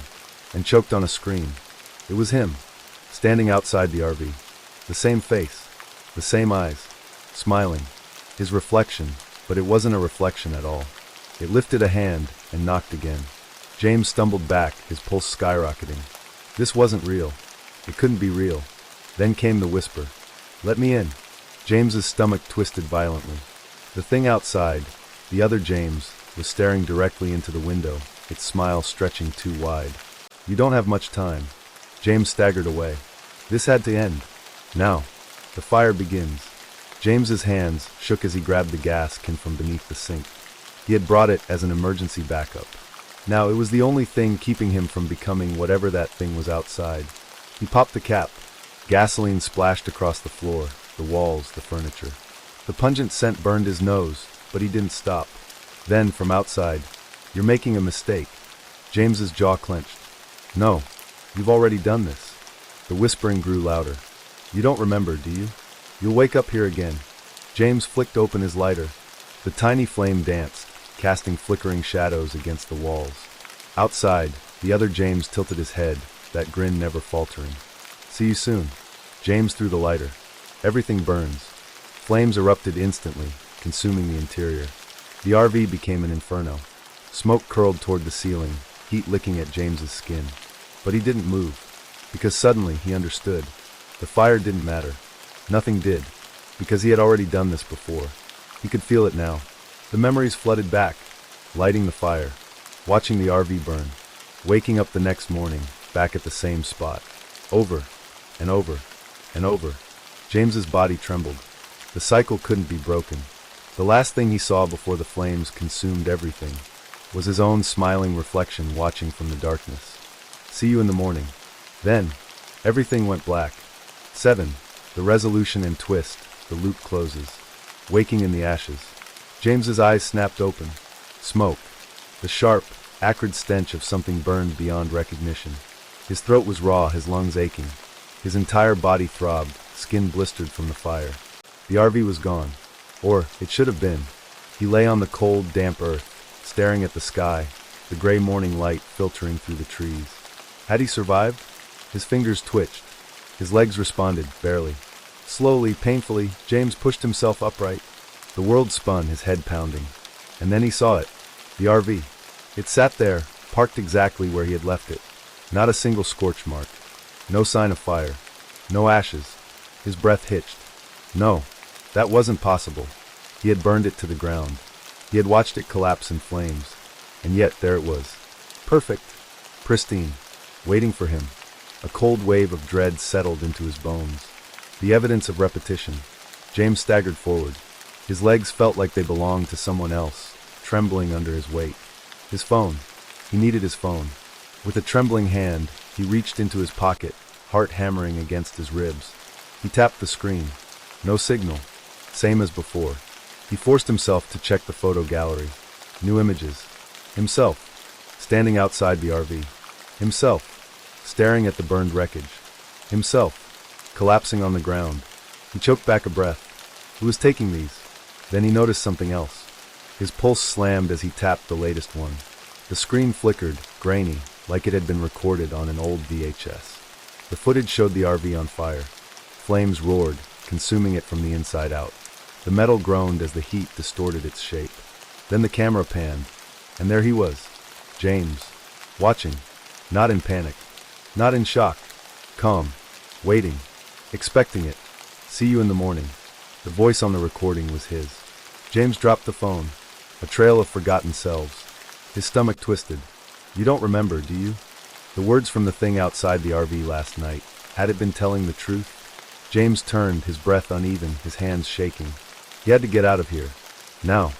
and choked on a scream. It was him, standing outside the RV. The same face, the same eyes, smiling. His reflection, but it wasn't a reflection at all. It lifted a hand and knocked again. James stumbled back, his pulse skyrocketing. This wasn't real. It couldn't be real. Then came the whisper. Let me in. James's stomach twisted violently. The thing outside, the other James, was staring directly into the window, its smile stretching too wide. You don't have much time. James staggered away. This had to end. Now. The fire begins. James's hands shook as he grabbed the gas can from beneath the sink. He had brought it as an emergency backup. Now it was the only thing keeping him from becoming whatever that thing was outside. He popped the cap. Gasoline splashed across the floor, the walls, the furniture. The pungent scent burned his nose, but he didn't stop. Then, from outside, "You're making a mistake." James's jaw clenched. "No, you've already done this." The whispering grew louder. "You don't remember, do you? You'll wake up here again." James flicked open his lighter. The tiny flame danced, casting flickering shadows against the walls. Outside, the other James tilted his head, that grin never faltering. "See you soon." James threw the lighter. Everything burns. Flames erupted instantly, consuming the interior. The RV became an inferno. Smoke curled toward the ceiling, heat licking at James's skin. But he didn't move, because suddenly he understood. The fire didn't matter. Nothing did, because he had already done this before. He could feel it now. The memories flooded back, lighting the fire, watching the RV burn, waking up the next morning, back at the same spot. Over, and over, and over. James's body trembled. The cycle couldn't be broken. The last thing he saw before the flames consumed everything was his own smiling reflection watching from the darkness. "See you in the morning." Then, everything went black. 7. The resolution and twist, the loop closes. Waking in the ashes. James's eyes snapped open. Smoke. The sharp, acrid stench of something burned beyond recognition. His throat was raw, his lungs aching. His entire body throbbed, skin blistered from the fire. The RV was gone. Or, it should have been. He lay on the cold, damp earth, staring at the sky, the gray morning light filtering through the trees. Had he survived? His fingers twitched. His legs responded, barely. Slowly, painfully, James pushed himself upright. The world spun, his head pounding. And then he saw it. The RV. It sat there, parked exactly where he had left it. Not a single scorch mark. No sign of fire. No ashes. His breath hitched. No, that wasn't possible. He had burned it to the ground. He had watched it collapse in flames. And yet, there it was. Perfect. Pristine. Waiting for him. A cold wave of dread settled into his bones. The evidence of repetition. James staggered forward. His legs felt like they belonged to someone else, trembling under his weight. His phone. He needed his phone. With a trembling hand, he reached into his pocket, heart hammering against his ribs. He tapped the screen. No signal. Same as before. He forced himself to check the photo gallery. New images. Himself, standing outside the RV. Himself, staring at the burned wreckage. Himself, collapsing on the ground. He choked back a breath. Who was taking these? Then he noticed something else. His pulse slammed as he tapped the latest one. The screen flickered, grainy, like it had been recorded on an old VHS. The footage showed the RV on fire. Flames roared, consuming it from the inside out. The metal groaned as the heat distorted its shape. Then the camera panned, and there he was, James, watching, not in panic, not in shock, calm, waiting, expecting it. "See you in the morning." The voice on the recording was his. James dropped the phone, a trail of forgotten selves. His stomach twisted. "You don't remember, do you?" The words from the thing outside the RV last night, had it been telling the truth? James turned, his breath uneven, his hands shaking. He had to get out of here. Now.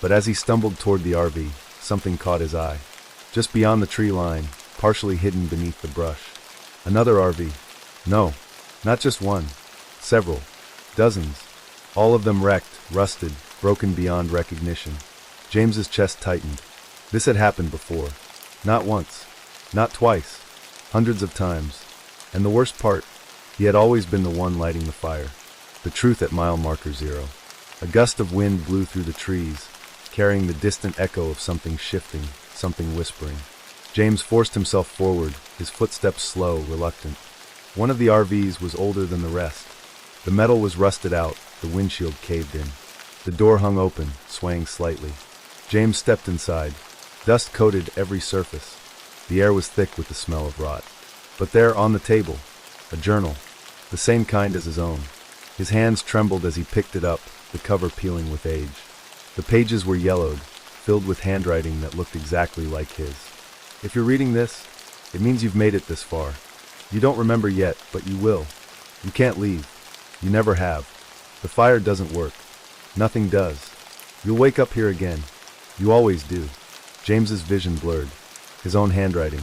But as he stumbled toward the RV, something caught his eye. Just beyond the tree line, partially hidden beneath the brush. Another RV. No, not just one. Several. Dozens. All of them wrecked, rusted, broken beyond recognition. James's chest tightened. This had happened before. Not once. Not twice. Hundreds of times. And the worst part, he had always been the one lighting the fire. The truth at mile marker 0. A gust of wind blew through the trees, carrying the distant echo of something shifting, something whispering. James forced himself forward, his footsteps slow, reluctant. One of the RVs was older than the rest. The metal was rusted out, the windshield caved in. The door hung open, swaying slightly. James stepped inside. Dust coated every surface. The air was thick with the smell of rot. But there, on the table, a journal, the same kind as his own. His hands trembled as he picked it up, the cover peeling with age. The pages were yellowed, filled with handwriting that looked exactly like his. If you're reading this, it means you've made it this far. You don't remember yet, but you will. You can't leave. You never have. The fire doesn't work. Nothing does. You'll wake up here again. You always do. James's vision blurred. His own handwriting.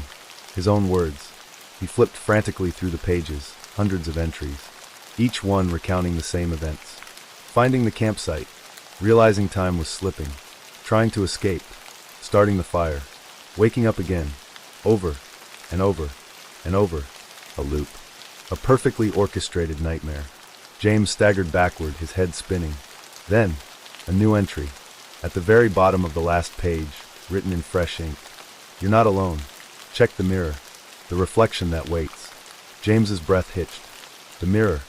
His own words. He flipped frantically through the pages, hundreds of entries, each one recounting the same events. Finding the campsite, realizing time was slipping, trying to escape, starting the fire, waking up again, over and over and over, a loop. A perfectly orchestrated nightmare. James staggered backward, his head spinning. Then, a new entry. At the very bottom of the last page, written in fresh ink. You're not alone. Check the mirror. The reflection that waits. James's breath hitched. The mirror.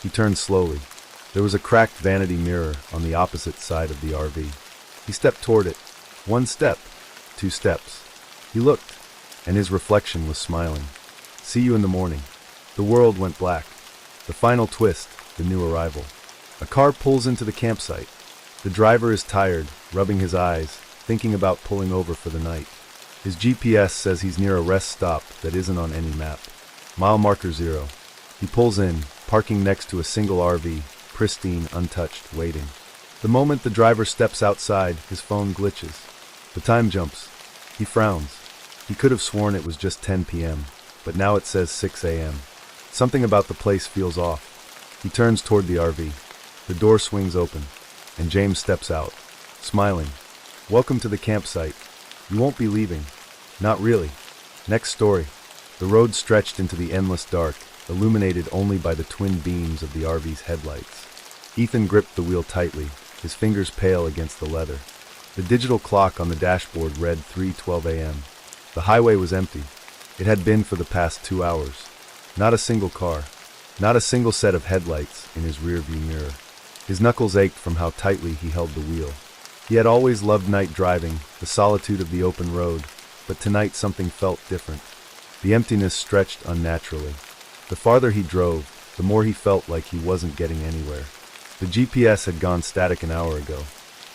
He turned slowly. There was a cracked vanity mirror on the opposite side of the RV. He stepped toward it. 1 step. 2 steps. He looked, and his reflection was smiling. See you in the morning. The world went black. The final twist, the new arrival. A car pulls into the campsite. The driver is tired, rubbing his eyes, thinking about pulling over for the night. His GPS says he's near a rest stop that isn't on any map. Mile marker 0. He pulls in, parking next to a single RV, pristine, untouched, waiting. The moment the driver steps outside, his phone glitches. The time jumps. He frowns. He could have sworn it was just 10 p.m., but now it says 6 a.m. Something about the place feels off. He turns toward the RV. The door swings open, and James steps out, smiling. Welcome to the campsite. You won't be leaving. Not really. Next story. The road stretched into the endless dark, illuminated only by the twin beams of the RV's headlights. Ethan gripped the wheel tightly, his fingers pale against the leather. The digital clock on the dashboard read 3:12 a.m. The highway was empty. It had been for the past 2 hours. Not a single car. Not a single set of headlights in his rearview mirror. His knuckles ached from how tightly he held the wheel. He had always loved night driving, the solitude of the open road, but tonight something felt different. The emptiness stretched unnaturally. The farther he drove, the more he felt like he wasn't getting anywhere. The GPS had gone static an hour ago.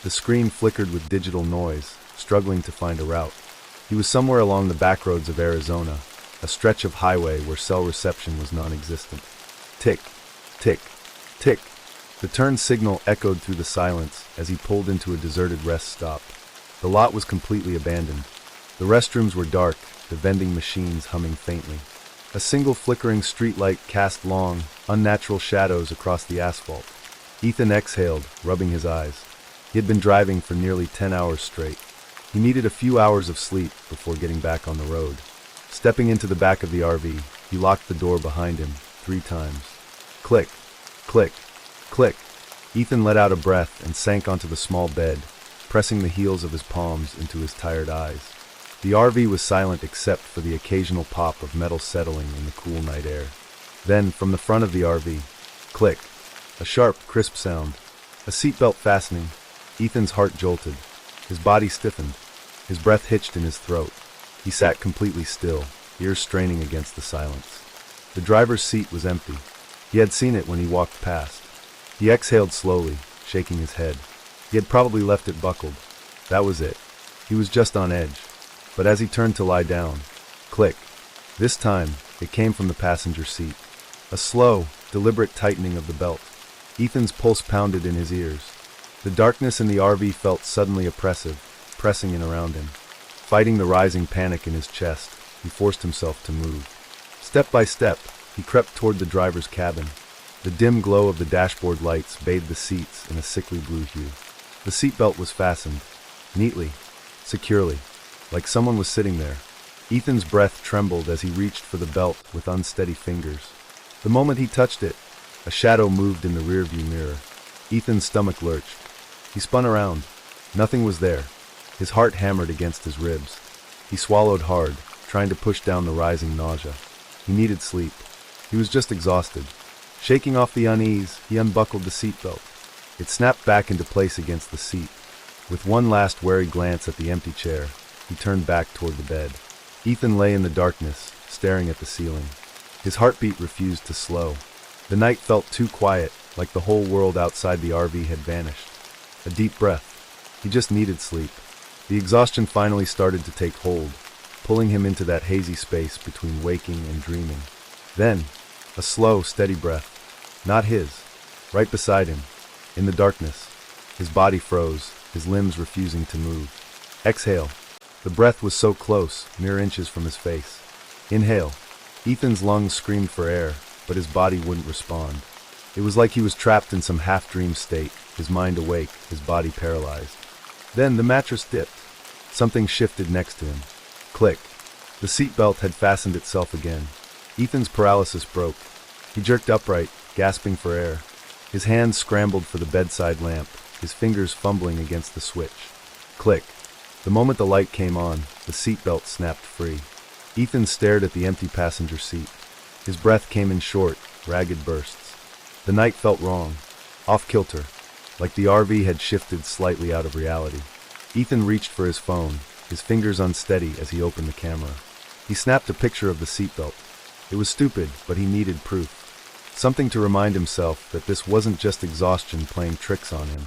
The screen flickered with digital noise, struggling to find a route. He was somewhere along the backroads of Arizona, a stretch of highway where cell reception was non-existent. Tick, tick, tick. The turn signal echoed through the silence as he pulled into a deserted rest stop. The lot was completely abandoned. The restrooms were dark, the vending machines humming faintly. A single flickering streetlight cast long, unnatural shadows across the asphalt. Ethan exhaled, rubbing his eyes. He had been driving for nearly 10 hours straight. He needed a few hours of sleep before getting back on the road. Stepping into the back of the RV, he locked the door behind him 3 times. Click, click, click. Ethan let out a breath and sank onto the small bed, pressing the heels of his palms into his tired eyes. The RV was silent except for the occasional pop of metal settling in the cool night air. Then, from the front of the RV, click. A sharp, crisp sound. A seatbelt fastening. Ethan's heart jolted. His body stiffened. His breath hitched in his throat. He sat completely still, ears straining against the silence. The driver's seat was empty. He had seen it when he walked past. He exhaled slowly, shaking his head. He had probably left it buckled. That was it. He was just on edge. But as he turned to lie down, click. This time, it came from the passenger seat. A slow, deliberate tightening of the belt. Ethan's pulse pounded in his ears. The darkness in the RV felt suddenly oppressive, pressing in around him. Fighting the rising panic in his chest, he forced himself to move. Step by step, he crept toward the driver's cabin. The dim glow of the dashboard lights bathed the seats in a sickly blue hue. The seatbelt was fastened, neatly, securely, like someone was sitting there. Ethan's breath trembled as he reached for the belt with unsteady fingers. The moment he touched it, a shadow moved in the rearview mirror. Ethan's stomach lurched. He spun around. Nothing was there. His heart hammered against his ribs. He swallowed hard, trying to push down the rising nausea. He needed sleep. He was just exhausted. Shaking off the unease, he unbuckled the seatbelt. It snapped back into place against the seat. With one last wary glance at the empty chair, he turned back toward the bed. Ethan lay in the darkness, staring at the ceiling. His heartbeat refused to slow. The night felt too quiet, like the whole world outside the RV had vanished. A deep breath. He just needed sleep. The exhaustion finally started to take hold, pulling him into that hazy space between waking and dreaming. Then, a slow, steady breath. Not his. Right beside him. In the darkness. His body froze, his limbs refusing to move. Exhale. The breath was so close, mere inches from his face. Inhale. Ethan's lungs screamed for air, but his body wouldn't respond. It was like he was trapped in some half-dream state, his mind awake, his body paralyzed. Then the mattress dipped. Something shifted next to him. Click. The seatbelt had fastened itself again. Ethan's paralysis broke. He jerked upright, gasping for air. His hands scrambled for the bedside lamp, his fingers fumbling against the switch. Click. The moment the light came on, the seatbelt snapped free. Ethan stared at the empty passenger seat. His breath came in short, ragged bursts. The night felt wrong, off-kilter, like the RV had shifted slightly out of reality. Ethan reached for his phone, his fingers unsteady as he opened the camera. He snapped a picture of the seatbelt. It was stupid, but he needed proof. Something to remind himself that this wasn't just exhaustion playing tricks on him.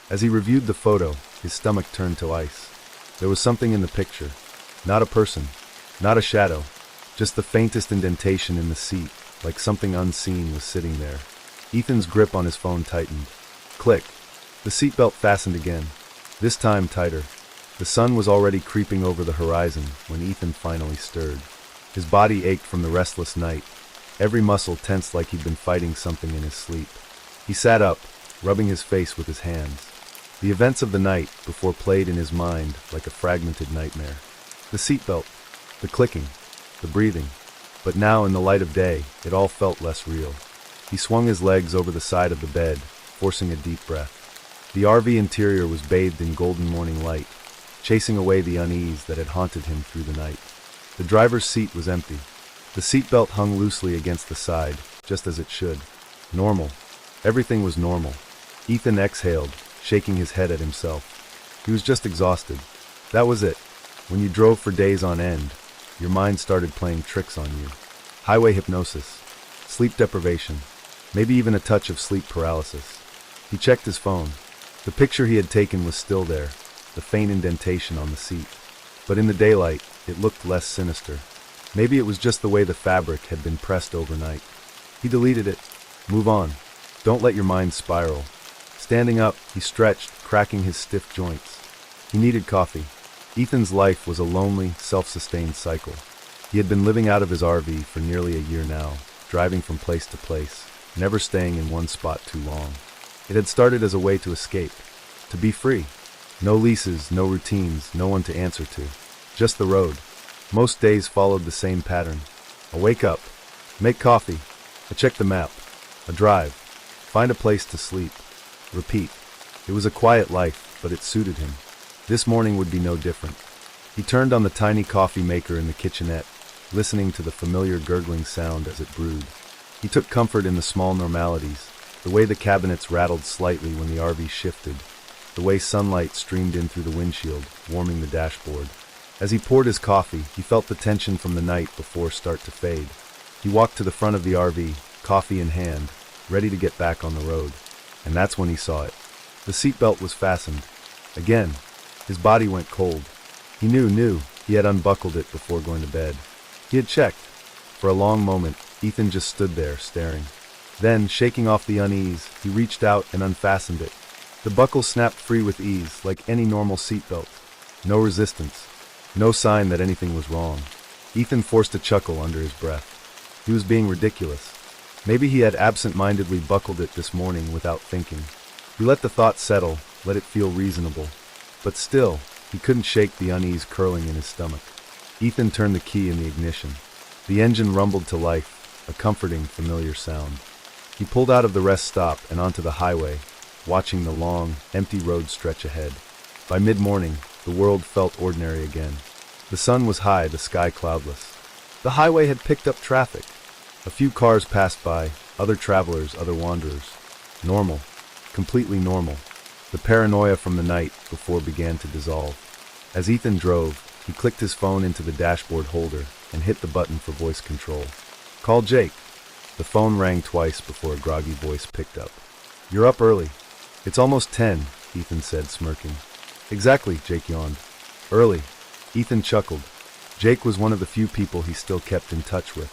As he reviewed the photo, his stomach turned to ice. There was something in the picture. Not a person, not a shadow, just the faintest indentation in the seat, like something unseen was sitting there. Ethan's grip on his phone tightened. Click. The seatbelt fastened again, this time tighter. The sun was already creeping over the horizon when Ethan finally stirred. His body ached from the restless night, every muscle tensed like he'd been fighting something in his sleep. He sat up, rubbing his face with his hands. The events of the night before played in his mind like a fragmented nightmare. The seatbelt, the clicking, the breathing. But now, in the light of day, it all felt less real. He swung his legs over the side of the bed, forcing a deep breath. The RV interior was bathed in golden morning light, chasing away the unease that had haunted him through the night. The driver's seat was empty. The seatbelt hung loosely against the side, just as it should. Normal. Everything was normal. Ethan exhaled, shaking his head at himself. He was just exhausted. That was it. When you drove for days on end, your mind started playing tricks on you. Highway hypnosis, sleep deprivation, maybe even a touch of sleep paralysis. He checked his phone. The picture he had taken was still there, the faint indentation on the seat. But in the daylight, it looked less sinister. Maybe it was just the way the fabric had been pressed overnight. He deleted it. Move on. Don't let your mind spiral. Standing up, he stretched, cracking his stiff joints. He needed coffee. Ethan's life was a lonely, self-sustained cycle. He had been living out of his RV for nearly a year now, driving from place to place, never staying in one spot too long. It had started as a way to escape, to be free. No leases, no routines, no one to answer to. Just the road. Most days followed the same pattern. A wake up, make coffee, a check the map, a drive, find a place to sleep, repeat. It was a quiet life, but it suited him. This morning would be no different. He turned on the tiny coffee maker in the kitchenette, listening to the familiar gurgling sound as it brewed. He took comfort in the small normalities, the way the cabinets rattled slightly when the RV shifted, the way sunlight streamed in through the windshield, warming the dashboard. As he poured his coffee, he felt the tension from the night before start to fade. He walked to the front of the RV, coffee in hand, ready to get back on the road. And that's when he saw it. The seatbelt was fastened. Again, his body went cold. He knew he had unbuckled it before going to bed. He had checked. For a long moment, Ethan just stood there, staring. Then, shaking off the unease, he reached out and unfastened it. The buckle snapped free with ease, like any normal seatbelt. No resistance. No sign that anything was wrong. Ethan forced a chuckle under his breath. He was being ridiculous. Maybe he had absent-mindedly buckled it this morning without thinking. He let the thought settle, let it feel reasonable. But still, he couldn't shake the unease curling in his stomach. Ethan turned the key in the ignition. The engine rumbled to life, a comforting, familiar sound. He pulled out of the rest stop and onto the highway, watching the long, empty road stretch ahead. By mid-morning, the world felt ordinary again. The sun was high, the sky cloudless. The highway had picked up traffic. A few cars passed by, other travelers, other wanderers. Normal. Completely normal. The paranoia from the night before began to dissolve. As Ethan drove, he clicked his phone into the dashboard holder and hit the button for voice control. Call Jake. The phone rang twice before a groggy voice picked up. You're up early. It's almost 10, Ethan said, smirking. Exactly, Jake yawned. Early. Ethan chuckled. Jake was one of the few people he still kept in touch with.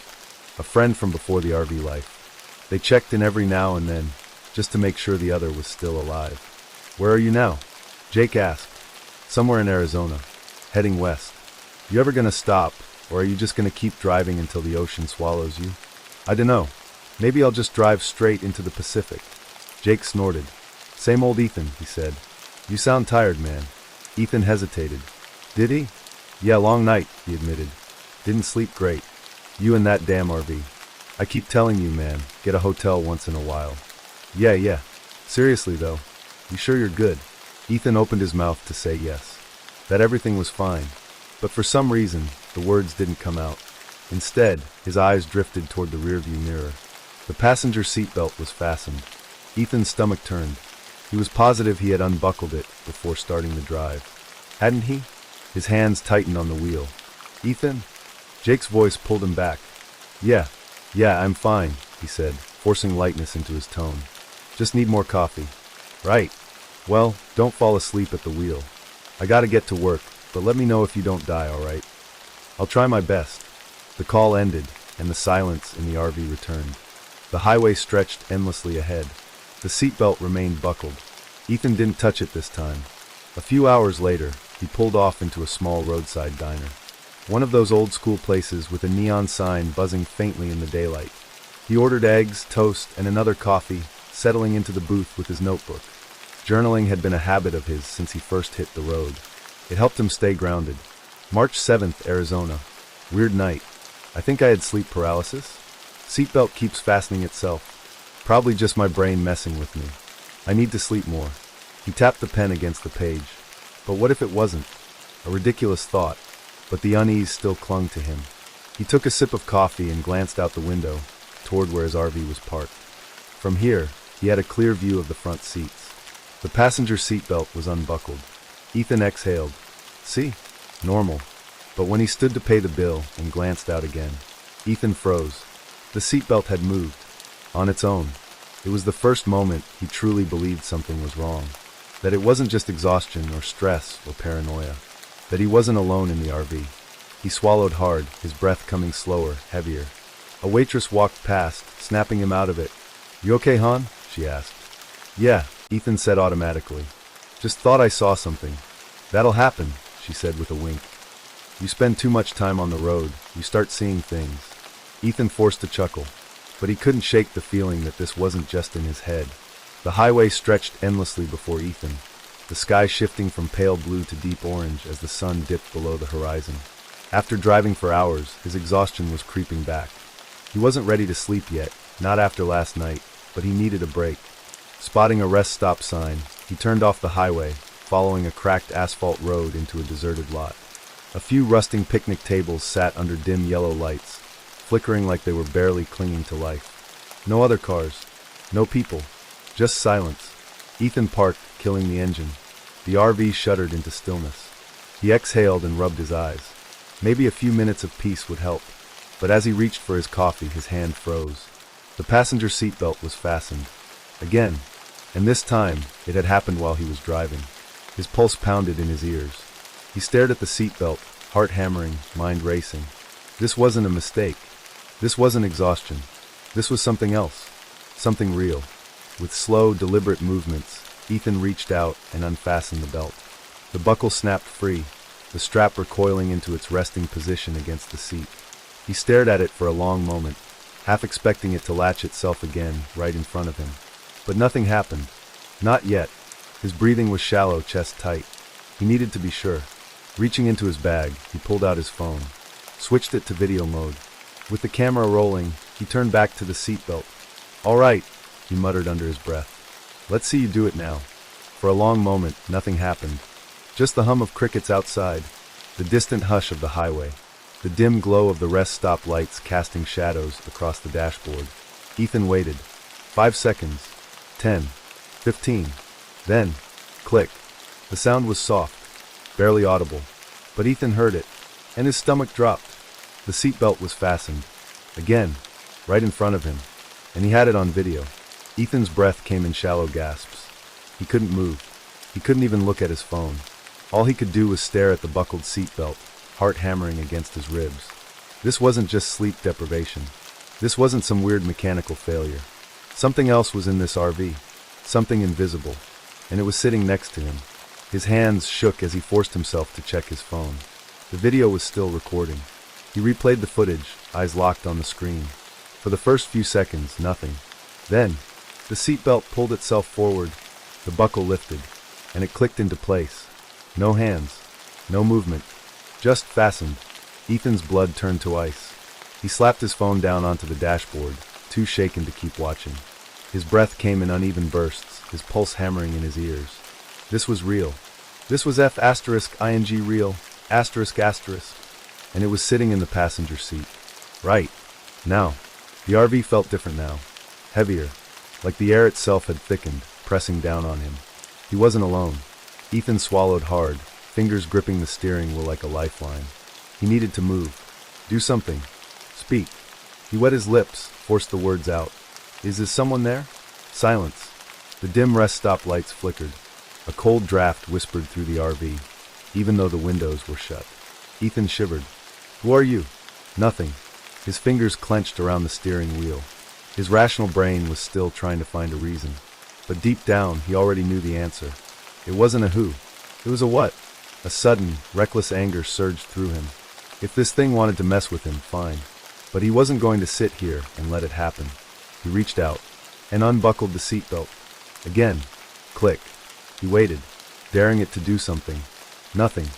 A friend from before the RV life. They checked in every now and then, just to make sure the other was still alive. Where are you now? Jake asked. Somewhere in Arizona. Heading west. You ever gonna stop, or are you just gonna keep driving until the ocean swallows you? I dunno. Maybe I'll just drive straight into the Pacific. Jake snorted. Same old Ethan, he said. You sound tired, man. Ethan hesitated. Did he? Yeah, long night, he admitted. Didn't sleep great. You and that damn RV. I keep telling you, man, get a hotel once in a while. Yeah. Seriously, though, you sure you're good? Ethan opened his mouth to say yes. That everything was fine. But for some reason, the words didn't come out. Instead, his eyes drifted toward the rearview mirror. The passenger seatbelt was fastened. Ethan's stomach turned. He was positive he had unbuckled it before starting the drive. Hadn't he? His hands tightened on the wheel. Ethan? Jake's voice pulled him back. Yeah, I'm fine, he said, forcing lightness into his tone. Just need more coffee. Right. Well, don't fall asleep at the wheel. I gotta get to work, but let me know if you don't die, alright? I'll try my best. The call ended, and the silence in the RV returned. The highway stretched endlessly ahead. The seatbelt remained buckled. Ethan didn't touch it this time. A few hours later, he pulled off into a small roadside diner. One of those old-school places with a neon sign buzzing faintly in the daylight. He ordered eggs, toast, and another coffee, settling into the booth with his notebook. Journaling had been a habit of his since he first hit the road. It helped him stay grounded. March 7th, Arizona. Weird night. I think I had sleep paralysis. Seatbelt keeps fastening itself. Probably just my brain messing with me. I need to sleep more. He tapped the pen against the page. But what if it wasn't? A ridiculous thought, but the unease still clung to him. He took a sip of coffee and glanced out the window, toward where his RV was parked. From here, he had a clear view of the front seats. The passenger seatbelt was unbuckled. Ethan exhaled. See? Normal. But when he stood to pay the bill and glanced out again, Ethan froze. The seatbelt had moved. On its own. It was the first moment he truly believed something was wrong. That it wasn't just exhaustion or stress or paranoia. That he wasn't alone in the RV. He swallowed hard, his breath coming slower, heavier. A waitress walked past, snapping him out of it. You okay, hon? She asked. Yeah, Ethan said automatically. Just thought I saw something. That'll happen, she said with a wink. You spend too much time on the road, you start seeing things. Ethan forced a chuckle, but he couldn't shake the feeling that this wasn't just in his head. The highway stretched endlessly before Ethan, the sky shifting from pale blue to deep orange as the sun dipped below the horizon. After driving for hours, his exhaustion was creeping back. He wasn't ready to sleep yet, not after last night, but he needed a break. Spotting a rest stop sign, he turned off the highway, following a cracked asphalt road into a deserted lot. A few rusting picnic tables sat under dim yellow lights, flickering like they were barely clinging to life. No other cars. No people. Just silence. Ethan parked, killing the engine. The RV shuddered into stillness. He exhaled and rubbed his eyes. Maybe a few minutes of peace would help. But as he reached for his coffee, his hand froze. The passenger seatbelt was fastened. Again. And this time, it had happened while he was driving. His pulse pounded in his ears. He stared at the seatbelt, heart hammering, mind racing. This wasn't a mistake. This wasn't exhaustion. This was something else. Something real. With slow, deliberate movements, Ethan reached out and unfastened the belt. The buckle snapped free, the strap recoiling into its resting position against the seat. He stared at it for a long moment, half expecting it to latch itself again right in front of him. But nothing happened. Not yet. His breathing was shallow, chest tight. He needed to be sure. Reaching into his bag, he pulled out his phone, switched it to video mode. With the camera rolling, he turned back to the seatbelt. All right, he muttered under his breath. Let's see you do it now. For a long moment, nothing happened. Just the hum of crickets outside, the distant hush of the highway, the dim glow of the rest stop lights casting shadows across the dashboard. Ethan waited. 5 seconds. 10. 15. Then, click. The sound was soft, barely audible, but Ethan heard it, and his stomach dropped. The seatbelt was fastened. Again, right in front of him, and he had it on video. Ethan's breath came in shallow gasps. He couldn't move. He couldn't even look at his phone. All he could do was stare at the buckled seatbelt, heart hammering against his ribs. This wasn't just sleep deprivation. This wasn't some weird mechanical failure. Something else was in this RV. Something invisible. And it was sitting next to him. His hands shook as he forced himself to check his phone. The video was still recording. He replayed the footage, eyes locked on the screen. For the first few seconds, nothing. Then, the seatbelt pulled itself forward, the buckle lifted, and it clicked into place. No hands, no movement, just fastened. Ethan's blood turned to ice. He slapped his phone down onto the dashboard, too shaken to keep watching. His breath came in uneven bursts, his pulse hammering in his ears. This was real. This was F*ing real, asterisk asterisk, and it was sitting in the passenger seat. Right. Now. The RV felt different now. Heavier. Like the air itself had thickened, pressing down on him. He wasn't alone. Ethan swallowed hard, fingers gripping the steering wheel like a lifeline. He needed to move. Do something. Speak. He wet his lips, forced the words out. Is someone there? Silence. The dim rest stop lights flickered. A cold draft whispered through the RV, even though the windows were shut. Ethan shivered. Who are you? Nothing. His fingers clenched around the steering wheel. His rational brain was still trying to find a reason. But deep down, he already knew the answer. It wasn't a who. It was a what. A sudden, reckless anger surged through him. If this thing wanted to mess with him, fine. But he wasn't going to sit here and let it happen. He reached out and unbuckled the seatbelt. Again. Click. He waited, daring it to do something. Nothing.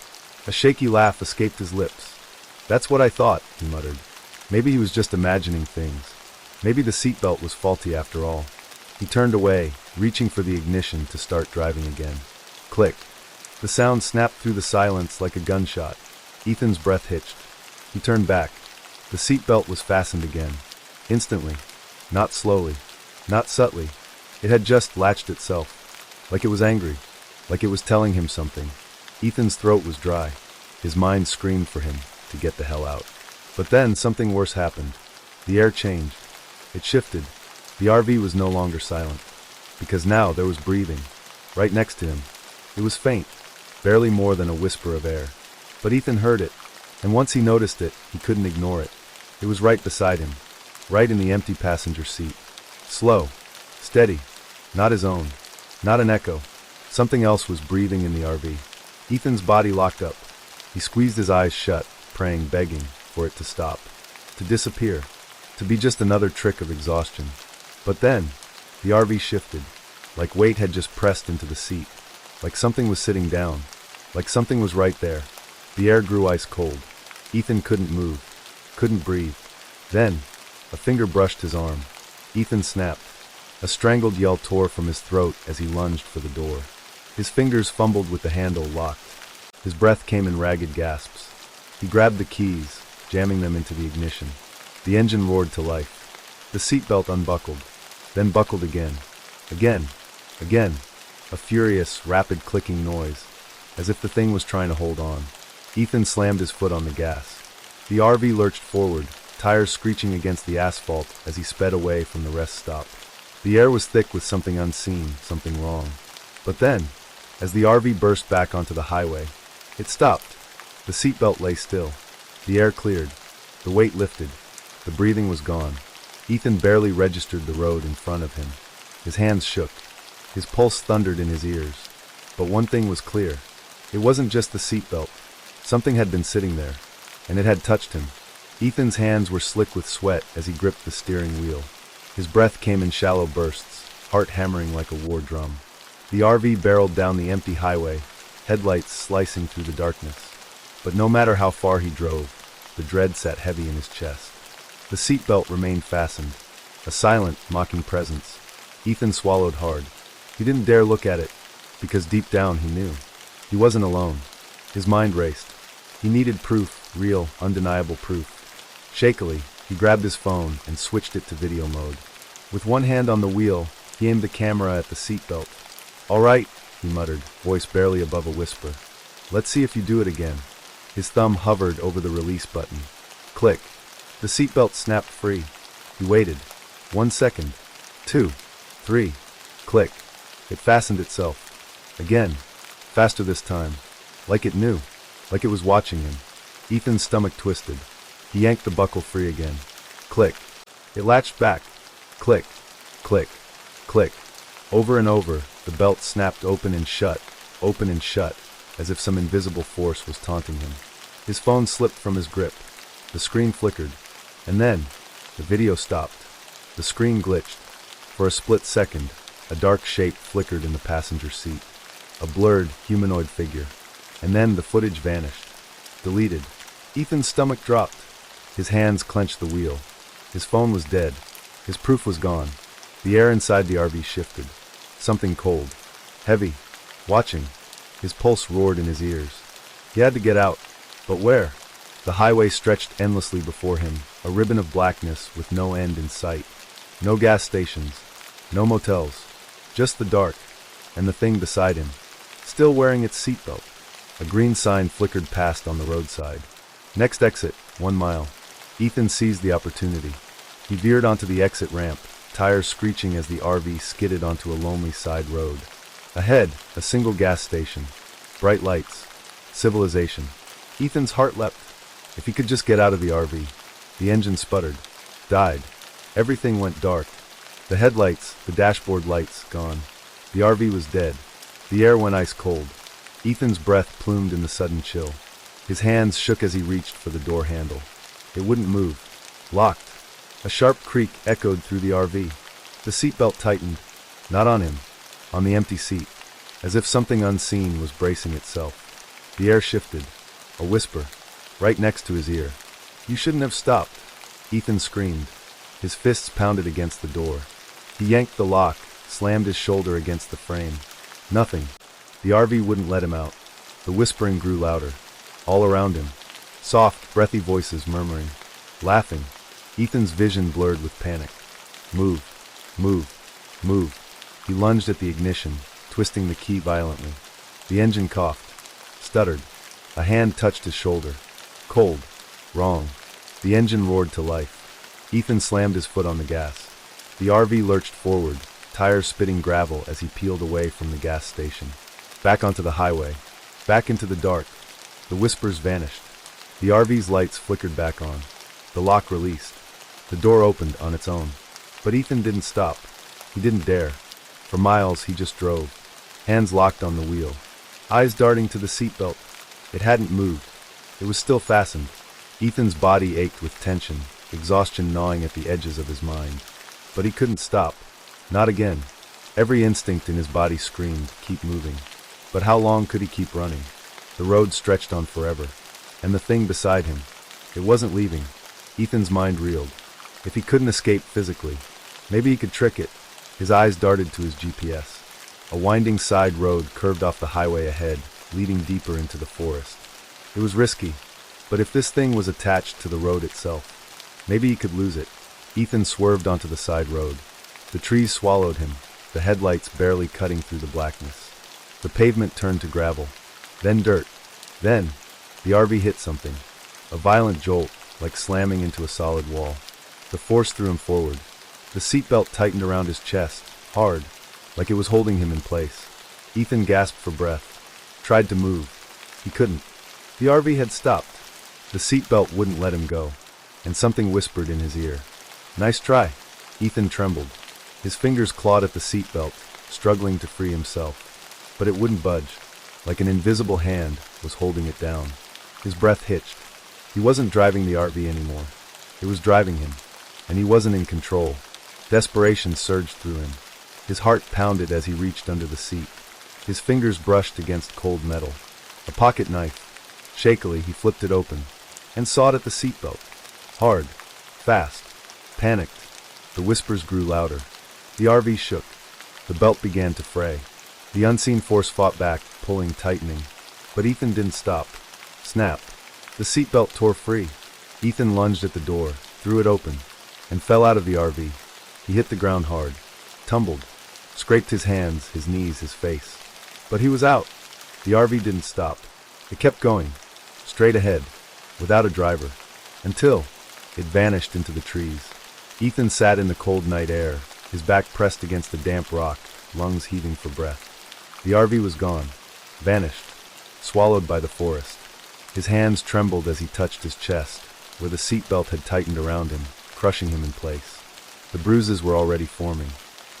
A shaky laugh escaped his lips. That's what I thought, he muttered. Maybe he was just imagining things. Maybe the seatbelt was faulty after all. He turned away, reaching for the ignition to start driving again. Click. The sound snapped through the silence like a gunshot. Ethan's breath hitched. He turned back. The seatbelt was fastened again. Instantly. Not slowly. Not subtly. It had just latched itself. Like it was angry. Like it was telling him something. Ethan's throat was dry. His mind screamed for him to get the hell out. But then something worse happened. The air changed. It shifted. The RV was no longer silent. Because now there was breathing. Right next to him. It was faint. Barely more than a whisper of air. But Ethan heard it. And once he noticed it, he couldn't ignore it. It was right beside him. Right in the empty passenger seat. Slow. Steady. Not his own. Not an echo. Something else was breathing in the RV. Ethan's body locked up. He squeezed his eyes shut, praying, begging for it to stop. To disappear. To be just another trick of exhaustion. But then, the RV shifted. Like weight had just pressed into the seat. Like something was sitting down. Like something was right there. The air grew ice cold. Ethan couldn't move. Couldn't breathe. Then, a finger brushed his arm. Ethan snapped. A strangled yell tore from his throat as he lunged for the door. His fingers fumbled with the handle locked. His breath came in ragged gasps. He grabbed the keys, jamming them into the ignition. The engine roared to life. The seatbelt unbuckled, then buckled again. Again. Again. A furious, rapid clicking noise, as if the thing was trying to hold on. Ethan slammed his foot on the gas. The RV lurched forward, tires screeching against the asphalt as he sped away from the rest stop. The air was thick with something unseen, something wrong. But then, as the RV burst back onto the highway, it stopped. The seatbelt lay still. The air cleared. The weight lifted. The breathing was gone. Ethan barely registered the road in front of him. His hands shook. His pulse thundered in his ears. But one thing was clear. It wasn't just the seatbelt. Something had been sitting there, and it had touched him. Ethan's hands were slick with sweat as he gripped the steering wheel. His breath came in shallow bursts, heart hammering like a war drum. The RV barreled down the empty highway, headlights slicing through the darkness. But no matter how far he drove, the dread sat heavy in his chest. The seatbelt remained fastened, a silent, mocking presence. Ethan swallowed hard. He didn't dare look at it, because deep down he knew. He wasn't alone. His mind raced. He needed proof, real, undeniable proof. Shakily, he grabbed his phone and switched it to video mode. With one hand on the wheel, he aimed the camera at the seatbelt. "All right," he muttered, voice barely above a whisper. "Let's see if you do it again." His thumb hovered over the release button. Click. The seatbelt snapped free. He waited. 1 second. 2. 3. Click. It fastened itself. Again. Faster this time. Like it knew. Like it was watching him. Ethan's stomach twisted. He yanked the buckle free again. Click. It latched back. Click. Click. Click. Over and over, the belt snapped open and shut, as if some invisible force was taunting him. His phone slipped from his grip. The screen flickered. And then, the video stopped. The screen glitched. For a split second, a dark shape flickered in the passenger seat. A blurred, humanoid figure. And then the footage vanished. Deleted. Ethan's stomach dropped. His hands clenched the wheel. His phone was dead. His proof was gone. The air inside the RV shifted. Something cold. Heavy. Watching. His pulse roared in his ears. He had to get out. But where? The highway stretched endlessly before him, a ribbon of blackness with no end in sight. No gas stations. No motels. Just the dark. And the thing beside him. Still wearing its seatbelt. A green sign flickered past on the roadside. Next exit, 1 mile. Ethan seized the opportunity. He veered onto the exit ramp, tires screeching as the RV skidded onto a lonely side road. Ahead, a single gas station. Bright lights. Civilization. Ethan's heart leapt. If he could just get out of the RV. The engine sputtered. Died. Everything went dark. The headlights, the dashboard lights, gone. The RV was dead. The air went ice cold. Ethan's breath plumed in the sudden chill. His hands shook as he reached for the door handle. It wouldn't move. Locked. A sharp creak echoed through the RV. The seatbelt tightened. Not on him. On the empty seat. As if something unseen was bracing itself. The air shifted. A whisper. Right next to his ear. "You shouldn't have stopped." Ethan screamed. His fists pounded against the door. He yanked the lock, slammed his shoulder against the frame. Nothing. The RV wouldn't let him out. The whispering grew louder. All around him. Soft, breathy voices murmuring. Laughing. Ethan's vision blurred with panic. Move. Move. Move. He lunged at the ignition, twisting the key violently. The engine coughed. Stuttered. A hand touched his shoulder. Cold. Wrong. The engine roared to life. Ethan slammed his foot on the gas. The RV lurched forward, tires spitting gravel as he peeled away from the gas station. Back onto the highway. Back into the dark. The whispers vanished. The RV's lights flickered back on. The lock released. The door opened on its own. But Ethan didn't stop. He didn't dare. For miles he just drove. Hands locked on the wheel. Eyes darting to the seatbelt. It hadn't moved. It was still fastened. Ethan's body ached with tension, exhaustion gnawing at the edges of his mind. But he couldn't stop. Not again. Every instinct in his body screamed, keep moving. But how long could he keep running? The road stretched on forever. And the thing beside him. It wasn't leaving. Ethan's mind reeled. If he couldn't escape physically, maybe he could trick it. His eyes darted to his GPS. A winding side road curved off the highway ahead, leading deeper into the forest. It was risky, but if this thing was attached to the road itself, maybe he could lose it. Ethan swerved onto the side road. The trees swallowed him, the headlights barely cutting through the blackness. The pavement turned to gravel, then dirt. Then, the RV hit something. A violent jolt, like slamming into a solid wall. The force threw him forward. The seatbelt tightened around his chest, hard, like it was holding him in place. Ethan gasped for breath. Tried to move. He couldn't. The RV had stopped. The seatbelt wouldn't let him go. And something whispered in his ear. Nice try. Ethan trembled. His fingers clawed at the seatbelt, struggling to free himself. But it wouldn't budge. Like an invisible hand was holding it down. His breath hitched. He wasn't driving the RV anymore. It was driving him. And he wasn't in control. Desperation surged through him. His heart pounded as he reached under the seat. His fingers brushed against cold metal. A pocket knife. Shakily, he flipped it open and sawed at the seatbelt. Hard. Fast. Panicked. The whispers grew louder. The RV shook. The belt began to fray. The unseen force fought back, pulling, tightening. But Ethan didn't stop. Snap. The seatbelt tore free. Ethan lunged at the door, threw it open, and fell out of the RV. He hit the ground hard. Tumbled. Scraped his hands, his knees, his face. But he was out. The RV didn't stop. It kept going. Straight ahead. Without a driver. Until it vanished into the trees. Ethan sat in the cold night air, his back pressed against a damp rock, lungs heaving for breath. The RV was gone, vanished, swallowed by the forest. His hands trembled as he touched his chest, where the seatbelt had tightened around him, crushing him in place. The bruises were already forming.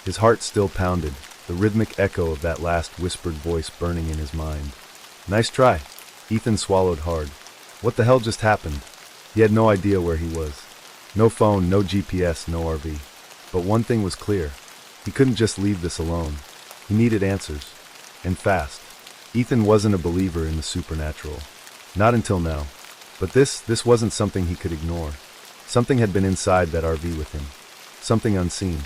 His heart still pounded, the rhythmic echo of that last whispered voice burning in his mind. "Nice try." Ethan swallowed hard. What the hell just happened? He had no idea where he was. No phone, no GPS, no RV. But one thing was clear. He couldn't just leave this alone. He needed answers. And fast. Ethan wasn't a believer in the supernatural. Not until now. But this wasn't something he could ignore. Something had been inside that RV with him. Something unseen.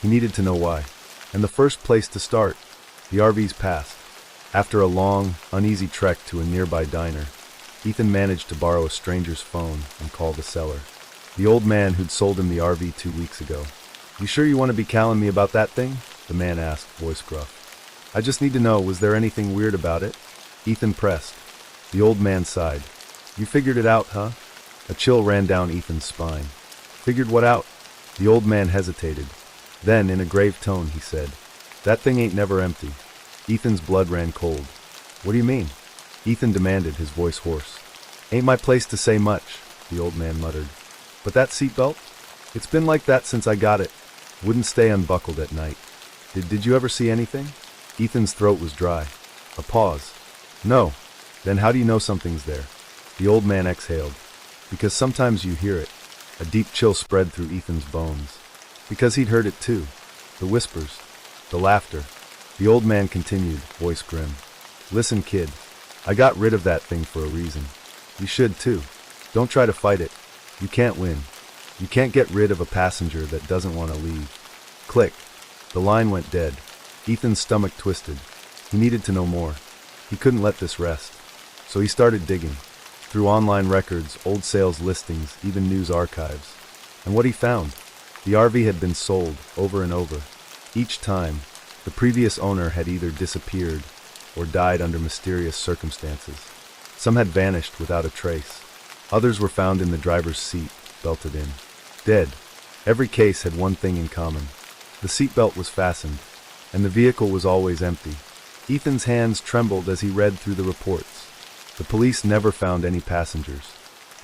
He needed to know why. And the first place to start, the RV's past. After a long, uneasy trek to a nearby diner, Ethan managed to borrow a stranger's phone and call the seller. The old man who'd sold him the RV 2 weeks ago. "You sure you want to be calling me about that thing?" the man asked, voice gruff. "I just need to know, was there anything weird about it?" Ethan pressed. The old man sighed. "You figured it out, huh?" A chill ran down Ethan's spine. "Figured what out?" The old man hesitated. Then, in a grave tone, he said, "That thing ain't never empty." Ethan's blood ran cold. "What do you mean?" Ethan demanded, his voice hoarse. "Ain't my place to say much," the old man muttered. "But that seatbelt? It's been like that since I got it. Wouldn't stay unbuckled at night. Did you ever see anything?" Ethan's throat was dry. A pause. "No." "Then how do you know something's there?" The old man exhaled. "Because sometimes you hear it." A deep chill spread through Ethan's bones. Because he'd heard it too. The whispers. The laughter. The old man continued, voice grim. "Listen, kid. I got rid of that thing for a reason. You should too. Don't try to fight it. You can't win. You can't get rid of a passenger that doesn't want to leave." Click. The line went dead. Ethan's stomach twisted. He needed to know more. He couldn't let this rest. So he started digging. Through online records, old sales listings, even news archives. And what he found? The RV had been sold, over and over. Each time, the previous owner had either disappeared or died under mysterious circumstances. Some had vanished without a trace. Others were found in the driver's seat, belted in. Dead. Every case had one thing in common. The seatbelt was fastened, and the vehicle was always empty. Ethan's hands trembled as he read through the reports. The police never found any passengers.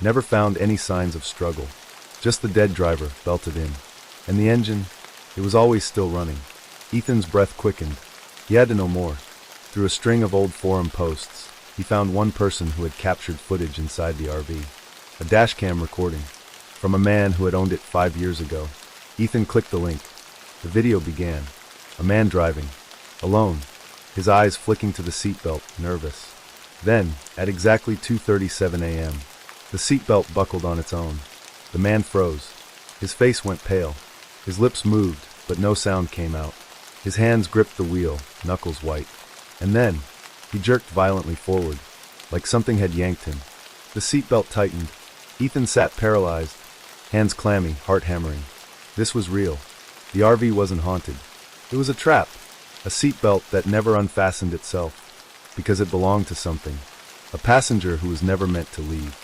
Never found any signs of struggle. Just the dead driver, belted in. And the engine, it was always still running. Ethan's breath quickened. He had to know more. Through a string of old forum posts, he found one person who had captured footage inside the RV. A dashcam recording. From a man who had owned it 5 years ago. Ethan clicked the link. The video began. A man driving. Alone. His eyes flicking to the seatbelt, nervous. Then, at exactly 2:37 a.m., the seatbelt buckled on its own. The man froze. His face went pale. His lips moved, but no sound came out. His hands gripped the wheel, knuckles white. And then, he jerked violently forward, like something had yanked him. The seatbelt tightened. Ethan sat paralyzed, hands clammy, heart hammering. This was real. The RV wasn't haunted. It was a trap, a seatbelt that never unfastened itself, because it belonged to something. A passenger who was never meant to leave.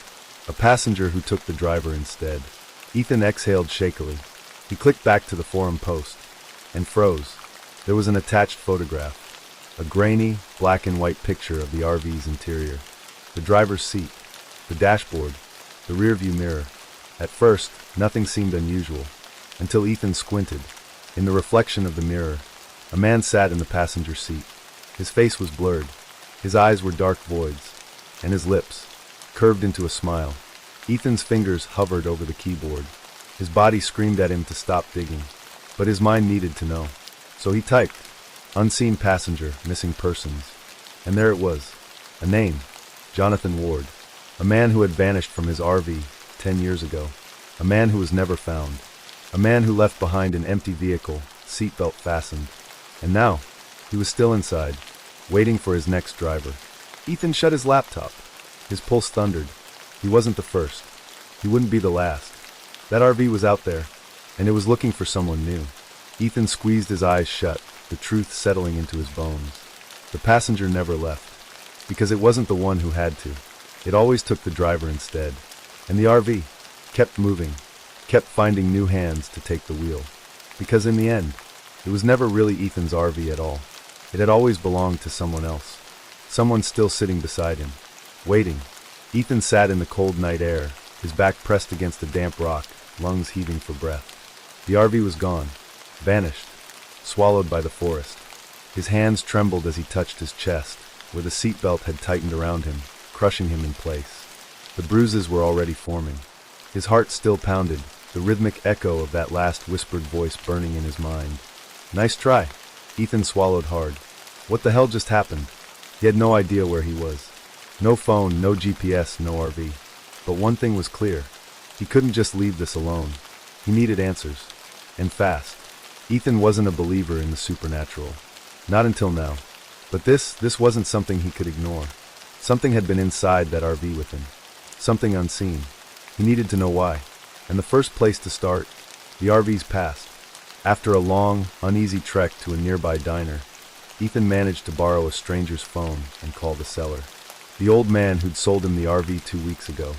A passenger who took the driver instead. Ethan exhaled shakily. He clicked back to the forum post, and froze. There was an attached photograph. A grainy, black and white picture of the RV's interior. The driver's seat, the dashboard, the rearview mirror. At first, nothing seemed unusual, until Ethan squinted. In the reflection of the mirror, a man sat in the passenger seat. His face was blurred. His eyes were dark voids, and his lips, curved into a smile. Ethan's fingers hovered over the keyboard. His body screamed at him to stop digging, but his mind needed to know. So he typed, "Unseen passenger, missing persons." And there it was, a name, Jonathan Ward, a man who had vanished from his RV 10 years ago, a man who was never found, a man who left behind an empty vehicle, seatbelt fastened. And now, he was still inside, waiting for his next driver. Ethan shut his laptop. His pulse thundered. He wasn't the first. He wouldn't be the last. That RV was out there, and it was looking for someone new. Ethan squeezed his eyes shut, the truth settling into his bones. The passenger never left, because it wasn't the one who had to. It always took the driver instead. And the RV kept moving, kept finding new hands to take the wheel. Because in the end, it was never really Ethan's RV at all. It had always belonged to someone else. Someone still sitting beside him, waiting. Ethan sat in the cold night air, his back pressed against a damp rock, lungs heaving for breath. The RV was gone, vanished, swallowed by the forest. His hands trembled as he touched his chest, where the seatbelt had tightened around him, crushing him in place. The bruises were already forming. His heart still pounded, the rhythmic echo of that last whispered voice burning in his mind. Nice try. Ethan swallowed hard. What the hell just happened? He had no idea where he was. No phone, no GPS, no RV. But one thing was clear. He couldn't just leave this alone. He needed answers. And fast. Ethan wasn't a believer in the supernatural. Not until now. But this wasn't something he could ignore. Something had been inside that RV with him. Something unseen. He needed to know why. And the first place to start, the RV's past. After a long, uneasy trek to a nearby diner, Ethan managed to borrow a stranger's phone and call the seller. The old man who'd sold him the RV 2 weeks ago.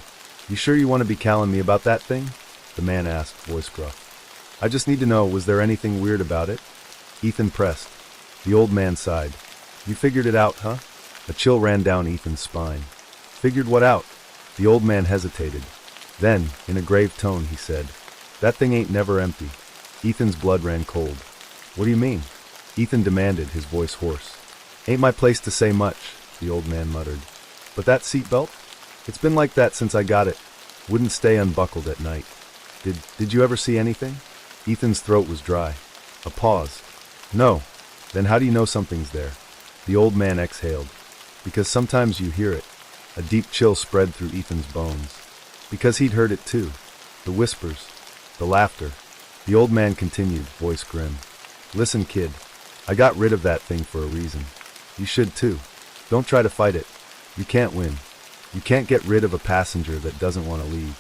"You sure you want to be calling me about that thing?" the man asked, voice gruff. "I just need to know, was there anything weird about it?" Ethan pressed. The old man sighed. "You figured it out, huh?" A chill ran down Ethan's spine. "Figured what out?" The old man hesitated. Then, in a grave tone, he said, "That thing ain't never empty." Ethan's blood ran cold. "What do you mean?" Ethan demanded, his voice hoarse. "Ain't my place to say much," the old man muttered. "But that seatbelt? It's been like that since I got it. Wouldn't stay unbuckled at night. Did you ever see anything?" Ethan's throat was dry. A pause. "No." "Then how do you know something's there?" The old man exhaled. "Because sometimes you hear it." A deep chill spread through Ethan's bones. Because he'd heard it too. The whispers. The laughter. The old man continued, voice grim. "Listen, kid. I got rid of that thing for a reason. You should too. Don't try to fight it. You can't win. You can't get rid of a passenger that doesn't want to leave."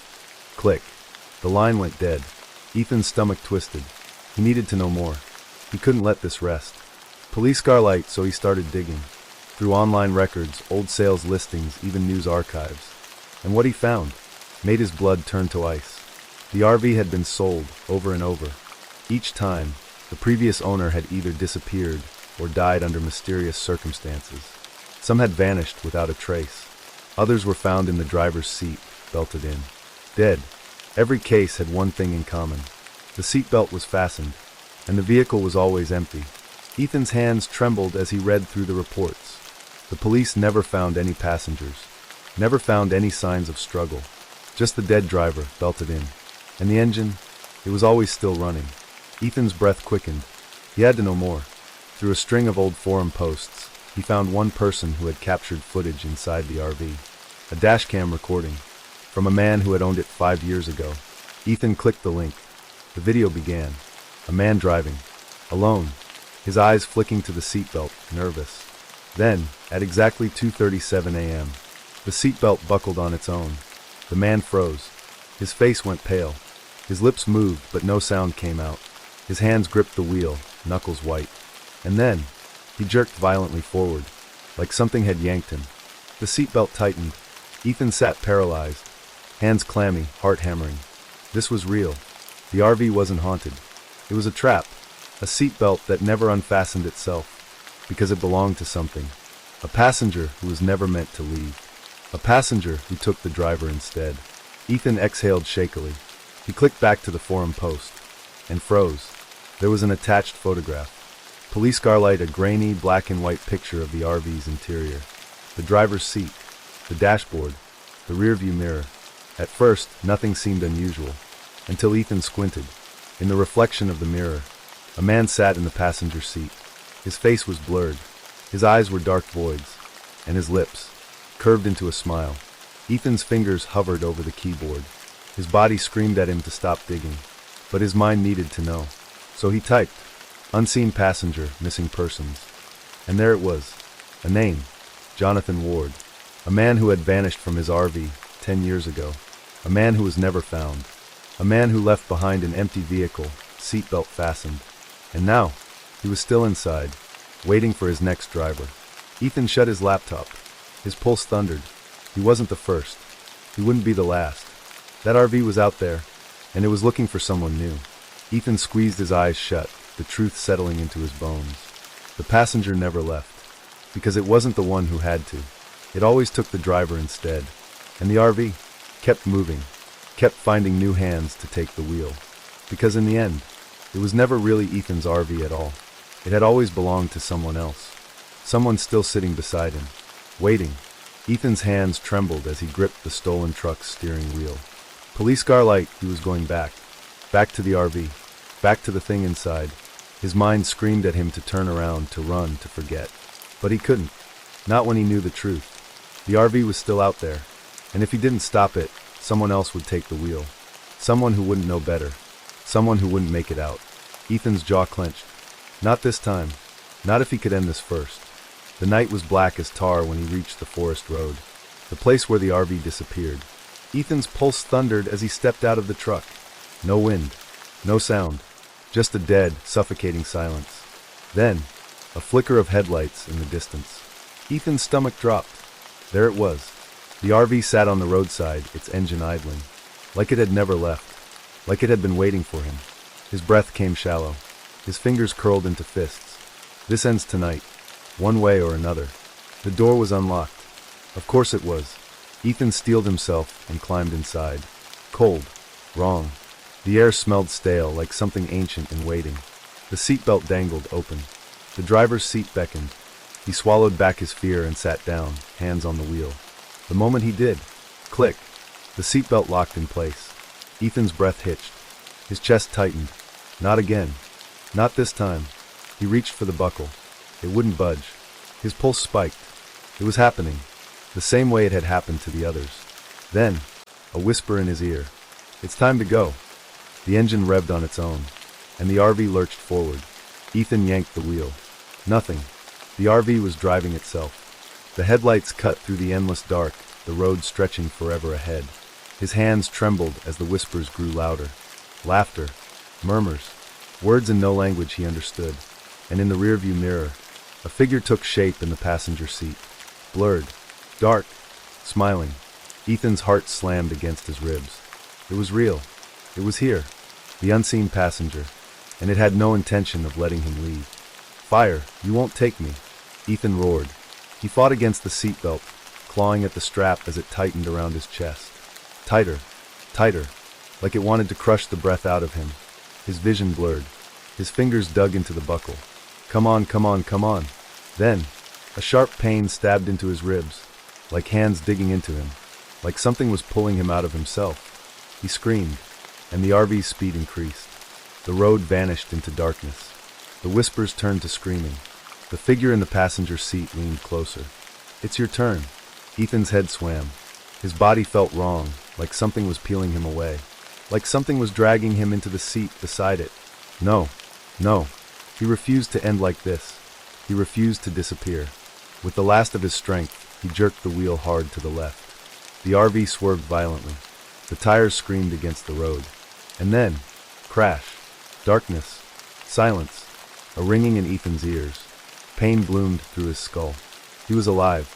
Click. The line went dead. Ethan's stomach twisted. He needed to know more. He couldn't let this rest. Police car light, so he started digging. Through online records, old sales listings, even news archives. And what he found made his blood turn to ice. The RV had been sold over and over. Each time, the previous owner had either disappeared or died under mysterious circumstances. Some had vanished without a trace. Others were found in the driver's seat, belted in. Dead. Every case had one thing in common. The seatbelt was fastened, and the vehicle was always empty. Ethan's hands trembled as he read through the reports. The police never found any passengers. Never found any signs of struggle. Just the dead driver, belted in. And the engine, it was always still running. Ethan's breath quickened. He had to know more. Through a string of old forum posts, he found one person who had captured footage inside the RV. A dashcam recording. From a man who had owned it 5 years ago. Ethan clicked the link. The video began. A man driving. Alone. His eyes flicking to the seatbelt, nervous. Then, at exactly 2:37 a.m., the seatbelt buckled on its own. The man froze. His face went pale. His lips moved, but no sound came out. His hands gripped the wheel, knuckles white. And then, he jerked violently forward, like something had yanked him. The seatbelt tightened. Ethan sat paralyzed. Hands clammy, heart hammering. This was real. The RV wasn't haunted. It was a trap. A seatbelt that never unfastened itself. Because it belonged to something. A passenger who was never meant to leave. A passenger who took the driver instead. Ethan exhaled shakily. He clicked back to the forum post. And froze. There was an attached photograph. Police car light, a grainy, black and white picture of the RV's interior. The driver's seat. The dashboard. The rearview mirror. At first, nothing seemed unusual. Until Ethan squinted. In the reflection of the mirror, a man sat in the passenger seat. His face was blurred. His eyes were dark voids. And his lips curved into a smile. Ethan's fingers hovered over the keyboard. His body screamed at him to stop digging. But his mind needed to know. So he typed, "Unseen passenger, missing persons." And there it was. A name. Jonathan Ward. A man who had vanished from his RV 10 years ago. A man who was never found. A man who left behind an empty vehicle, seatbelt fastened. And now, he was still inside, waiting for his next driver. Ethan shut his laptop. His pulse thundered. He wasn't the first. He wouldn't be the last. That RV was out there, and it was looking for someone new. Ethan squeezed his eyes shut, the truth settling into his bones. The passenger never left, because it wasn't the one who had to. It always took the driver instead. And the RV kept moving, kept finding new hands to take the wheel. Because in the end, it was never really Ethan's RV at all. It had always belonged to someone else. Someone still sitting beside him, waiting. Ethan's hands trembled as he gripped the stolen truck's steering wheel. Police car light, he was going back. Back to the RV. Back to the thing inside. His mind screamed at him to turn around, to run, to forget. But he couldn't. Not when he knew the truth. The RV was still out there. And if he didn't stop it, someone else would take the wheel. Someone who wouldn't know better. Someone who wouldn't make it out. Ethan's jaw clenched. Not this time. Not if he could end this first. The night was black as tar when he reached the forest road. The place where the RV disappeared. Ethan's pulse thundered as he stepped out of the truck. No wind. No sound. Just a dead, suffocating silence. Then, a flicker of headlights in the distance. Ethan's stomach dropped. There it was. The RV sat on the roadside, its engine idling. Like it had never left. Like it had been waiting for him. His breath came shallow. His fingers curled into fists. This ends tonight. One way or another. The door was unlocked. Of course it was. Ethan steeled himself and climbed inside. Cold. Wrong. The air smelled stale, like something ancient and waiting. The seatbelt dangled open. The driver's seat beckoned. He swallowed back his fear and sat down, hands on the wheel. The moment he did, click, the seatbelt locked in place. Ethan's breath hitched. His chest tightened. Not again. Not this time. He reached for the buckle. It wouldn't budge. His pulse spiked. It was happening, the same way it had happened to the others. Then, a whisper in his ear. It's time to go. The engine revved on its own, and the RV lurched forward. Ethan yanked the wheel. Nothing. The RV was driving itself. The headlights cut through the endless dark, the road stretching forever ahead. His hands trembled as the whispers grew louder. Laughter. Murmurs. Words in no language he understood. And in the rearview mirror, a figure took shape in the passenger seat. Blurred. Dark. Smiling. Ethan's heart slammed against his ribs. It was real. It was here. The unseen passenger. And it had no intention of letting him leave. Fire, you won't take me. Ethan roared. He fought against the seatbelt, clawing at the strap as it tightened around his chest. Tighter. Tighter. Like it wanted to crush the breath out of him. His vision blurred. His fingers dug into the buckle. Come on, come on, come on. Then, a sharp pain stabbed into his ribs, like hands digging into him, like something was pulling him out of himself. He screamed, and the RV's speed increased. The road vanished into darkness. The whispers turned to screaming. The figure in the passenger seat leaned closer. It's your turn. Ethan's head swam. His body felt wrong, like something was peeling him away. Like something was dragging him into the seat beside it. No. No. He refused to end like this. He refused to disappear. With the last of his strength, he jerked the wheel hard to the left. The RV swerved violently. The tires screamed against the road. And then, crash. Darkness. Silence. A ringing in Ethan's ears. Pain bloomed through his skull. He was alive.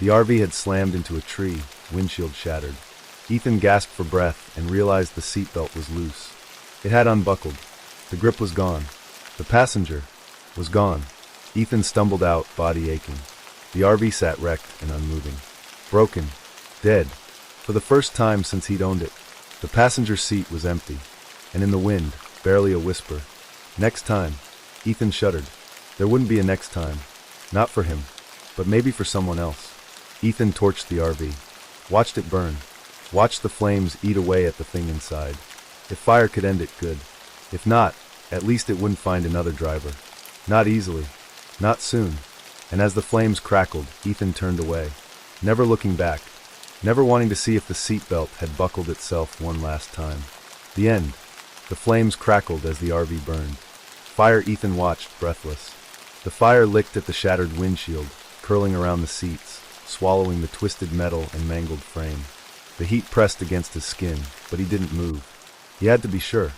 The RV had slammed into a tree, windshield shattered. Ethan gasped for breath and realized the seatbelt was loose. It had unbuckled. The grip was gone. The passenger was gone. Ethan stumbled out, body aching. The RV sat wrecked and unmoving. Broken. Dead. For the first time since he'd owned it. The passenger seat was empty. And in the wind, barely a whisper. Next time. Ethan shuddered. There wouldn't be a next time. Not for him. But maybe for someone else. Ethan torched the RV. Watched it burn. Watched the flames eat away at the thing inside. If fire could end it, good. If not, at least it wouldn't find another driver. Not easily. Not soon. And as the flames crackled, Ethan turned away. Never looking back. Never wanting to see if the seatbelt had buckled itself one last time. The end. The flames crackled as the RV burned. Fire Ethan watched, breathless. The fire licked at the shattered windshield, curling around the seats, swallowing the twisted metal and mangled frame. The heat pressed against his skin, but he didn't move. He had to be sure.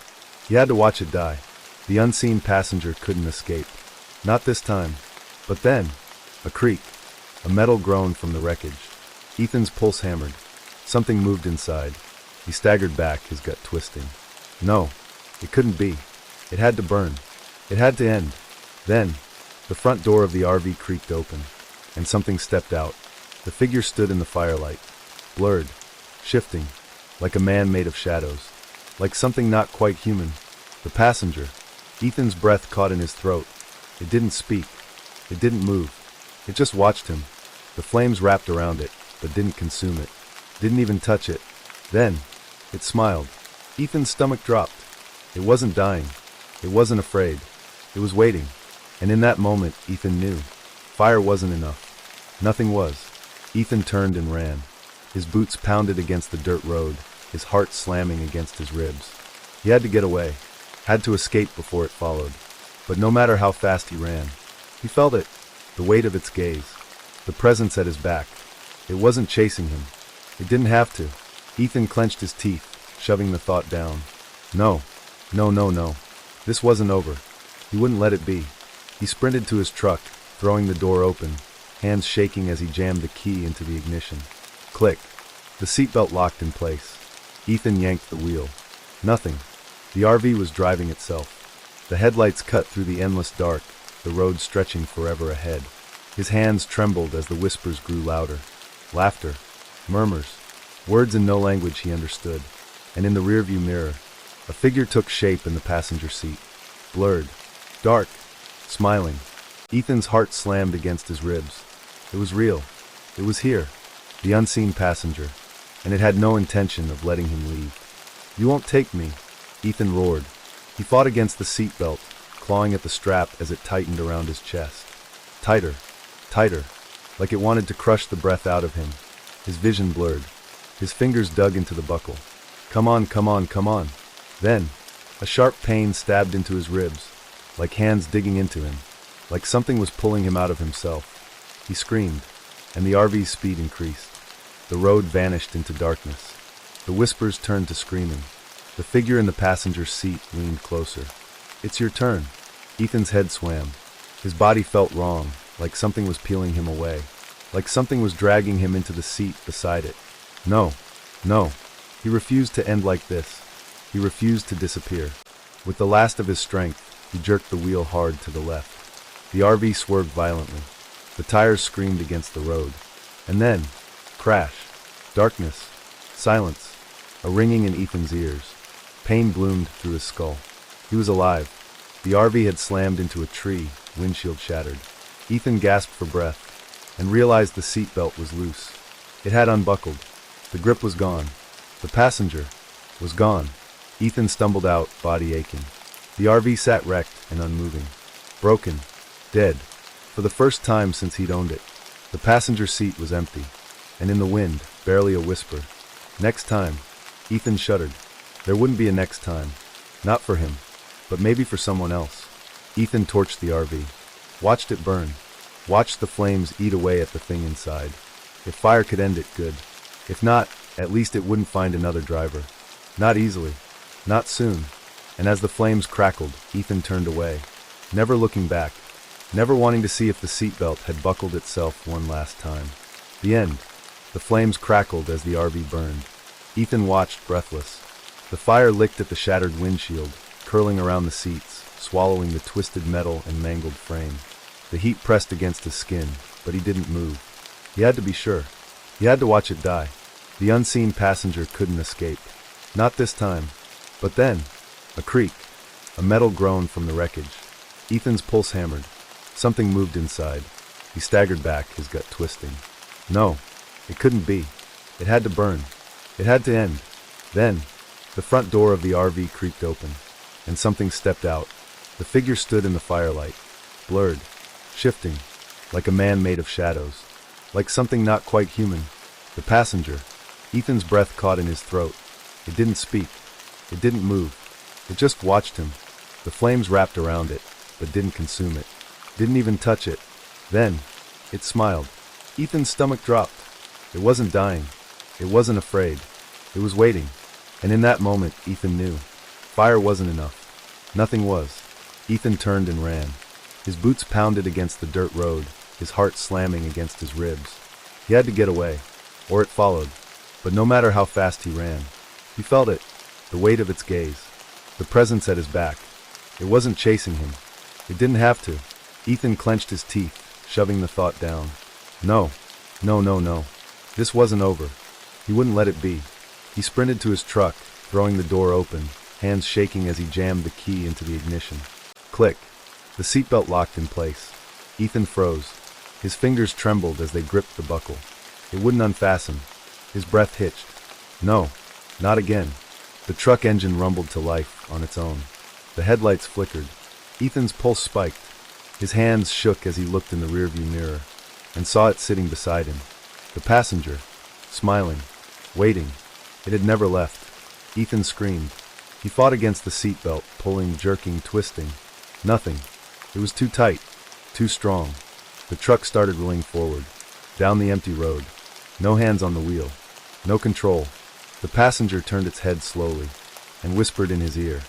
He had to watch it die. The unseen passenger couldn't escape. Not this time. But then, a creak. A metal groan from the wreckage. Ethan's pulse hammered. Something moved inside. He staggered back, his gut twisting. No, it couldn't be. It had to burn. It had to end. Then, the front door of the RV creaked open, and something stepped out. The figure stood in the firelight, blurred, shifting, like a man made of shadows, like something not quite human. The passenger. Ethan's breath caught in his throat. It didn't speak. It didn't move. It just watched him. The flames wrapped around it, but didn't consume it. Didn't even touch it. Then, it smiled. Ethan's stomach dropped. It wasn't dying. It wasn't afraid. It was waiting. And in that moment, Ethan knew. Fire wasn't enough. Nothing was. Ethan turned and ran. His boots pounded against the dirt road, his heart slamming against his ribs. He had to get away. Had to escape before it followed. But no matter how fast he ran, he felt it. The weight of its gaze. The presence at his back. It wasn't chasing him. It didn't have to. Ethan clenched his teeth, shoving the thought down. No. No, no, no. This wasn't over. He wouldn't let it be. He sprinted to his truck, throwing the door open, hands shaking as he jammed the key into the ignition. Click. The seatbelt locked in place. Ethan yanked the wheel. Nothing. The RV was driving itself. The headlights cut through the endless dark, the road stretching forever ahead. His hands trembled as the whispers grew louder. Laughter. Murmurs. Words in no language he understood. And in the rearview mirror, a figure took shape in the passenger seat. Blurred. Dark. Smiling. Ethan's heart slammed against his ribs. It was real. It was here. The unseen passenger. And it had no intention of letting him leave. "You won't take me," Ethan roared. He fought against the seatbelt, clawing at the strap as it tightened around his chest. Tighter. Tighter. Like it wanted to crush the breath out of him. His vision blurred. His fingers dug into the buckle. Come on, come on, come on. Then, a sharp pain stabbed into his ribs, like hands digging into him, like something was pulling him out of himself. He screamed, and the RV's speed increased. The road vanished into darkness. The whispers turned to screaming. The figure in the passenger's seat leaned closer. "It's your turn." Ethan's head swam. His body felt wrong, like something was peeling him away, like something was dragging him into the seat beside it. No, no. He refused to end like this. He refused to disappear. With the last of his strength, he jerked the wheel hard to the left. The RV swerved violently. The tires screamed against the road. And then, crash. Darkness. Silence. A ringing in Ethan's ears. Pain bloomed through his skull. He was alive. The RV had slammed into a tree, windshield shattered. Ethan gasped for breath, and realized the seatbelt was loose. It had unbuckled. The grip was gone. The passenger was gone. Ethan stumbled out, body aching. The RV sat wrecked and unmoving. Broken. Dead. For the first time since he'd owned it. The passenger seat was empty. And in the wind, barely a whisper. Next time. Ethan shuddered. There wouldn't be a next time. Not for him. But maybe for someone else. Ethan torched the RV. Watched it burn. Watched the flames eat away at the thing inside. If fire could end it, good. If not, at least it wouldn't find another driver. Not easily. Not soon. And as the flames crackled, Ethan turned away. Never looking back. Never wanting to see if the seatbelt had buckled itself one last time. The end. The flames crackled as the RV burned. Ethan watched, breathless. The fire licked at the shattered windshield, curling around the seats, swallowing the twisted metal and mangled frame. The heat pressed against his skin, but he didn't move. He had to be sure. He had to watch it die. The unseen passenger couldn't escape. Not this time. But then, a creak. A metal groan from the wreckage. Ethan's pulse hammered. Something moved inside. He staggered back, his gut twisting. No, it couldn't be. It had to burn. It had to end. Then, the front door of the RV creaked open, and something stepped out. The figure stood in the firelight, blurred, shifting, like a man made of shadows, like something not quite human. The passenger. Ethan's breath caught in his throat. It didn't speak. It didn't move. It just watched him. The flames wrapped around it, but didn't consume it. Didn't even touch it. Then, it smiled. Ethan's stomach dropped. It wasn't dying. It wasn't afraid. It was waiting. And in that moment, Ethan knew. Fire wasn't enough. Nothing was. Ethan turned and ran. His boots pounded against the dirt road, his heart slamming against his ribs. He had to get away, or it followed. But no matter how fast he ran, he felt it. The weight of its gaze. The presence at his back. It wasn't chasing him. It didn't have to. Ethan clenched his teeth, shoving the thought down. No. No, no, no. This wasn't over. He wouldn't let it be. He sprinted to his truck, throwing the door open, hands shaking as he jammed the key into the ignition. Click. The seatbelt locked in place. Ethan froze. His fingers trembled as they gripped the buckle. It wouldn't unfasten. His breath hitched. No, not again. The truck engine rumbled to life on its own. The headlights flickered. Ethan's pulse spiked. His hands shook as he looked in the rearview mirror and saw it sitting beside him. The passenger, smiling, waiting. It had never left. Ethan screamed. He fought against the seatbelt, pulling, jerking, twisting. Nothing. It was too tight, too strong. The truck started rolling forward, down the empty road. No hands on the wheel. No control. The passenger turned its head slowly and whispered in his ear,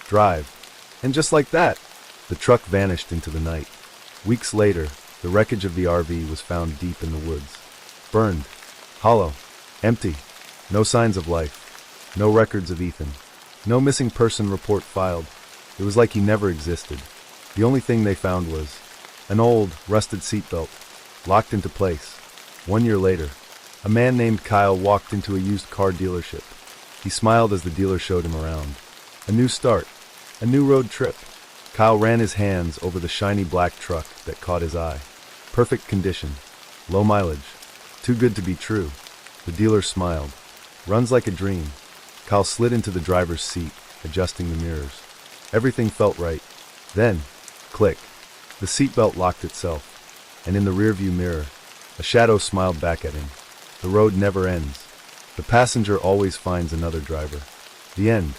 "Drive." And just like that, the truck vanished into the night. Weeks later, the wreckage of the RV was found deep in the woods. Burned. Hollow. Empty. No signs of life. No records of Ethan. No missing person report filed. It was like he never existed. The only thing they found was an old, rusted seatbelt, locked into place. 1 year later, a man named Kyle walked into a used car dealership. He smiled as the dealer showed him around. A new start. A new road trip. Kyle ran his hands over the shiny black truck that caught his eye. Perfect condition. Low mileage. Too good to be true. The dealer smiled. Runs like a dream. Kyle slid into the driver's seat, adjusting the mirrors. Everything felt right. Then, click. The seatbelt locked itself, and in the rearview mirror, a shadow smiled back at him. The road never ends. The passenger always finds another driver. The end.